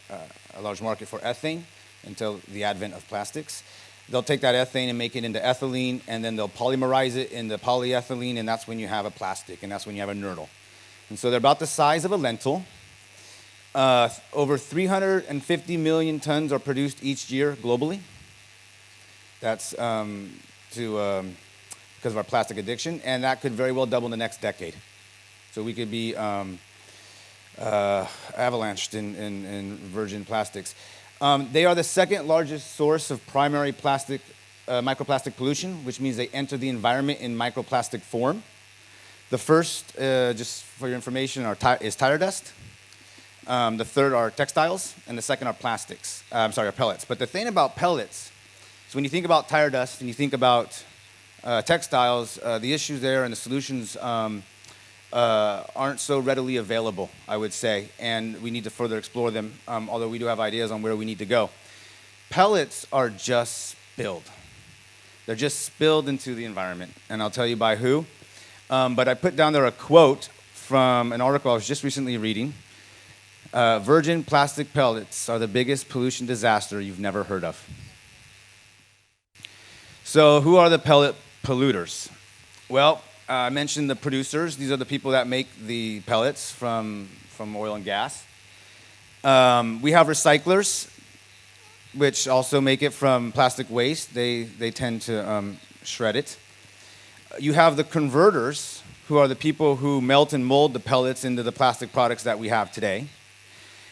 a large market for ethane until the advent of plastics. They'll take that ethane and make it into ethylene, and then they'll polymerize it into polyethylene, and that's when you have a plastic, and that's when you have a nurdle. And so they're about the size of a lentil. Over 350 million tons are produced each year globally. That's because of our plastic addiction, and that could very well double in the next decade. So we could be avalanched in virgin plastics. They are the second largest source of primary microplastic pollution, which means they enter the environment in microplastic form. The first, just for your information, is tire dust. The third are textiles, and the second are plastics. Are pellets. But the thing about pellets is when you think about tire dust and you think about textiles, the issues there and the solutions aren't so readily available, I would say, and we need to further explore them, although we do have ideas on where we need to go. Pellets are just spilled. They're just spilled into the environment, and I'll tell you by who. But I put down there a quote from an article I was just recently reading. Virgin plastic pellets are the biggest pollution disaster you've never heard of. So who are the pellet polluters? Well, I mentioned the producers. These are the people that make the pellets from oil and gas. We have recyclers, which also make it from plastic waste. They tend to shred it. You have the converters, who are the people who melt and mold the pellets into the plastic products that we have today.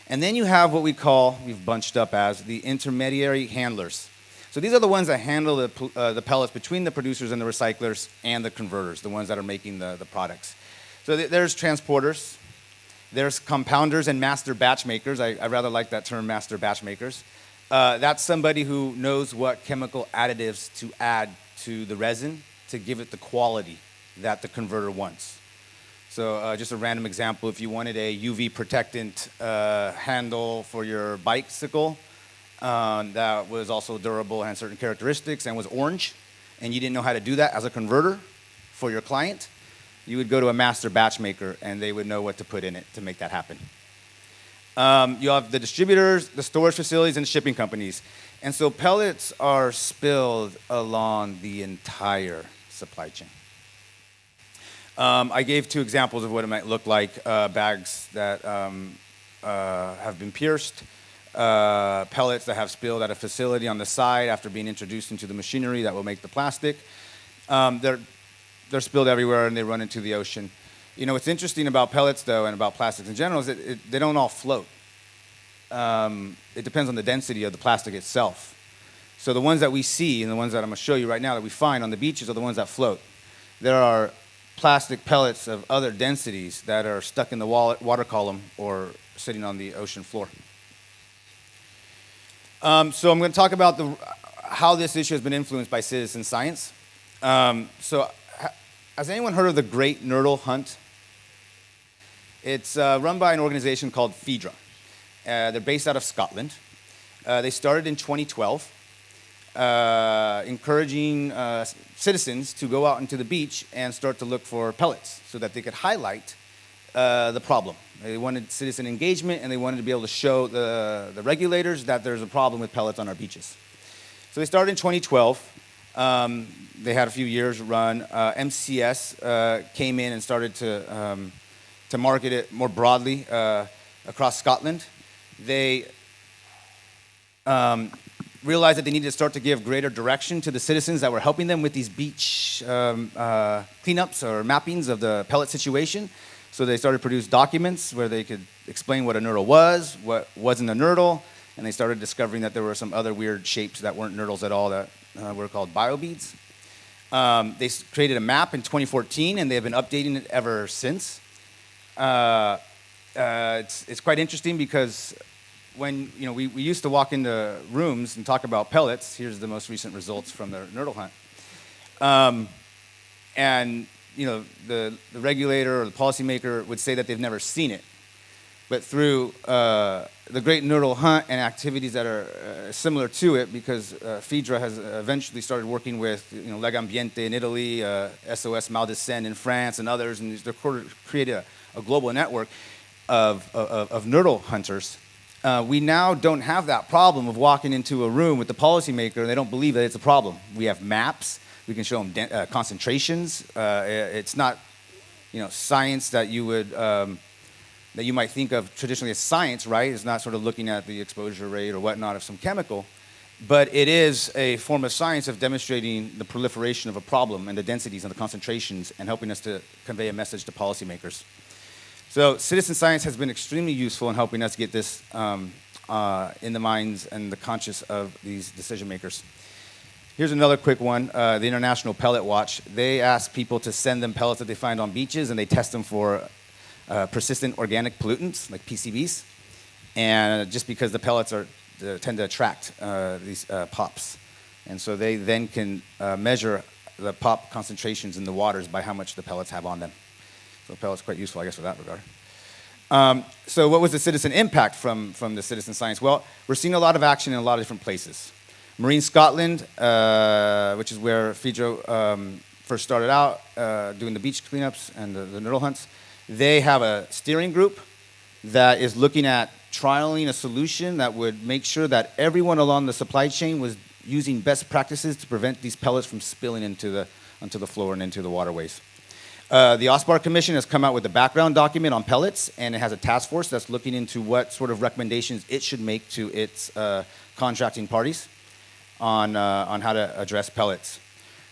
And then you have what we've bunched up as the intermediary handlers. So these are the ones that handle the pellets between the producers and the recyclers and the converters, the ones that are making the products. So there's transporters, there's compounders and master batch makers. I rather like that term, master batch makers. That's somebody who knows what chemical additives to add to the resin to give it the quality that the converter wants. So just a random example, if you wanted a UV protectant handle for your bicycle, that was also durable and had certain characteristics and was orange, and you didn't know how to do that as a converter for your client, you would go to a master batch maker and they would know what to put in it to make that happen. You have the distributors, the storage facilities, and the shipping companies. And so pellets are spilled along the entire supply chain. I gave two examples of what it might look like, bags that have been pierced, pellets that have spilled at a facility on the side after being introduced into the machinery that will make the plastic. They're they're spilled everywhere and they run into the ocean. You know, what's interesting about pellets, though, and about plastics in general, is that they don't all float. It depends on the density of the plastic itself. So the ones that we see and the ones that I'm going to show you right now that we find on the beaches are the ones that float. There are plastic pellets of other densities that are stuck in the water column or sitting on the ocean floor. So I'm going to talk about how this issue has been influenced by citizen science. So has anyone heard of the Great Nurdle Hunt? It's run by an organization called FIDRA. They're based out of Scotland. They started in 2012, encouraging citizens to go out into the beach and start to look for pellets so that they could highlight the problem. They wanted citizen engagement, and they wanted to be able to show the regulators that there's a problem with pellets on our beaches. So they started in 2012. They had a few years run. MCS came in and started to market it more broadly across Scotland. They realized that they needed to start to give greater direction to the citizens that were helping them with these beach cleanups or mappings of the pellet situation. So they started to produce documents where they could explain what a nurdle was, what wasn't a nurdle, and they started discovering that there were some other weird shapes that weren't nurdles at all that were called biobeads. They created a map in 2014, and they have been updating it ever since. It's quite interesting because when we used to walk into rooms and talk about pellets. Here's the most recent results from the Nurdle hunt. And the regulator or the policymaker would say that they've never seen it. But through the Great Nurdle Hunt and activities that are similar to it, because FIDRA has eventually started working with Legambiente in Italy, SOS Maldescend in France, and others, and they've created a global network of nurdle hunters. We now don't have that problem of walking into a room with the policymaker and they don't believe that it's a problem. We have maps. We can show them concentrations. It's not, science that you would that you might think of traditionally as science, right? It's not sort of looking at the exposure rate or whatnot of some chemical, but it is a form of science of demonstrating the proliferation of a problem and the densities and the concentrations and helping us to convey a message to policymakers. So citizen science has been extremely useful in helping us get this in the minds and the conscious of these decision makers. Here's another quick one, the International Pellet Watch. They ask people to send them pellets that they find on beaches, and they test them for persistent organic pollutants, like PCBs, and just because the pellets tend to attract these pops. And so they then can measure the pop concentrations in the waters by how much the pellets have on them. So pellets quite useful, I guess, for that regard. So what was the citizen impact from the citizen science? Well, we're seeing a lot of action in a lot of different places. Marine Scotland, which is where FIDRA first started out, doing the beach cleanups and the nurdle hunts. They have a steering group that is looking at trialing a solution that would make sure that everyone along the supply chain was using best practices to prevent these pellets from spilling onto the floor and into the waterways. The OSPAR Commission has come out with a background document on pellets, and it has a task force that's looking into what sort of recommendations it should make to its contracting parties on how to address pellets.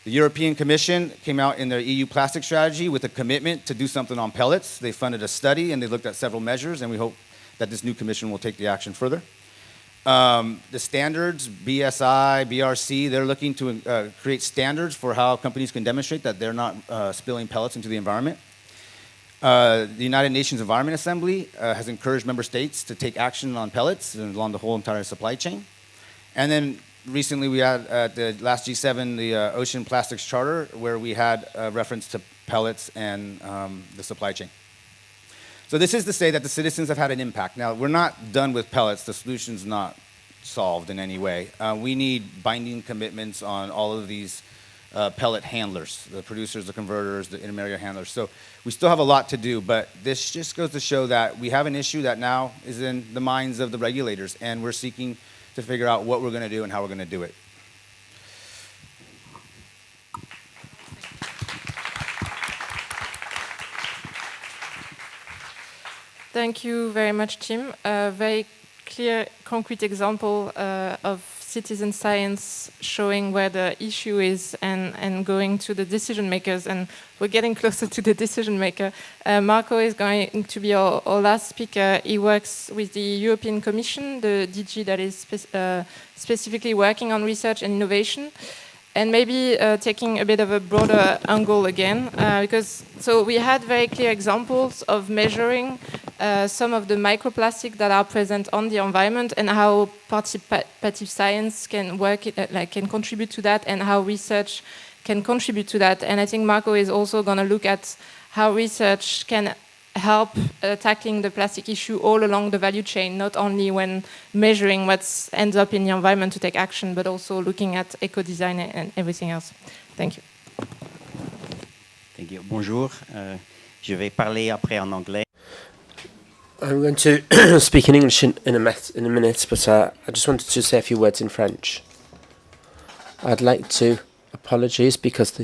The European Commission came out in their EU plastic strategy with a commitment to do something on pellets. They funded a study and they looked at several measures, and we hope that this new commission will take the action further. The standards, BSI, BRC, they're looking to create standards for how companies can demonstrate that they're not spilling pellets into the environment. The United Nations Environment Assembly has encouraged member states to take action on pellets and along the whole entire supply chain. And then recently we had at the last G7 the Ocean Plastics Charter, where we had a reference to pellets and the supply chain. So this is to say that the citizens have had an impact. Now, we're not done with pellets. The solution's not solved in any way. We need binding commitments on all of these pellet handlers, the producers, the converters, the intermediary handlers. So we still have a lot to do, but this just goes to show that we have an issue that now is in the minds of the regulators, and we're seeking to figure out what we're going to do and how we're going to do it. Thank you very much, Tim. A very clear, concrete example of citizen science showing where the issue is and going to the decision makers. And we're getting closer to the decision maker. Marco is going to be our last speaker. He works with the European Commission, the DG that is specifically working on research and innovation. And maybe taking a bit of a broader angle again, because so we had very clear examples of measuring some of the microplastics that are present on the environment and how participative science can work, can contribute to that, and how research can contribute to that. And I think Marco is also going to look at how research can help tackling the plastic issue all along the value chain, not only when measuring what ends up in the environment to take action, but also looking at eco-design and everything else. Thank you. Thank you. Bonjour. Je vais parler après en anglais. I'm going to speak in English in a minute, but I just wanted to say a few words in French. I'd like to apologize because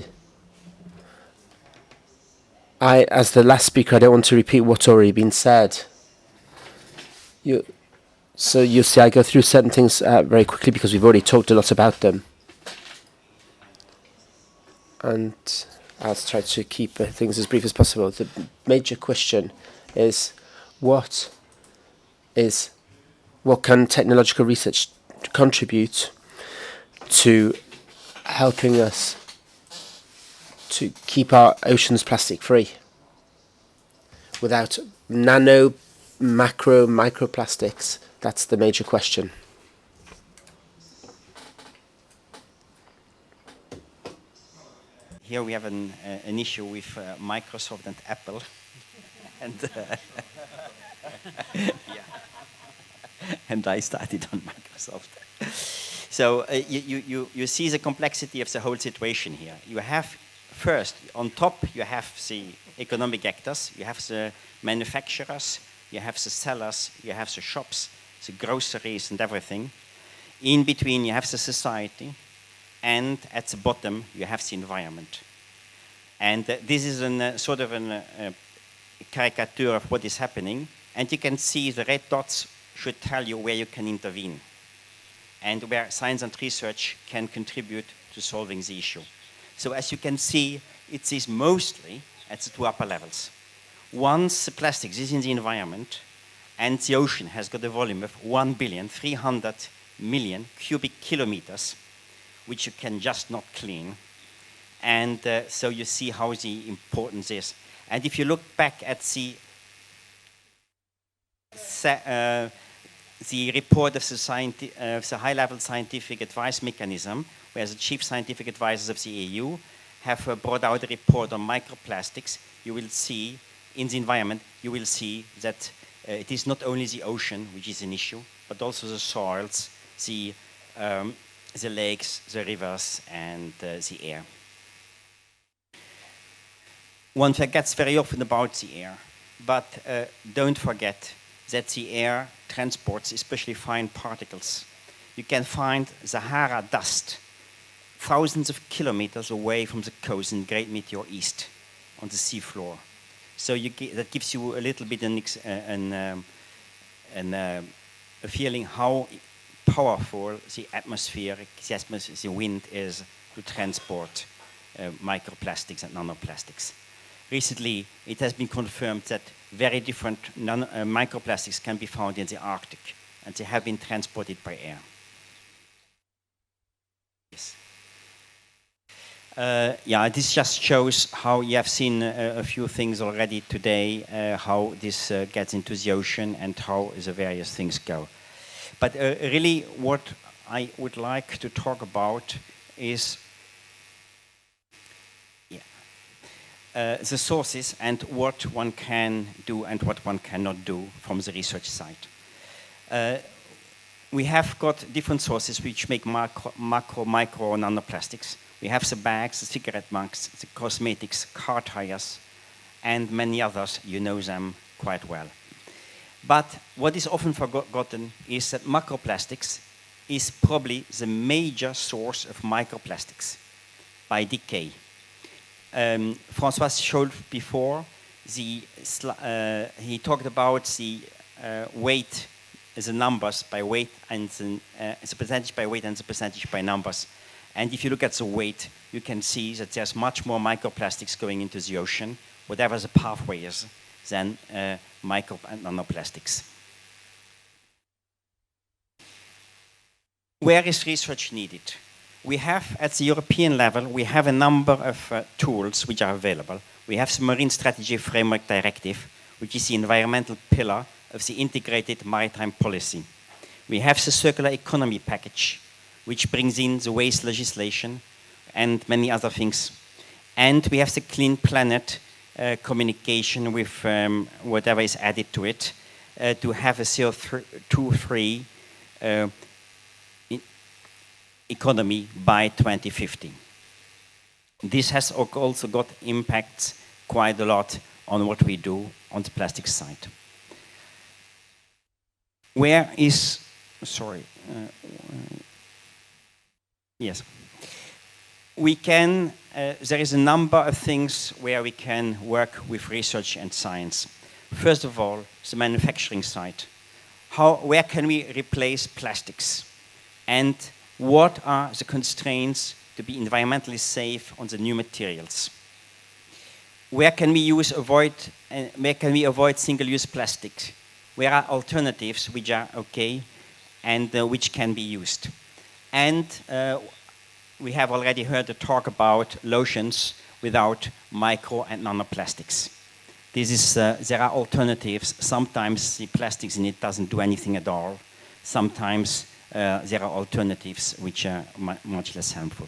as the last speaker, I don't want to repeat what's already been said. So you see, I go through certain things very quickly because we've already talked a lot about them. And I'll try to keep things as brief as possible. The major question is, what can technological research contribute to helping us to keep our oceans plastic free without nano, macro, microplastics? That's the major question. Here we have an issue with Microsoft and Apple. And, yeah. And I started on Microsoft. So you see the complexity of the whole situation here. You have first, on top, you have the economic actors, you have the manufacturers, you have the sellers, you have the shops, the groceries and everything. In between, you have the society, and at the bottom, you have the environment. And this is sort of a caricature of what is happening. And you can see the red dots should tell you where you can intervene and where science and research can contribute to solving the issue. So as you can see, it is mostly at the two upper levels. Once the plastics is in the environment and the ocean has got a volume of 1,300,000,000 cubic kilometers, which you can just not clean. And so you see how the importance is. And if you look back at the report of the high-level scientific advice mechanism, where the chief scientific advisors of the EU have brought out a report on microplastics, you will see in the environment, you will see that it is not only the ocean which is an issue, but also the soils, the lakes, the rivers, and the air. One forgets very often about the air, but don't forget that the air transports especially fine particles. You can find Sahara dust thousands of kilometers away from the coast in Great Meteor East on the seafloor. So that gives you a little bit a feeling how powerful the atmosphere, the wind is to transport microplastics and nanoplastics. Recently, it has been confirmed that very different microplastics can be found in the Arctic, and they have been transported by air. Yes. Yeah, this just shows how you have seen a few things already today, how this gets into the ocean and how the various things go. But really what I would like to talk about is the sources and what one can do and what one cannot do from the research side. We have got different sources which make macro, micro, nanoplastics. We have the bags, the cigarette marks, the cosmetics, car tires, and many others. You know them quite well. But what is often forgotten is that macroplastics is probably the major source of microplastics by decay. François showed before, he talked about the weight the numbers by weight and the percentage by weight and the percentage by numbers. And if you look at the weight, you can see that there's much more microplastics going into the ocean, whatever the pathway is, than micro and nanoplastics. Where is research needed? We have, at the European level, we have a number of tools which are available. We have the Marine Strategy Framework Directive, which is the environmental pillar of the integrated maritime policy. We have the Circular Economy Package, which brings in the waste legislation and many other things. And we have the Clean Planet communication with whatever is added to it to have a CO2-free economy by 2050. This has also got impacts quite a lot on what we do on the plastic side. Where is, sorry, yes. We can, there is a number of things where we can work with research and science. First of all, the manufacturing side. Where can we replace plastics? And what are the constraints to be environmentally safe on the new materials? Where can we avoid single-use plastic? Where are alternatives which are okay and which can be used? And we have already heard a talk about lotions without micro and nanoplastics. This is, there are alternatives. Sometimes the plastics in it doesn't do anything at all. Sometimes there are alternatives which are much less harmful.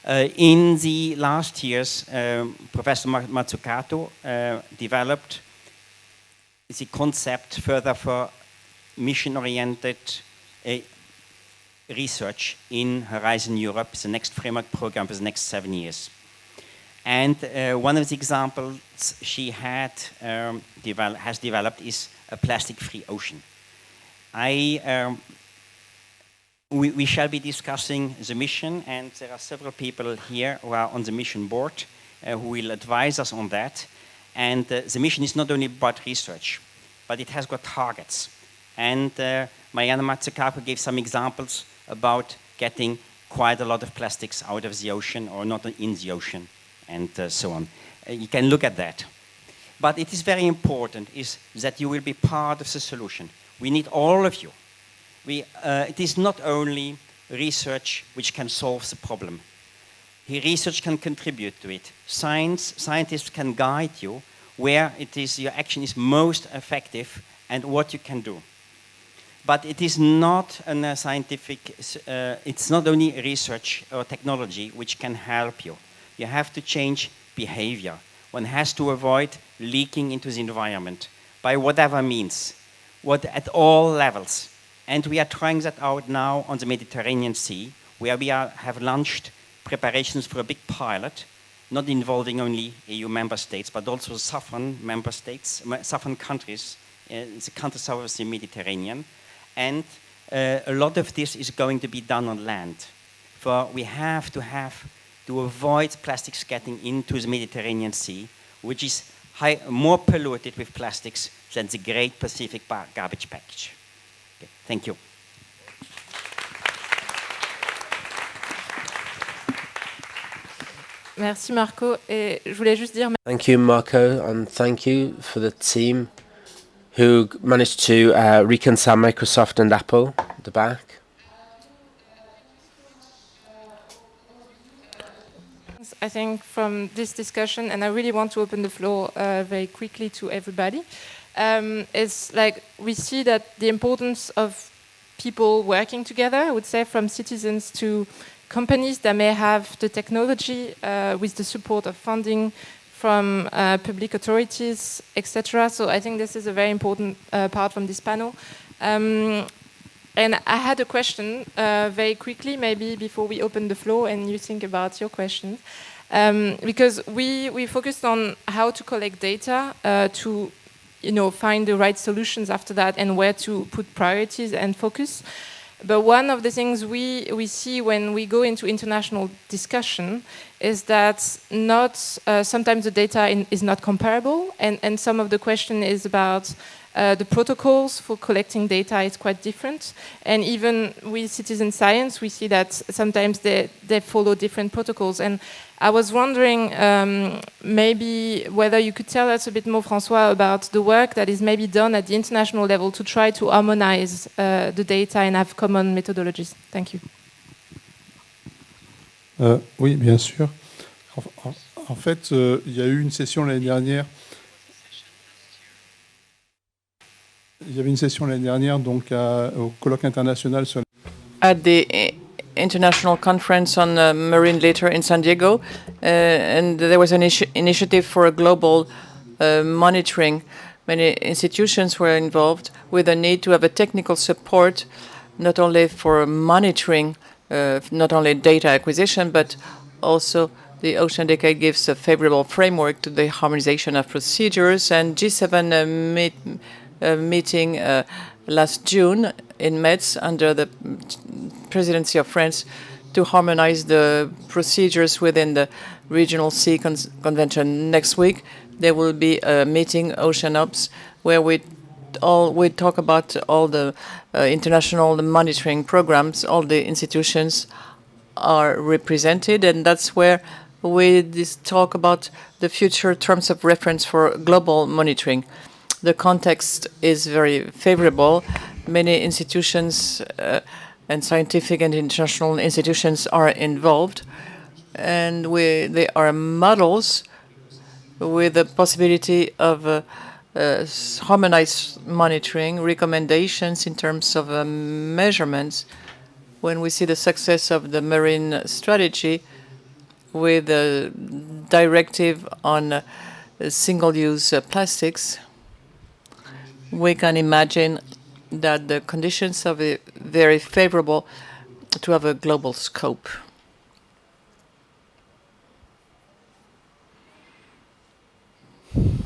In the last years, Professor Mazzucato developed the concept further for mission-oriented research in Horizon Europe, the next framework program for the next 7 years. And one of the examples she has developed is a plastic-free ocean. We shall be discussing the mission, and there are several people here who are on the mission board who will advise us on that. And the mission is not only about research, but it has got targets. And Mariana Mazzucato gave some examples about getting quite a lot of plastics out of the ocean or not in the ocean, and so on. You can look at that. But it is very important is that you will be part of the solution. We need all of you. It is not only research which can solve the problem. Research can contribute to it. Scientists can guide you where it is your action is most effective and what you can do. But it is not a scientific, it's not only research or technology which can help you. You have to change behavior. One has to avoid leaking into the environment by whatever means, at all levels. And we are trying that out now on the Mediterranean Sea, where we have launched preparations for a big pilot, not involving only EU member states, but also sovereign member states, sovereign countries, the countries south of the Mediterranean. And a lot of this is going to be done on land. For we have to avoid plastics getting into the Mediterranean Sea, which is more polluted with plastics than the Great Pacific Garbage Patch. Okay, thank you. Merci Marco. Et je voulais juste dire. Thank you, Marco, and thank you for the team who managed to reconcile Microsoft and Apple at the back. I think from this discussion, and I really want to open the floor very quickly to everybody. It's like we see that the importance of people working together, I would say, from citizens to companies that may have the technology with the support of funding from public authorities, etc. So I think this is a very important part from this panel. And I had a question very quickly, maybe before we open the floor and you think about your questions. Because we focused on how to collect data to find the right solutions after that and where to put priorities and focus. But one of the things we see when we go into international discussion is that sometimes the data is not comparable, and some of the question is about the protocols for collecting data is quite different. And even with citizen science, we see that sometimes they follow different protocols. And I was wondering maybe whether you could tell us a bit more, François, about the work that is maybe done at the international level to try to harmonize the data and have common methodologies. Thank you. Oui, bien sûr. En fait, il y a eu une session l'année dernière. Il y avait une session l'année dernière donc au colloque international sur at the International Conference on Marine Litter in San Diego, and there was an initiative for a global monitoring. Many institutions were involved with a need to have a technical support, not only for monitoring, not only data acquisition, but also the Ocean Decade gives a favorable framework to the harmonization of procedures. And G7 meeting last June in Metz under the Presidency of France to harmonize the procedures within the Regional Sea Convention. Next week, there will be a meeting, Ocean Ops, where we talk about all the international monitoring programs. All the institutions are represented, and that's where we talk about the future terms of reference for global monitoring. The context is very favorable. Many institutions and scientific and international institutions are involved, and they are models with the possibility of harmonized monitoring, recommendations in terms of measurements. When we see the success of the marine strategy with a directive on single-use plastics, we can imagine that the conditions are very favorable to have a global scope. On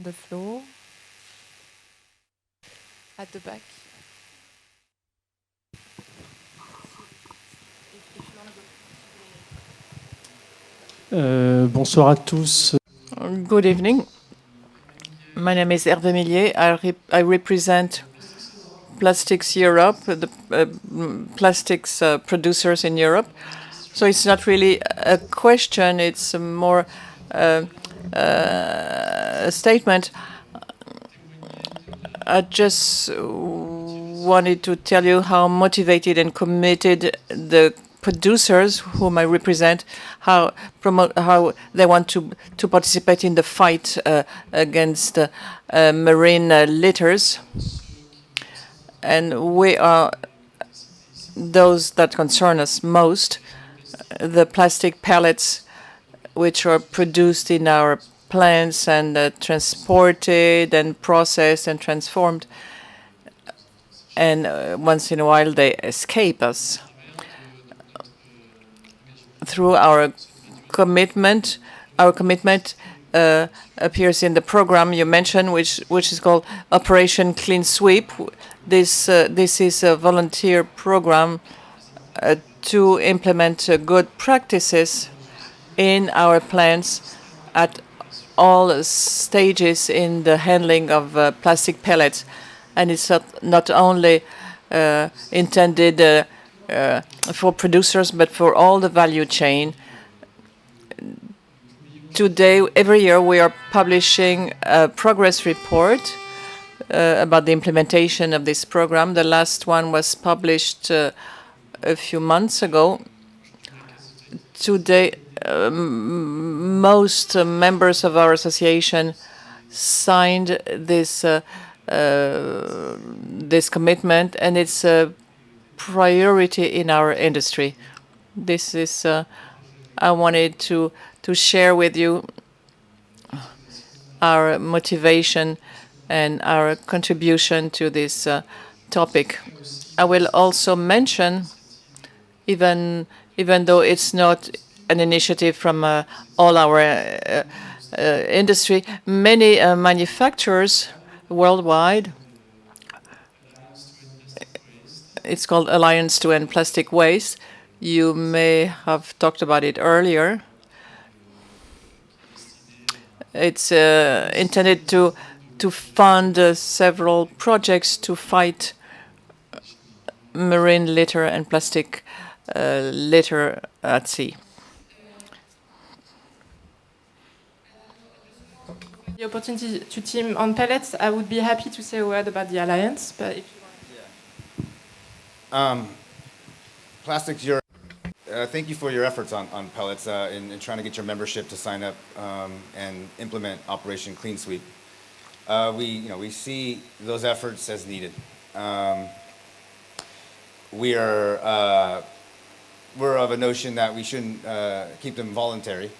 the floor. At the back. Bonsoir à tous. Good evening. My name is Hervé Millier. I represent Plastics Europe, the plastics producers in Europe. So it's not really a question, it's more a statement. I just wanted to tell you how motivated and committed the producers whom I represent, how they want to participate in the fight against marine litters. And we are those that concern us most, the plastic pellets which are produced in our plants and transported and processed and transformed. And once in a while they escape us. Through our commitment appears in the program you mentioned, which is called Operation Clean Sweep. This is a volunteer program to implement good practices in our plants at all stages in the handling of plastic pellets, and it's not only intended for producers, but for all the value chain. Today, every year, we are publishing a progress report about the implementation of this program. The last one was published a few months ago. Today, most members of our association signed this this commitment, and it's a priority in our industry. This is I wanted to share with you our motivation and our contribution to this topic. I will also mention, even though it's not an initiative from all our industry, many manufacturers worldwide, it's called Alliance to End Plastic Waste. You may have talked about it earlier. It's intended to to fund several projects to fight marine litter and plastic litter at sea. The opportunity to team on pellets, I would be happy to say a word about the alliance, but if you want. Plastics Europe, thank you for your efforts on pellets in trying to get your membership to sign up and implement Operation Clean Sweep. We see those efforts as needed. We're of a notion that we shouldn't keep them voluntary.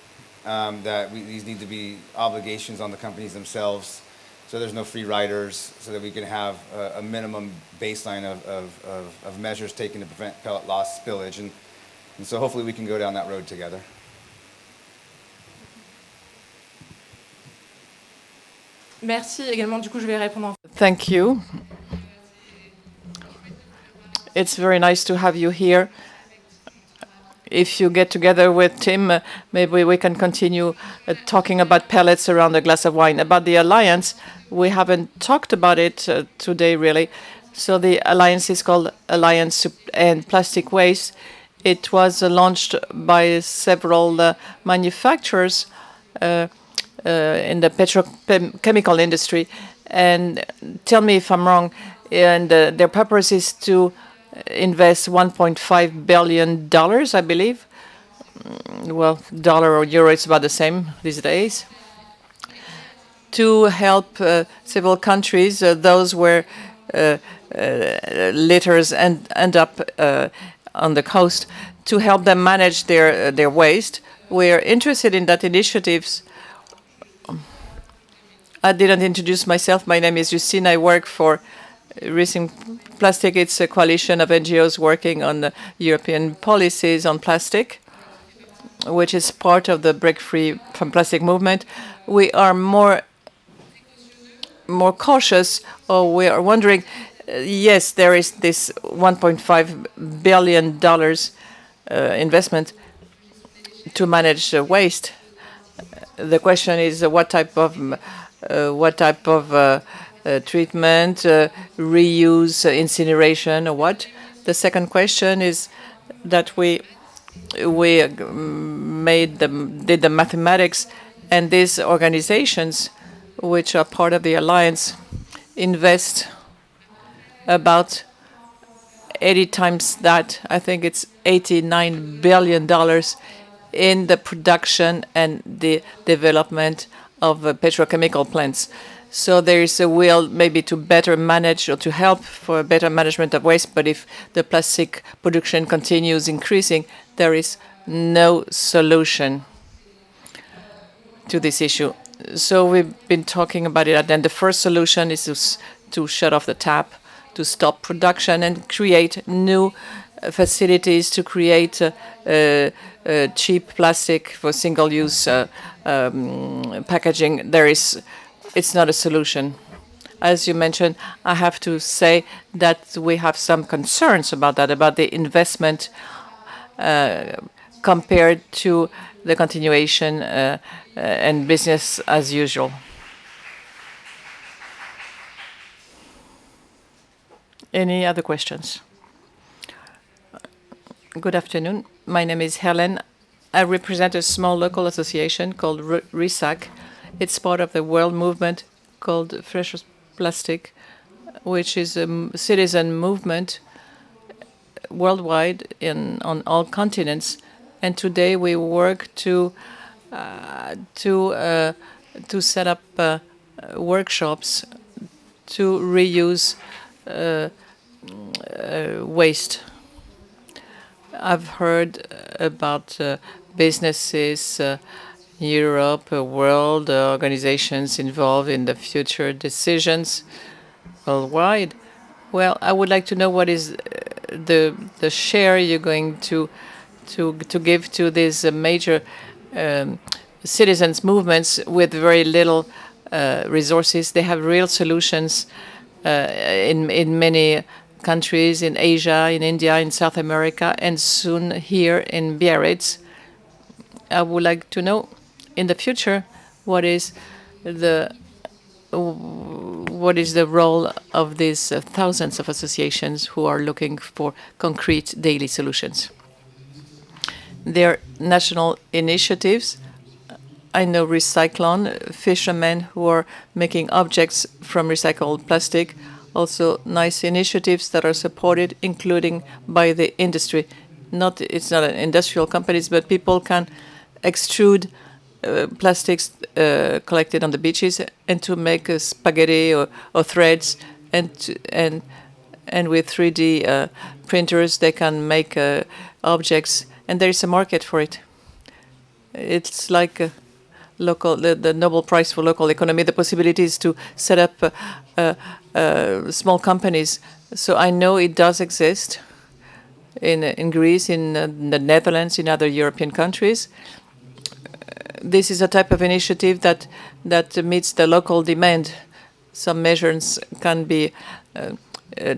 These need to be obligations on the companies themselves, so there's no free riders, so that we can have a minimum baseline of measures taken to prevent pellet loss, spillage, and so hopefully we can go down that road together. Merci également. Du coup, je vais répondre en. Thank you. It's very nice to have you here. If you get together with Tim, maybe we can continue talking about pellets around a glass of wine. About the alliance, we haven't talked about it today, really. So the alliance is called Alliance to End Plastic Waste. It was launched by several manufacturers in the petrochemical industry. And tell me if I'm wrong, and their purpose is to invest $1.5 billion, I believe. Well, dollar or euro, it's about the same these days. To help several countries, those where litters end up on the coast, to help them manage their waste. We're interested in that initiatives. I didn't introduce myself. My name is Justine. I work for Racing Plastic. It's a coalition of NGOs working on the European policies on plastic, which is part of the Break Free from Plastic movement. We are more cautious, or we are wondering, yes, there is this $1.5 billion investment to manage waste. The question is what type of treatment, reuse, incineration, or what? The second question is that we did the mathematics, and these organizations, which are part of the alliance, invest about 80 times that. I think it's $89 billion in the production and the development of petrochemical plants. So there is a will maybe to better manage or to help for better management of waste. But if the plastic production continues increasing, there is no solution to this issue. So we've been talking about it. And then the first solution is to shut off the tap, to stop production and create new facilities to create cheap plastic for single-use packaging. It's not a solution. As you mentioned, I have to say that we have some concerns about that, about the investment compared to the continuation and business as usual. Any other questions? Good afternoon. My name is Helen. I represent a small local association called RISAC. It's part of the world movement called Fresh Plastic, which is a citizen movement worldwide on all continents. And today we work to set up workshops to reuse waste. I've heard about businesses, Europe, world organizations involved in the future decisions worldwide. Well, I would like to know what is the share you're going to give to these major citizens movements with very little resources. They have real solutions in many countries, in Asia, in India, in South America, and soon here in Biarritz. I would like to know in the future what is the what is the role of these thousands of associations who are looking for concrete daily solutions? There are national initiatives. I know Recyclon, Fisherman, who are making objects from recycled plastic. Also nice initiatives that are supported, including by the industry. It's not an industrial companies, but people can extrude plastics collected on the beaches and to make spaghetti or threads, and with 3D printers they can make objects, and there is a market for it. It's like the Nobel Prize for local economy, the possibilities to set up small companies. So I know it does exist in Greece, in the Netherlands, in other European countries. This is a type of initiative that meets the local demand. Some measures can be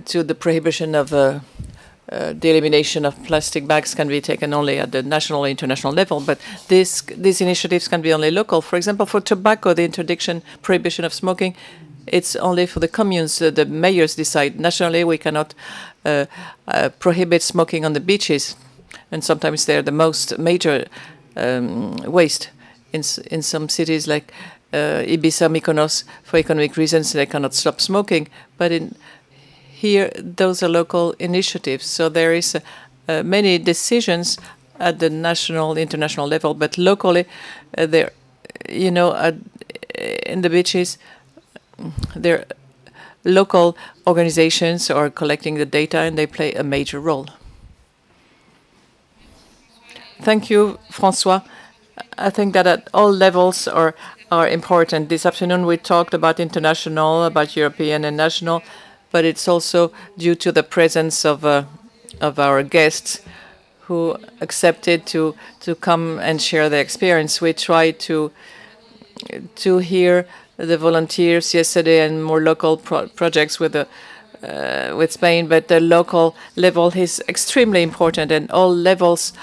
to the prohibition of the elimination of plastic bags can be taken only at the national or international level, but these initiatives can be only local. For example, for tobacco, the interdiction, prohibition of smoking, it's only for the communes. The mayors decide. Nationally, we cannot prohibit smoking on the beaches, and sometimes they're the most major waste. In some cities like Ibiza, Mykonos, for economic reasons, they cannot stop smoking. But here, those are local initiatives. So there is many decisions at the national, international level, but locally, there, in the beaches, there local organizations are collecting the data, and they play a major role. Thank you, François. I think that at all levels are important. This afternoon we talked about international, about European and national, but it's also due to the presence of our guests who accepted to come and share their experience. We tried to hear the volunteers yesterday and more local projects with Spain, but the local level is extremely important, and all levels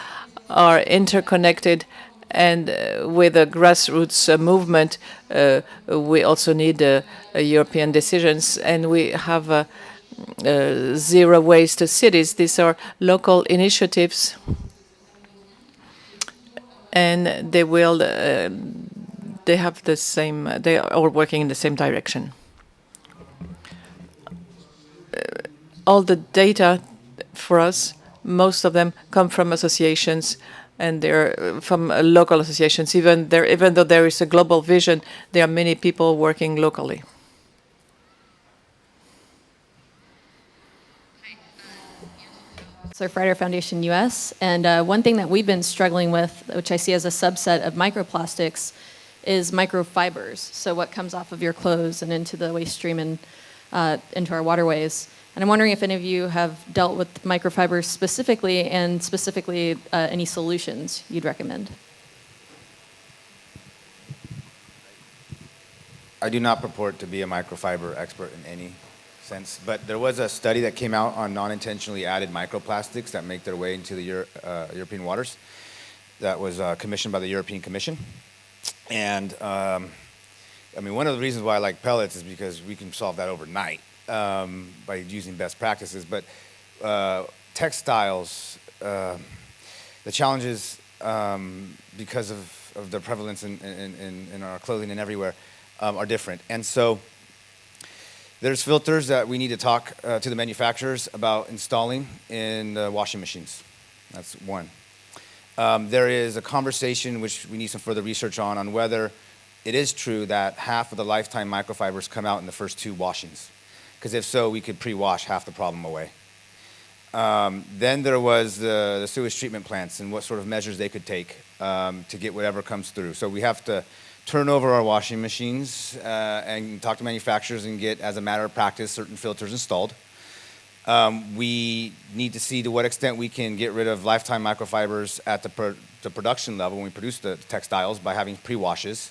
are interconnected. And with a grassroots movement, we also need European decisions. And we have zero waste cities. These are local initiatives, and they will. They have the same. They are all working in the same direction. All the data for us, most of them come from associations. And they're from local associations. Even though there is a global vision, there are many people working locally. Surfrider Foundation US, and one thing that we've been struggling with, which I see as a subset of microplastics, is microfibers. So what comes off of your clothes and into the waste stream and into our waterways. And I'm wondering if any of you have dealt with microfibers specifically, and specifically any solutions you'd recommend. I do not purport to be a microfiber expert in any sense, but there was a study that came out on non-intentionally added microplastics that make their way into the European waters that was commissioned by the European Commission. And I mean, one of the reasons why I like pellets is because we can solve that overnight. By using best practices, but textiles, the challenges because of the prevalence in our clothing and everywhere are different. And so there's filters that we need to talk to the manufacturers about installing in the washing machines. That's one. There is a conversation which we need some further research on whether it is true that half of the lifetime microfibers come out in the first 2 washings. Because if so, we could pre-wash half the problem away. Then there was the sewage treatment plants and what sort of measures they could take to get whatever comes through. So we have to turn over our washing machines and talk to manufacturers and get, as a matter of practice, certain filters installed. We need to see to what extent we can get rid of lifetime microfibers at the production level when we produce the textiles by having pre-washes.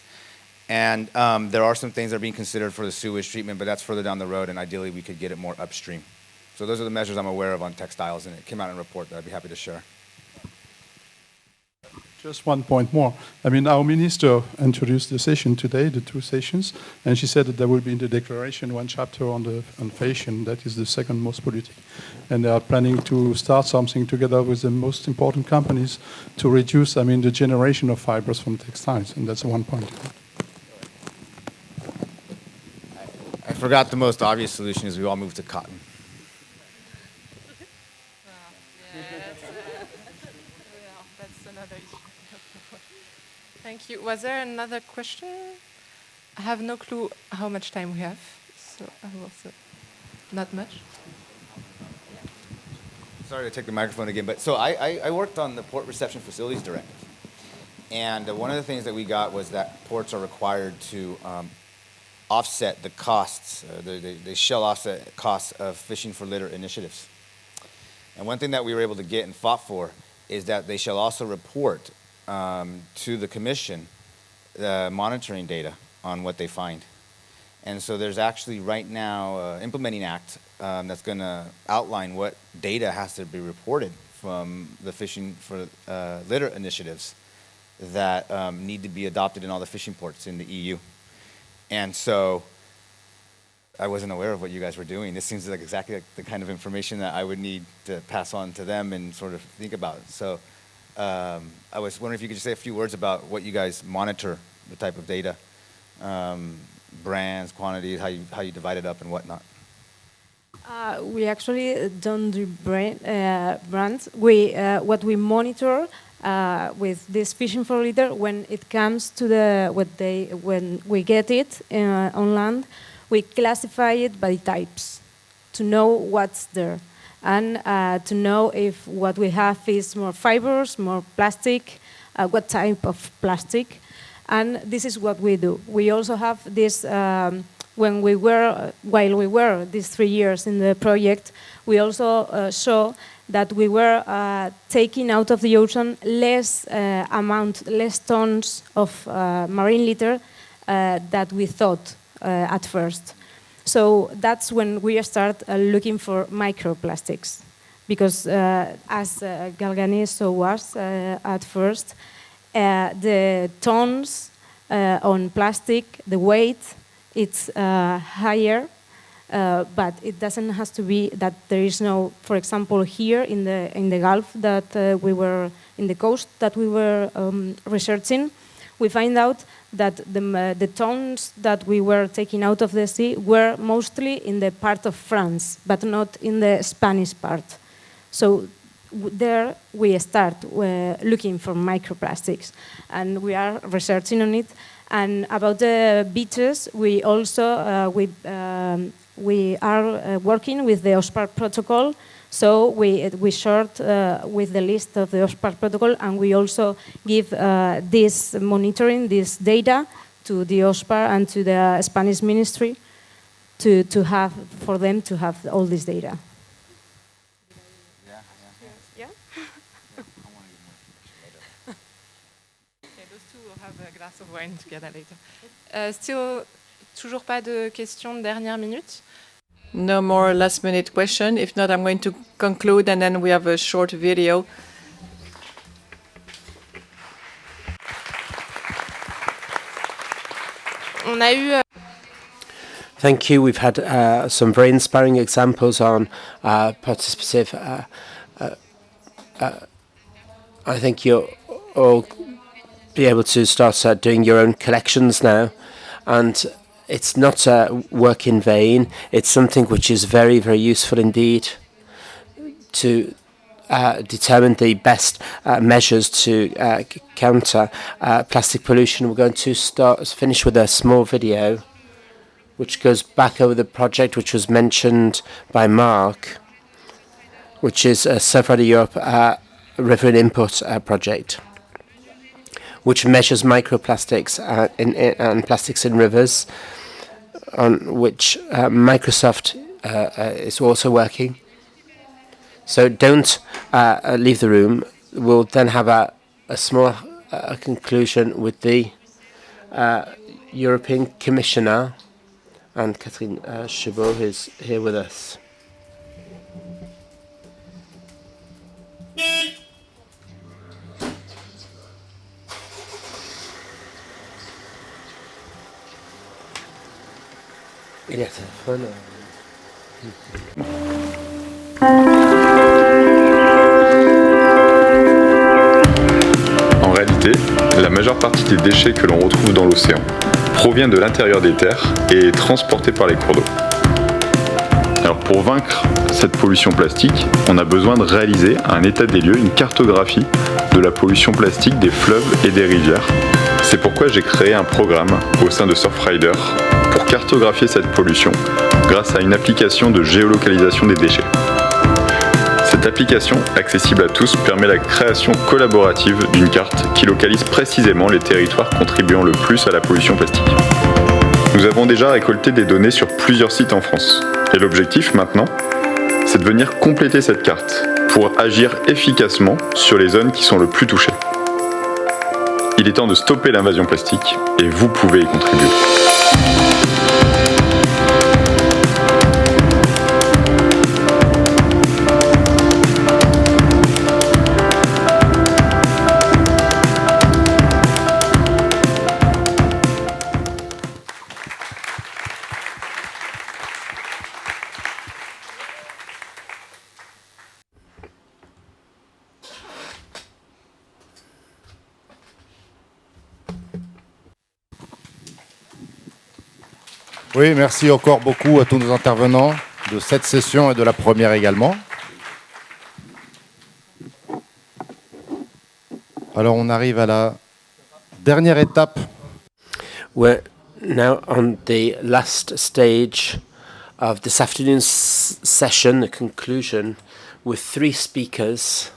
And there are some things that are being considered for the sewage treatment, but that's further down the road, and ideally we could get it more upstream. So those are the measures I'm aware of on textiles, and it came out in a report that I'd be happy to share. Just one point more. I mean, our minister introduced the session today, the 2 sessions, and she said that there will be in the declaration 1 chapter on fashion, that is the second most polluting. And they are planning to start something together with the most important companies to reduce, I mean, the generation of fibers from textiles, and that's one point. I forgot the most obvious solution is we all move to cotton. Thank you. Was there another question? I have no clue how much time we have, so I will say not much. Sorry to take the microphone again, but so I worked on the Port Reception Facilities Directive. And one of the things that we got was that ports are required to offset the costs, they shall offset costs of fishing for litter initiatives. And one thing that we were able to get and fought for is that they shall also report to the commission monitoring data on what they find. And so there's actually right now an implementing act that's going to outline what data has to be reported from the fishing for litter initiatives that need to be adopted in all the fishing ports in the EU. And so I wasn't aware of what you guys were doing. This seems like exactly like the kind of information that I would need to pass on to them and sort of think about. So I was wondering if you could just say a few words about what you guys monitor, the type of data, brands, quantities, how you divide it up and whatnot. We actually don't do brands. What we monitor with this fishing for litter, when it comes to when we get it on land, we classify it by types to know what's there and to know if what we have is more fibers, more plastic, what type of plastic, and this is what we do. We also have this. While we were these 3 years in the project, we also saw that we were taking out of the ocean less tons of marine litter that we thought at first. So that's when we start looking for microplastics, because as Galganis was at first, the tons on plastic, the weight, it's higher, but it doesn't have to be that there is no, for example, here in the Gulf that we were, in the coast that we were researching, we find out that the tons that we were taking out of the sea were mostly in the part of France, but not in the Spanish part. So there we start looking for microplastics, and we are researching on it. And about the beaches, we also we are working with the OSPAR protocol. So we short with the list of the OSPAR protocol, and we also give this monitoring, this data to the OSPAR and to the Spanish ministry to have, for them to have all this data. Of wine together later. Still, toujours pas de questions de dernière minute? No more last minute question. If not, I'm going to conclude and then we have a short video. On a eu Thank you. We've had some very inspiring examples on participative. I think you'll all be able to start doing your own collections now, and it's not work in vain. It's something which is very, very useful indeed to determine the best measures to counter plastic pollution. We're going to finish with a small video which goes back over the project which was mentioned by Mark, which is a Surfrider Europe River and Input project, which measures microplastics and plastics in rivers, on which Microsoft is also working. So don't leave the room. We'll then have a small conclusion with the European Commissioner, and Catherine Chabot is here with us. Il y a téléphone. En réalité, la majeure partie des déchets que l'on retrouve dans l'océan provient de l'intérieur des terres et est transportée par les cours d'eau. Alors pour vaincre cette pollution plastique, on a besoin de réaliser un état des lieux, une cartographie de la pollution plastique des fleuves et des rivières. C'est pourquoi j'ai créé un programme au sein de Surfrider pour cartographier cette pollution grâce à une application de géolocalisation des déchets. Cette application, accessible à tous, permet la création collaborative d'une carte qui localise précisément les territoires contribuant le plus à la pollution plastique. Nous avons déjà récolté des données sur plusieurs sites en France. Et l'objectif maintenant, c'est de venir compléter cette carte pour agir efficacement sur les zones qui sont le plus touchées. Il est temps de stopper l'invasion plastique et vous pouvez y contribuer. Oui, merci encore beaucoup à tous nos intervenants de cette session et de la première également. Alors on arrive à la dernière étape. We're now on the last stage of this afternoon's session, the conclusion, with 3 speakers.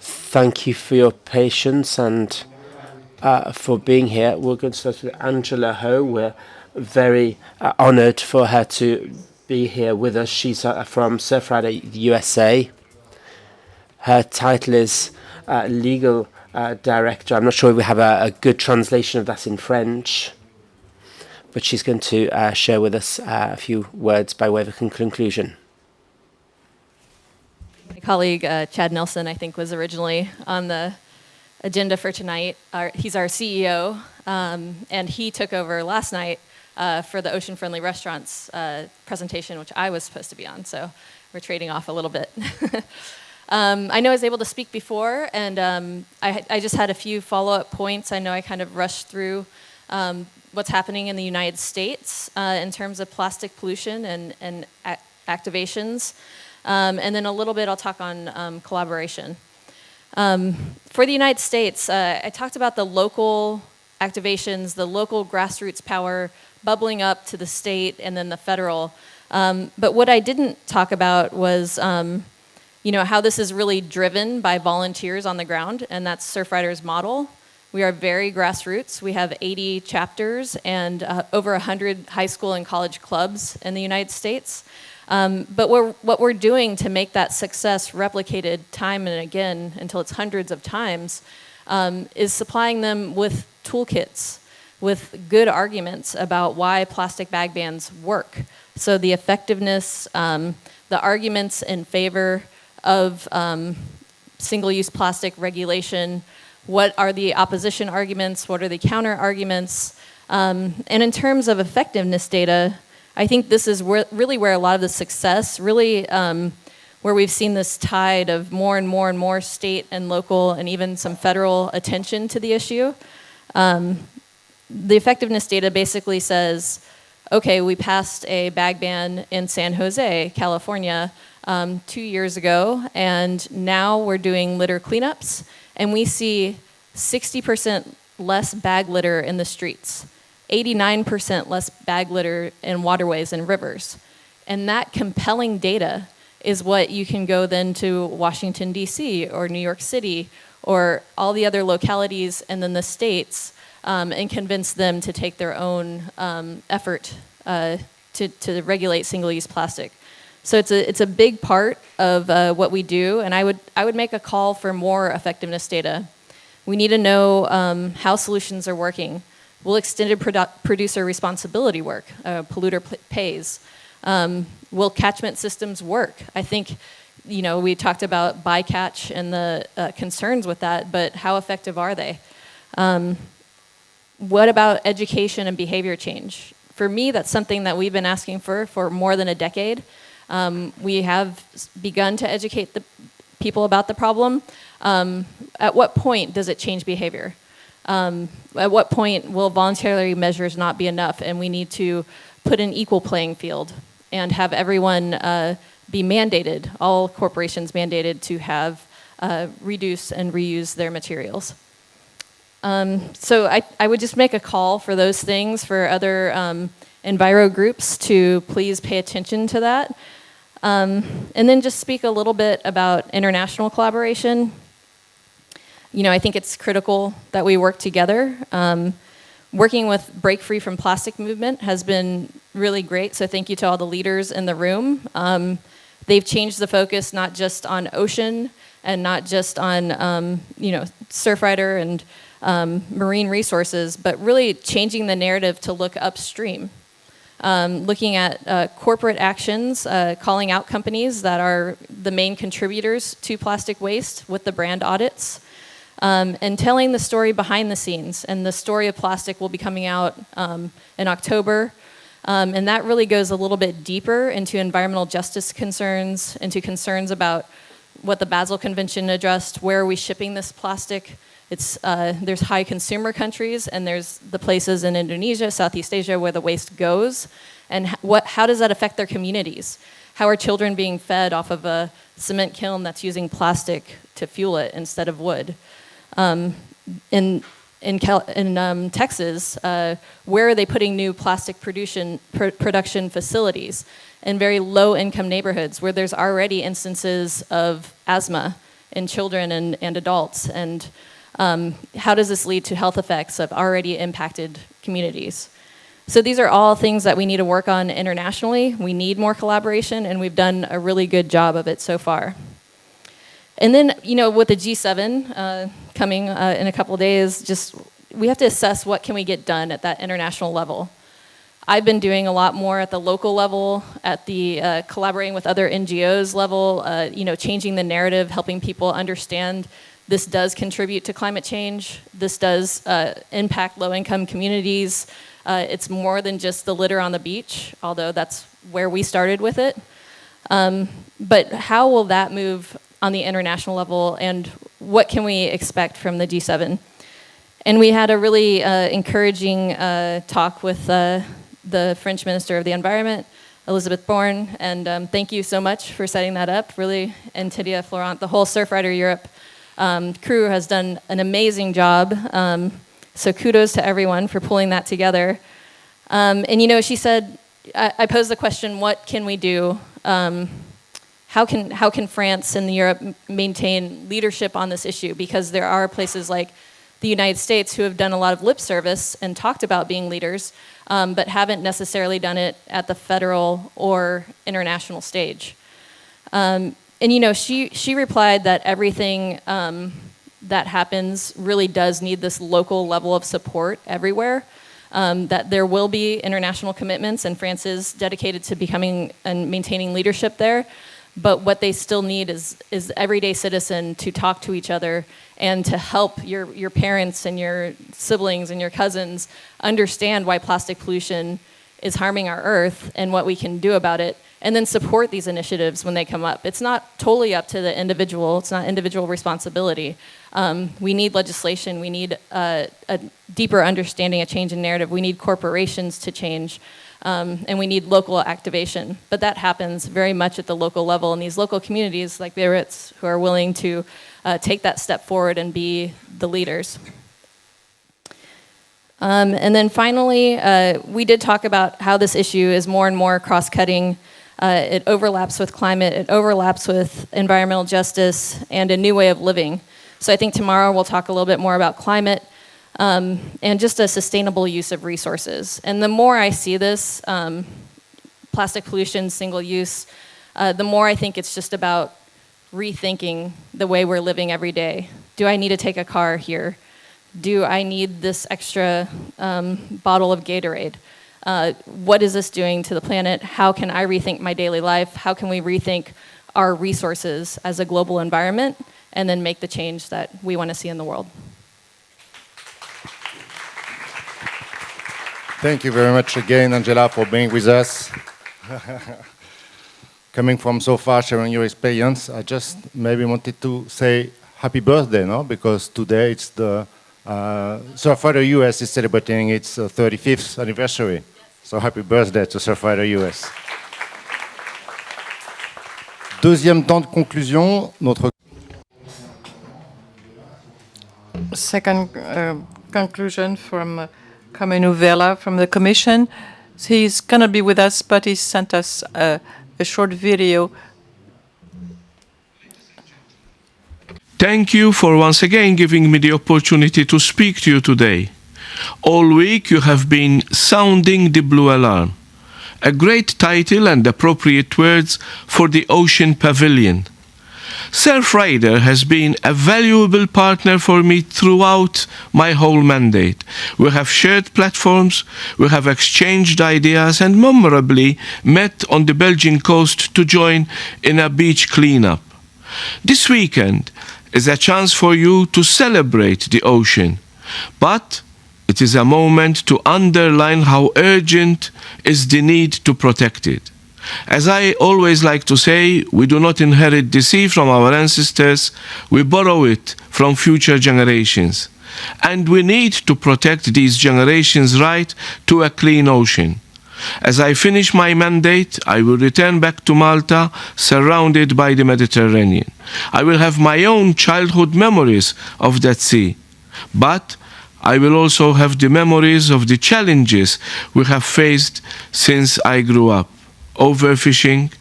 Thank you for your patience and for being here. We're going to start with Angela Ho. We're very honoured for her to be here with us. She's from Surfrider USA. Her title is Legal Director. I'm not sure if we have a good translation of that in French, but she's going to share with us a few words by way of a conclusion. My colleague Chad Nelson, I think, was originally on the agenda for tonight. He's our CEO, and he took over last night for the Ocean Friendly Restaurants presentation, which I was supposed to be on, so we're trading off a little bit. I know I was able to speak before, and I just had a few follow-up points. I know I kind of rushed through what's happening in the United States in terms of plastic pollution and activations. And then a little bit I'll talk on collaboration. For the United States, I talked about the local activations, the local grassroots power bubbling up to the state and then the federal. But what I didn't talk about was how this is really driven by volunteers on the ground, and that's Surfrider's model. We are very grassroots. We have 80 chapters and over 100 high school and college clubs in the United States. But what we're doing to make that success replicated time and again until it's hundreds of times is supplying them with toolkits, with good arguments about why plastic bag bans work. So the effectiveness, the arguments in favor of single-use plastic regulation, what are the opposition arguments, what are the counter arguments, and in terms of effectiveness data, I think this is really where a lot of the success, really where we've seen this tide of more and more and more state and local and even some federal attention to the issue. The effectiveness data basically says, okay, we passed a bag ban in San Jose, California, 2 years ago, and now we're doing litter cleanups, and we see 60% less bag litter in the streets. 89% less bag litter in waterways and rivers. And that compelling data is what you can go then to Washington, D.C. or New York City or all the other localities and then the states and convince them to take their own effort to regulate single-use plastic. So it's a big part of what we do, and I would make a call for more effectiveness data. We need to know how solutions are working. Will extended producer responsibility work? Polluter pays. Will catchment systems work? I think, we talked about bycatch and the concerns with that, but how effective are they? What about education and behavior change? for me, that's something that we've been asking for more than a decade. We have begun to educate the people about the problem. At what point does it change behavior? At what point will voluntary measures not be enough and we need to put an equal playing field and have everyone be mandated, all corporations mandated to have reduce and reuse their materials? So I would just make a call for those things for other enviro groups to please pay attention to that. And then just speak a little bit about international collaboration. You know, I think it's critical that we work together. Working with Break Free from Plastic movement has been really great, so thank you to all the leaders in the room. They've changed the focus not just on ocean and not just on, you know, Surfrider and marine resources, but really changing the narrative to look upstream. Looking at corporate actions, calling out companies that are the main contributors to plastic waste with the brand audits, and telling the story behind the scenes. And the story of plastic will be coming out in October. And that really goes a little bit deeper into environmental justice concerns, into concerns about what the Basel Convention addressed, where are we shipping this plastic? There's high consumer countries, and there's the places in Indonesia, Southeast Asia, where the waste goes, and how does that affect their communities? How are children being fed off of a cement kiln that's using plastic to fuel it instead of wood? In Texas, where are they putting new plastic production facilities? In very low-income neighborhoods where there's already instances of asthma in children and adults, and how does this lead to health effects of already impacted communities? So these are all things that we need to work on internationally. We need more collaboration, and we've done a really good job of it so far. And then, you know, with the G7 coming in a couple of days, just we have to assess what can we get done at that international level. I've been doing a lot more at the local level, at the collaborating with other NGOs level, you know, changing the narrative, helping people understand this does contribute to climate change. This does impact low-income communities. It's more than just the litter on the beach, although that's where we started with it. But how will that move on the international level, and what can we expect from the G7? And we had a really encouraging talk with the French Minister of the Environment, Elisabeth Borne, and thank you so much for setting that up. Really, and Tidia, Florent, the whole Surfrider Europe crew has done an amazing job. So kudos to everyone for pulling that together. And you know, she said, I posed the question, what can we do? How can France and Europe maintain leadership on this issue? Because there are places like the United States who have done a lot of lip service and talked about being leaders, but haven't necessarily done it at the federal or international stage. And you know, she replied that everything that happens really does need this local level of support everywhere. That there will be international commitments, and France is dedicated to becoming and maintaining leadership there. But what they still need is everyday citizen to talk to each other and to help your parents and your siblings and your cousins understand why plastic pollution is harming our earth and what we can do about it, and then support these initiatives when they come up. It's not totally up to the individual. It's not individual responsibility. We need legislation. We need a deeper understanding, a change in narrative. We need corporations to change. And we need local activation. But that happens very much at the local level in these local communities like Biarritz, who are willing to take that step forward and be the leaders. And then finally, we did talk about how this issue is more and more cross-cutting. It overlaps with climate, it overlaps with environmental justice, and a new way of living. So I think tomorrow we'll talk a little bit more about climate, and just a sustainable use of resources. And the more I see this, plastic pollution, single use, the more I think it's just about rethinking the way we're living every day. Do I need to take a car here? Do I need this extra bottle of Gatorade? What is this doing to the planet? How can I rethink my daily life? How can we rethink our resources as a global environment and then make the change that we want to see in the world? Thank you very much again, Angela, for being with us. Coming from so far, sharing your experience, I just maybe wanted to say happy birthday, no? Because today it's the Surfrider US is celebrating its 35th anniversary. So happy birthday to Surfrider US. Deuxième temps de conclusion, notre... Second conclusion from Kamenu Vela from the Commission. He's going to be with us, but he sent us a short video. Thank you for once again giving me the opportunity to speak to you today. All week you have been sounding the blue alarm. A great title and appropriate words for the Ocean Pavilion. Surfrider has been a valuable partner for me throughout my whole mandate. We have shared platforms, we have exchanged ideas and memorably met on the Belgian coast to join in a beach cleanup. This weekend is a chance for you to celebrate the ocean, but it is a moment to underline how urgent is the need to protect it. As I always like to say, we do not inherit the sea from our ancestors, we borrow it from future generations. And we need to protect these generations' right to a clean ocean. As I finish my mandate, I will return back to Malta, surrounded by the Mediterranean. I will have my own childhood memories of that sea. But I will also have the memories of the challenges we have faced since I grew up. Overfishing,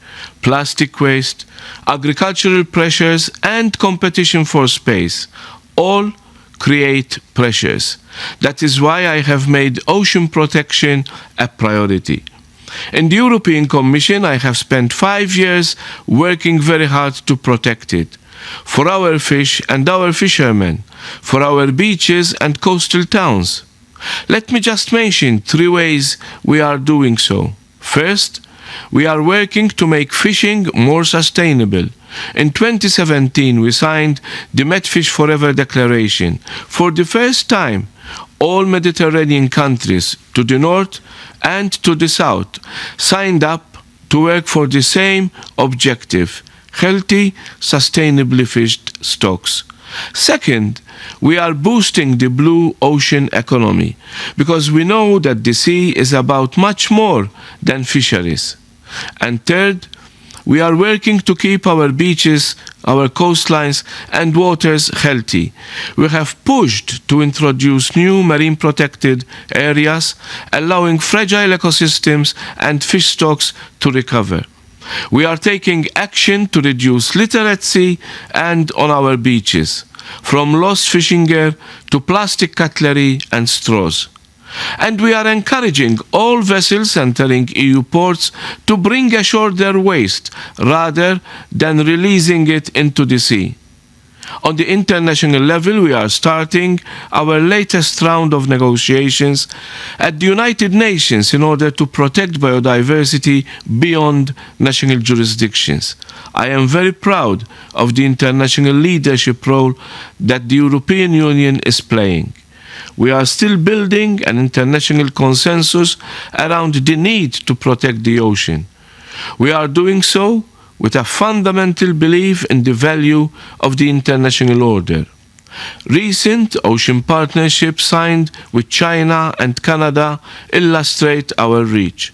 plastic waste, agricultural pressures and competition for space all create pressures. That is why I have made ocean protection a priority. In the European Commission, I have spent 5 years working very hard to protect it. For our fish and our fishermen, for our beaches and coastal towns. Let me just mention 3 ways we are doing so. First, we are working to make fishing more sustainable. In 2017, we signed the Medfish Forever Declaration. For the first time, all Mediterranean countries to the north and to the south signed up to work for the same objective: healthy, sustainably fished stocks. Second, we are boosting the blue ocean economy because we know that the sea is about much more than fisheries. And third, we are working to keep our beaches, our coastlines and waters healthy. We have pushed to introduce new marine protected areas, allowing fragile ecosystems and fish stocks to recover. We are taking action to reduce litter at sea and on our beaches, from lost fishing gear to plastic cutlery and straws. And we are encouraging all vessels entering EU ports to bring ashore their waste rather than releasing it into the sea. On the international level, we are starting our latest round of negotiations at the United Nations in order to protect biodiversity beyond national jurisdictions. I am very proud of the international leadership role that the European Union is playing. We are still building an international consensus around the need to protect the ocean. We are doing so with a fundamental belief in the value of the international order. Recent ocean partnerships signed with China and Canada illustrate our reach.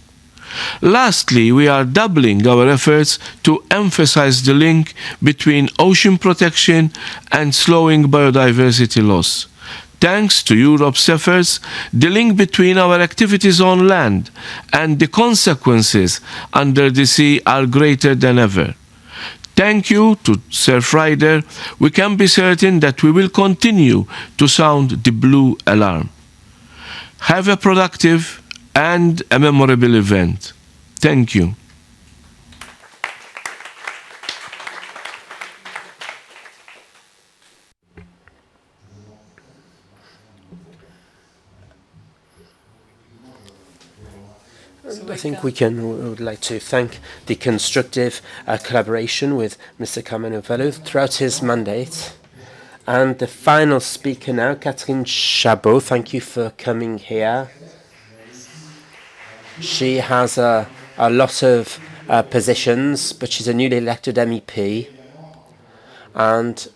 Lastly, we are doubling our efforts to emphasize the link between ocean protection and slowing biodiversity loss. Thanks to Europe's efforts, the link between our activities on land and the consequences under the sea are greater than ever. Thank you to Surfrider. We can be certain that we will continue to sound the blue alarm. Have a productive and a memorable event. Thank you. I think we would like to thank the constructive collaboration with Mr. Kamenu Velu throughout his mandate. And the final speaker now, Catherine Chabot. Thank you for coming here. She has a lot of positions, but she's a newly elected MEP, and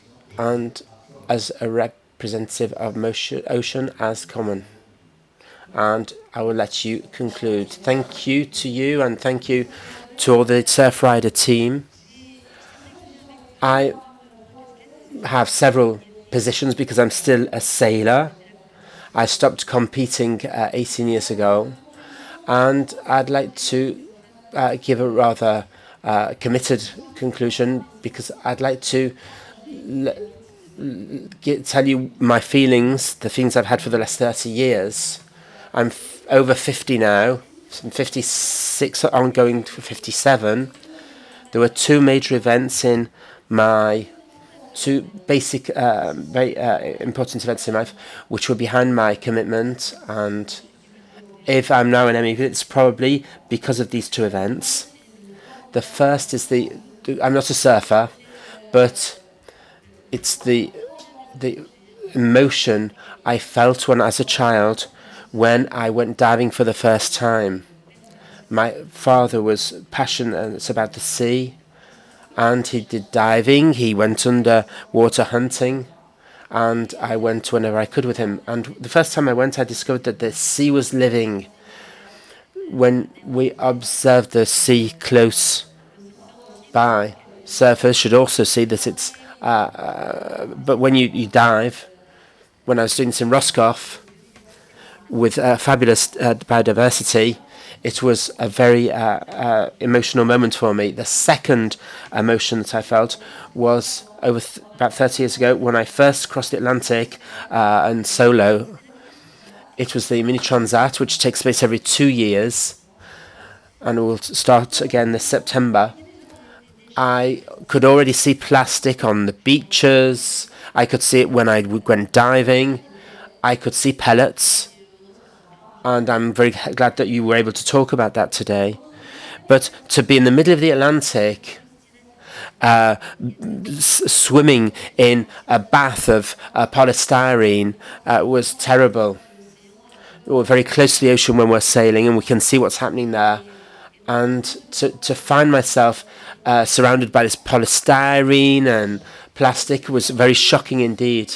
as a representative of Ocean as Common. And I will let you conclude. Thank you to you, and thank you to all the Surfrider team. I have several positions because I'm still a sailor. I stopped competing 18 years ago, and I'd like to give a rather committed conclusion because I'd like to tell you my feelings, the things I've had for the last 30 years. I'm over 50 now. I'm 56, ongoing to 57. There were two major events in my two basic, very important events in life, which were behind my commitment. And if I'm now an MEP, it's probably because of these two events. The first is I'm not a surfer, but it's the emotion I felt as a child when I went diving for the first time. My father was passionate about the sea, and he did diving. He went underwater hunting, and I went whenever I could with him. And the first time I went, I discovered that the sea was living. When we observe the sea close by, surfers should also see that it's but when you dive, when I was doing some Roscoff with fabulous biodiversity, it was a very emotional moment for me. The second emotion that I felt was about 30 years ago when I first crossed the Atlantic and solo. It was the Mini Transat, which takes place every 2 years, and will start again this September. I could already see plastic on the beaches. I could see it when I went diving. I could see pellets. And I'm very glad that you were able to talk about that today. But to be in the middle of the Atlantic, swimming in a bath of polystyrene was terrible. We're very close to the ocean when we're sailing, and we can see what's happening there. And to find myself surrounded by this polystyrene and plastic was very shocking indeed.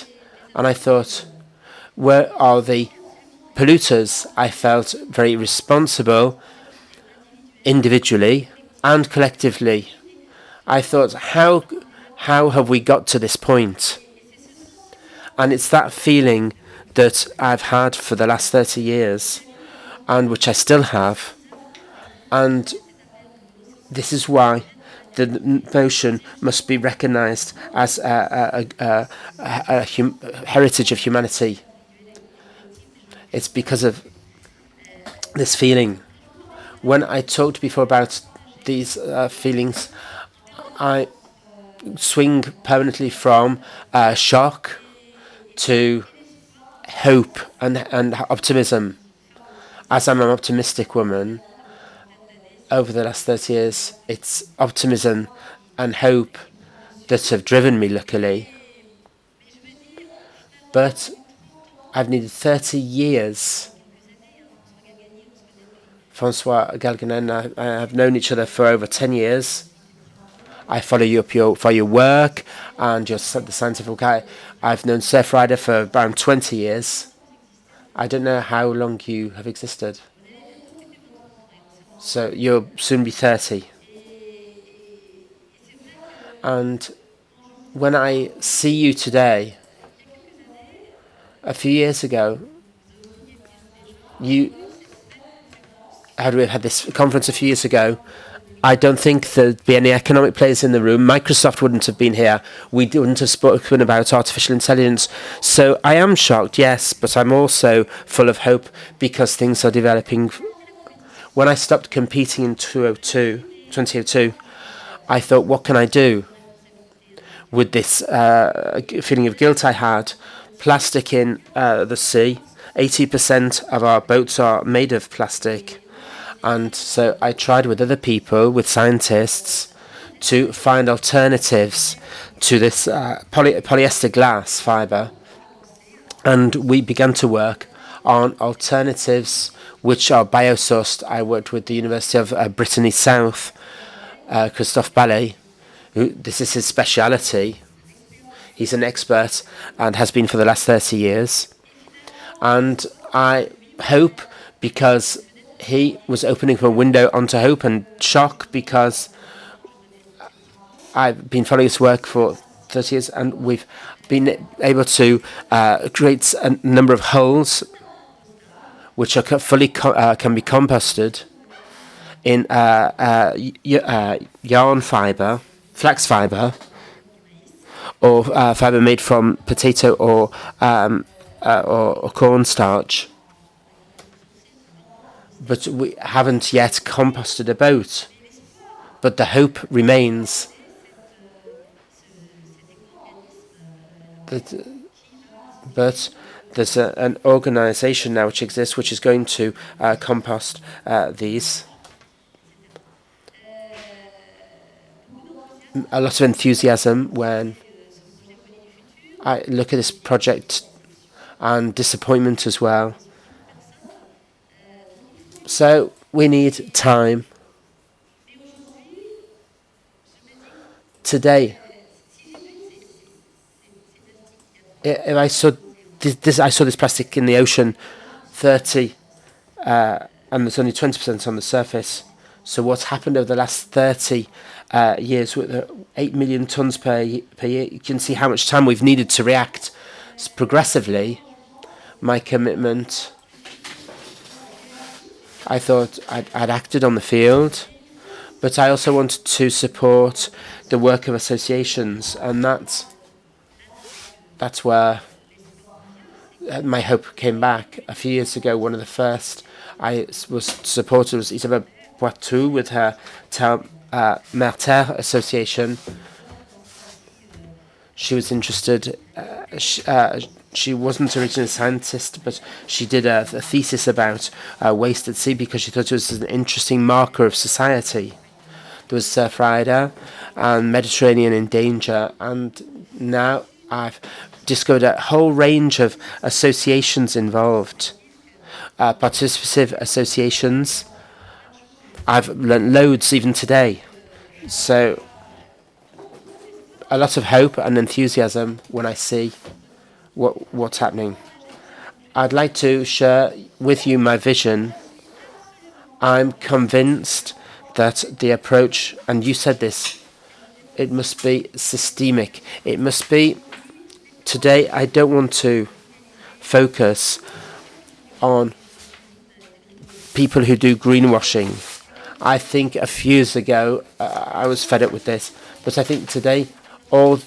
And I thought, where are the polluters? I felt very responsible individually and collectively. I thought, how have we got to this point? And it's that feeling that I've had for the last 30 years, and which I still have. And this is why the motion must be recognised as a heritage of humanity. It's because of this feeling. When I talked before about these feelings, I swing permanently from shock to hope and optimism. As I'm an optimistic woman, over the last 30 years, it's optimism and hope that have driven me, luckily. But I've needed 30 years. Francois Galganin and I have known each other for over 10 years. I follow you up for your work and the scientific guy. I've known Surfrider for around 20 years. I don't know how long you have existed. So you'll soon be 30. And when I see you today, a few years ago, we had this conference a few years ago. I don't think there'd be any economic players in the room. Microsoft wouldn't have been here. We wouldn't have spoken about artificial intelligence. So I am shocked, yes, but I'm also full of hope because things are developing. When I stopped competing in 2002, I thought, what can I do with this feeling of guilt I had? Plastic in the sea. 80% of our boats are made of plastic. And so I tried with other people, with scientists, to find alternatives to this polyester glass fibre. And we began to work on alternatives which are biosourced. I worked with the University of Brittany South, Christophe Ballet, this is his speciality. He's an expert and has been for the last 30 years. And I hope, because he was opening a window onto hope, and shock because I've been following his work for 30 years, and we've been able to create a number of hulls which are fully can be composted in yarn fiber, flax fiber, or fiber made from potato or cornstarch. But we haven't yet composted a boat. But the hope remains that. But there's an organisation now which exists, which is going to compost these. A lot of enthusiasm when I look at this project, and disappointment as well. So we need time. Today, if I saw this plastic in the ocean, 30, and there's only 20% on the surface. So what's happened over the last 30 years with 8 million tons per year, you can see how much time we've needed to react. So progressively, my commitment, I thought I'd acted on the field, but I also wanted to support the work of associations, and that's where my hope came back. A few years ago, one of the first I was supported was Isabelle Poitou with her Macarthur Association. She was interested. She wasn't originally a scientist, but she did a thesis about waste at sea because she thought it was an interesting marker of society. There was Surfrider and Mediterranean in Danger, and now I've discovered a whole range of associations involved, participative associations. I've learnt loads even today. So a lot of hope and enthusiasm when I see what's happening. I'd like to share with you my vision. I'm convinced that the approach, and you said this, it must be systemic. It must be, today I don't want to focus on people who do greenwashing. I think a few years ago I was fed up with this, but I think today all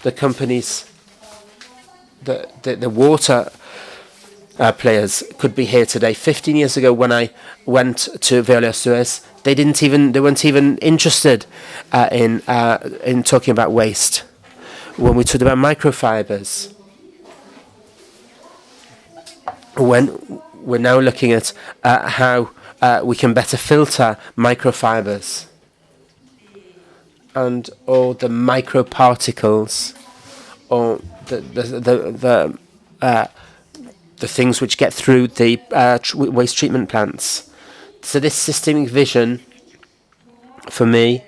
the companies, the water players could be here today. 15 years ago, when I went to Veolia-Suez, they weren't even interested in talking about waste. When we talked about microfibers, when we're now looking at how we can better filter microfibers and all the microparticles, or the things which get through the waste treatment plants. So this systemic vision, for me,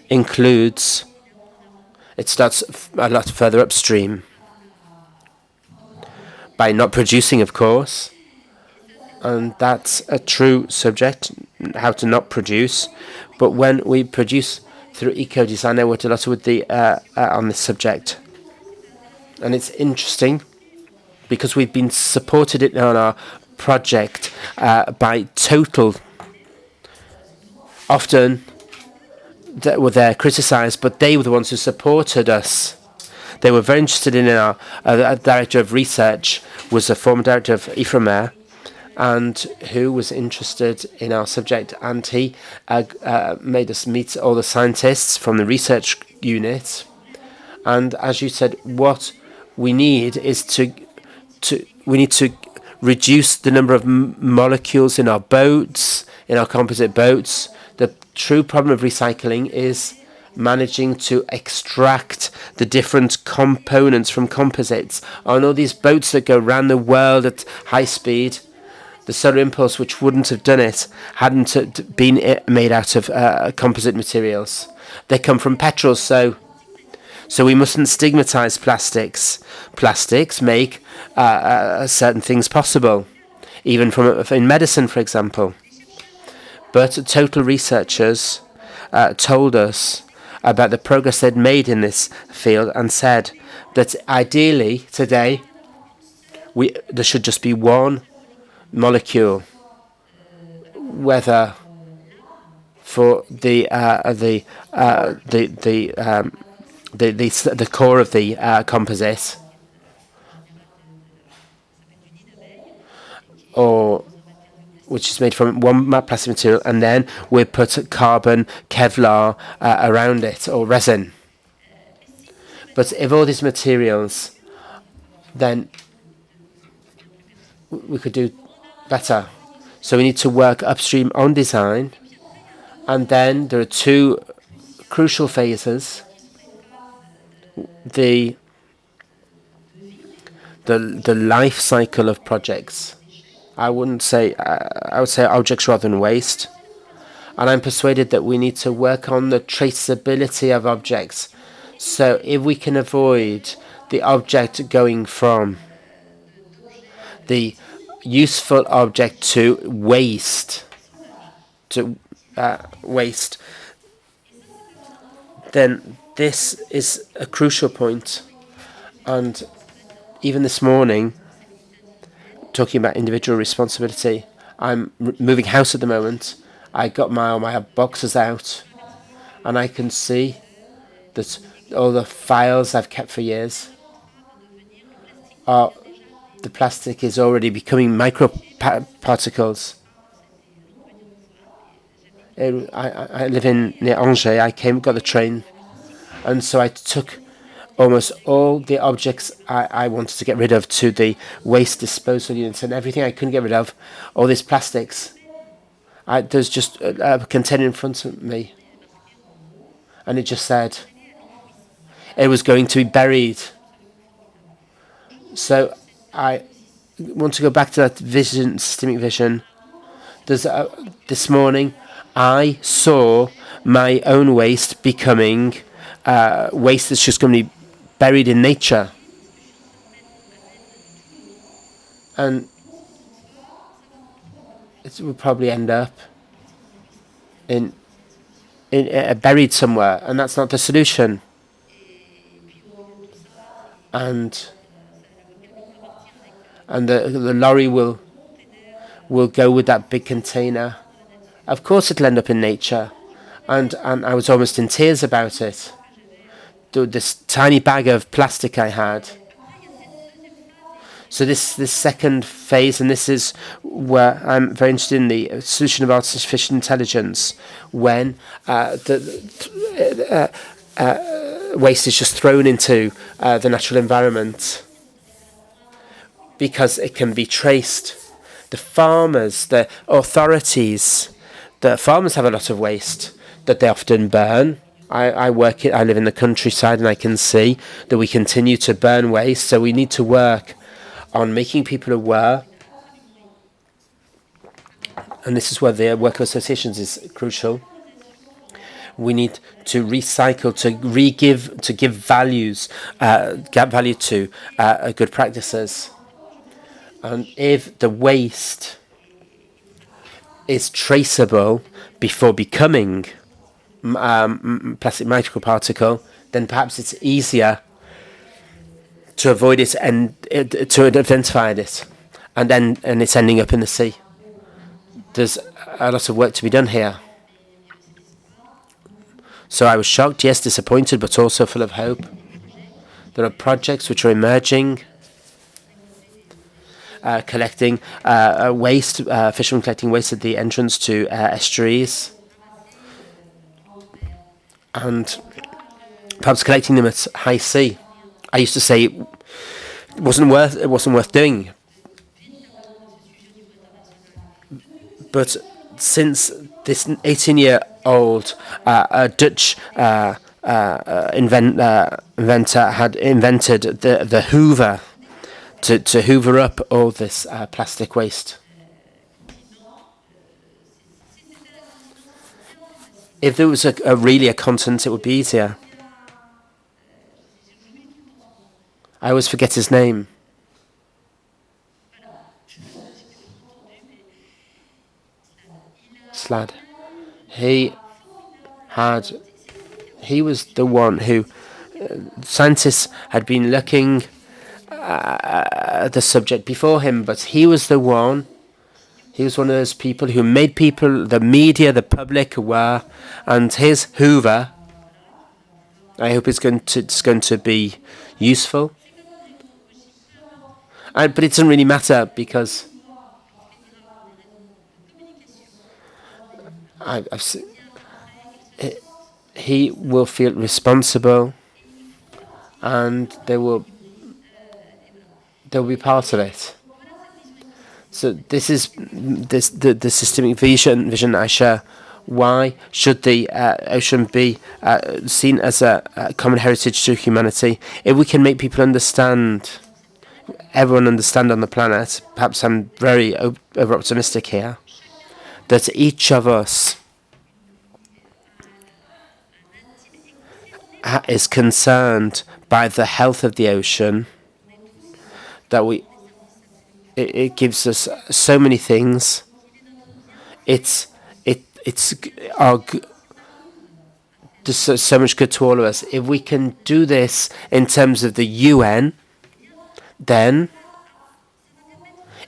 includes, it starts a lot further upstream, by not producing, of course, and that's a true subject, how to not produce. But when we produce through eco-design, I worked a lot with on this subject. And it's interesting because we've been supported in our project by Total. Often they're criticised, but they were the ones who supported us. They were very interested in our director of research was a former director of Ifremer, and who was interested in our subject, and he made us meet all the scientists from the research unit. And as you said, what we need is to reduce the number of molecules in our boats, in our composite boats. The true problem of recycling is managing to extract the different components from composites. On all these boats that go around the world at high speed, The solar impulse, which wouldn't have done it, hadn't been made out of composite materials. They come from petrol, so we mustn't stigmatize plastics. Plastics make certain things possible, even in medicine, for example. But total researchers told us about the progress they'd made in this field and said that ideally today there should just be one molecule, whether for the core of the composite, or which is made from one plastic material, and then we put carbon, Kevlar around it, or resin. But if all these materials, then we could do better. So we need to work upstream on design, and then there are two crucial phases: the life cycle of projects. I would say objects rather than waste. And I'm persuaded that we need to work on the traceability of objects. So if we can avoid the object going from the useful object to waste, then this is a crucial point. And even this morning, talking about individual responsibility, I'm moving house at the moment. I got my boxes out, and I can see that all the files I've kept for years the plastic is already becoming microparticles. I live near Angers. I got the train, and so I took almost all the objects I wanted to get rid of to the waste disposal units, and everything I couldn't get rid of, all these plastics. There's just a container in front of me, and it just said it was going to be buried. So I want to go back to that vision, systemic vision. This morning, I saw my own waste becoming waste that's just going to be buried in nature. And it will probably end up in buried somewhere, and that's not the solution. And the lorry will go with that big container. Of course it'll end up in nature. And I was almost in tears about it. This tiny bag of plastic I had. So this second phase, and this is where I'm very interested in the solution of artificial intelligence, when waste is just thrown into the natural environment, because it can be traced. The farmers, the authorities, the farmers have a lot of waste that they often burn. I live in the countryside, and I can see that we continue to burn waste. So we need to work on making people aware, and this is where the work of associations is crucial. We need to recycle, to give value to good practices. And if the waste is traceable before becoming plastic microparticle, then perhaps it's easier to avoid it and to identify it, and it's ending up in the sea. There's a lot of work to be done here. So I was shocked, yes, disappointed, but also full of hope. There are projects which are emerging, collecting waste, fishermen collecting waste at the entrance to estuaries, and perhaps collecting them at high sea. I used to say it wasn't worth doing, but since this 18-year-old Dutch inventor had invented the Hoover to hoover up all this plastic waste, If there was really a continent, it would be easier. I always forget his name. Slad. He was the one who scientists had been looking at the subject before him, but he was the one. He was one of those people who made people, the media, the public aware, and his Hoover. I hope it's going to be useful. But it doesn't really matter because I've seen, he will feel responsible, and they will be part of it. So this is the systemic vision I share. Why should the ocean be seen as a common heritage to humanity? If we can make people understand, everyone understand on the planet, perhaps I'm very over-optimistic here, that each of us is concerned by the health of the ocean, that it gives us so many things. It's so much good to all of us. If we can do this in terms of the UN, then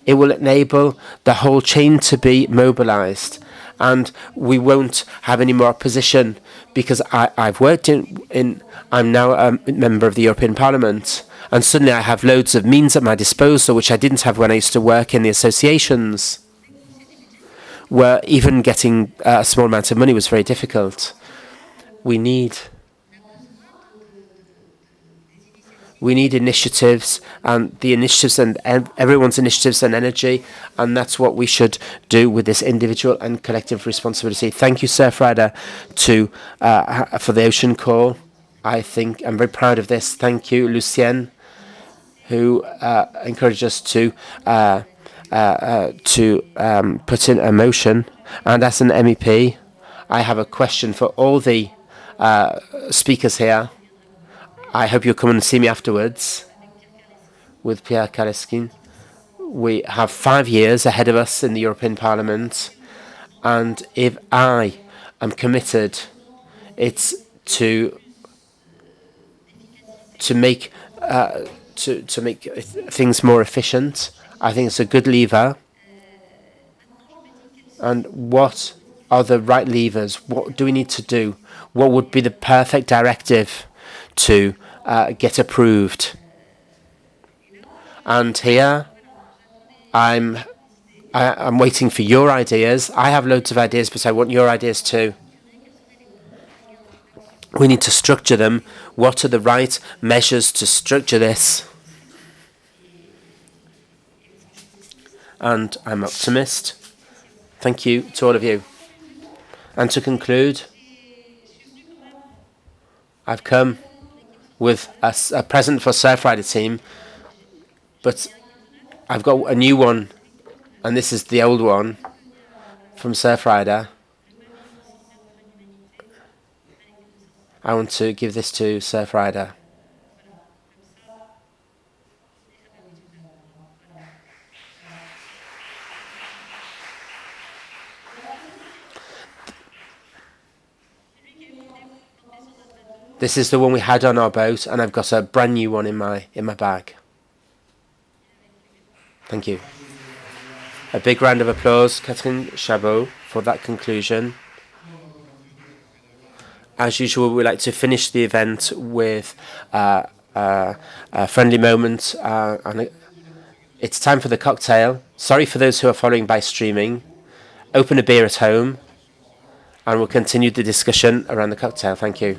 it will enable the whole chain to be mobilized, and we won't have any more opposition, because I've worked I'm now a member of the European Parliament, and suddenly I have loads of means at my disposal, which I didn't have when I used to work in the associations, where even getting a small amount of money was very difficult. We need initiatives, and the initiatives and everyone's initiatives and energy, and that's what we should do with this individual and collective responsibility. Thank you, Surfrider, for the ocean call. I think I'm very proud of this. Thank you, Lucien, who encouraged us to put in a motion. And as an MEP, I have a question for all the speakers here. I hope you'll come and see me afterwards with Pierre Kaleskin. We have 5 years ahead of us in the European Parliament, and if I am committed, it's to make things more efficient. I think it's a good lever. And what are the right levers? What do we need to do? What would be the perfect directive to get approved? And here, I'm waiting for your ideas. I have loads of ideas, but I want your ideas too. We need to structure them. What are the right measures to structure this? And I'm optimist. Thank you to all of you. And to conclude, I've come with a present for Surfrider team, but I've got a new one, and this is the old one from Surfrider. I want to give this to Surfrider. This is the one we had on our boat, and I've got a brand new one in my bag. Thank you. A big round of applause, Catherine Chabot, for that conclusion. As usual, we like to finish the event with a friendly moment. And it's time for the cocktail. Sorry for those who are following by streaming. Open a beer at home, and we'll continue the discussion around the cocktail. Thank you.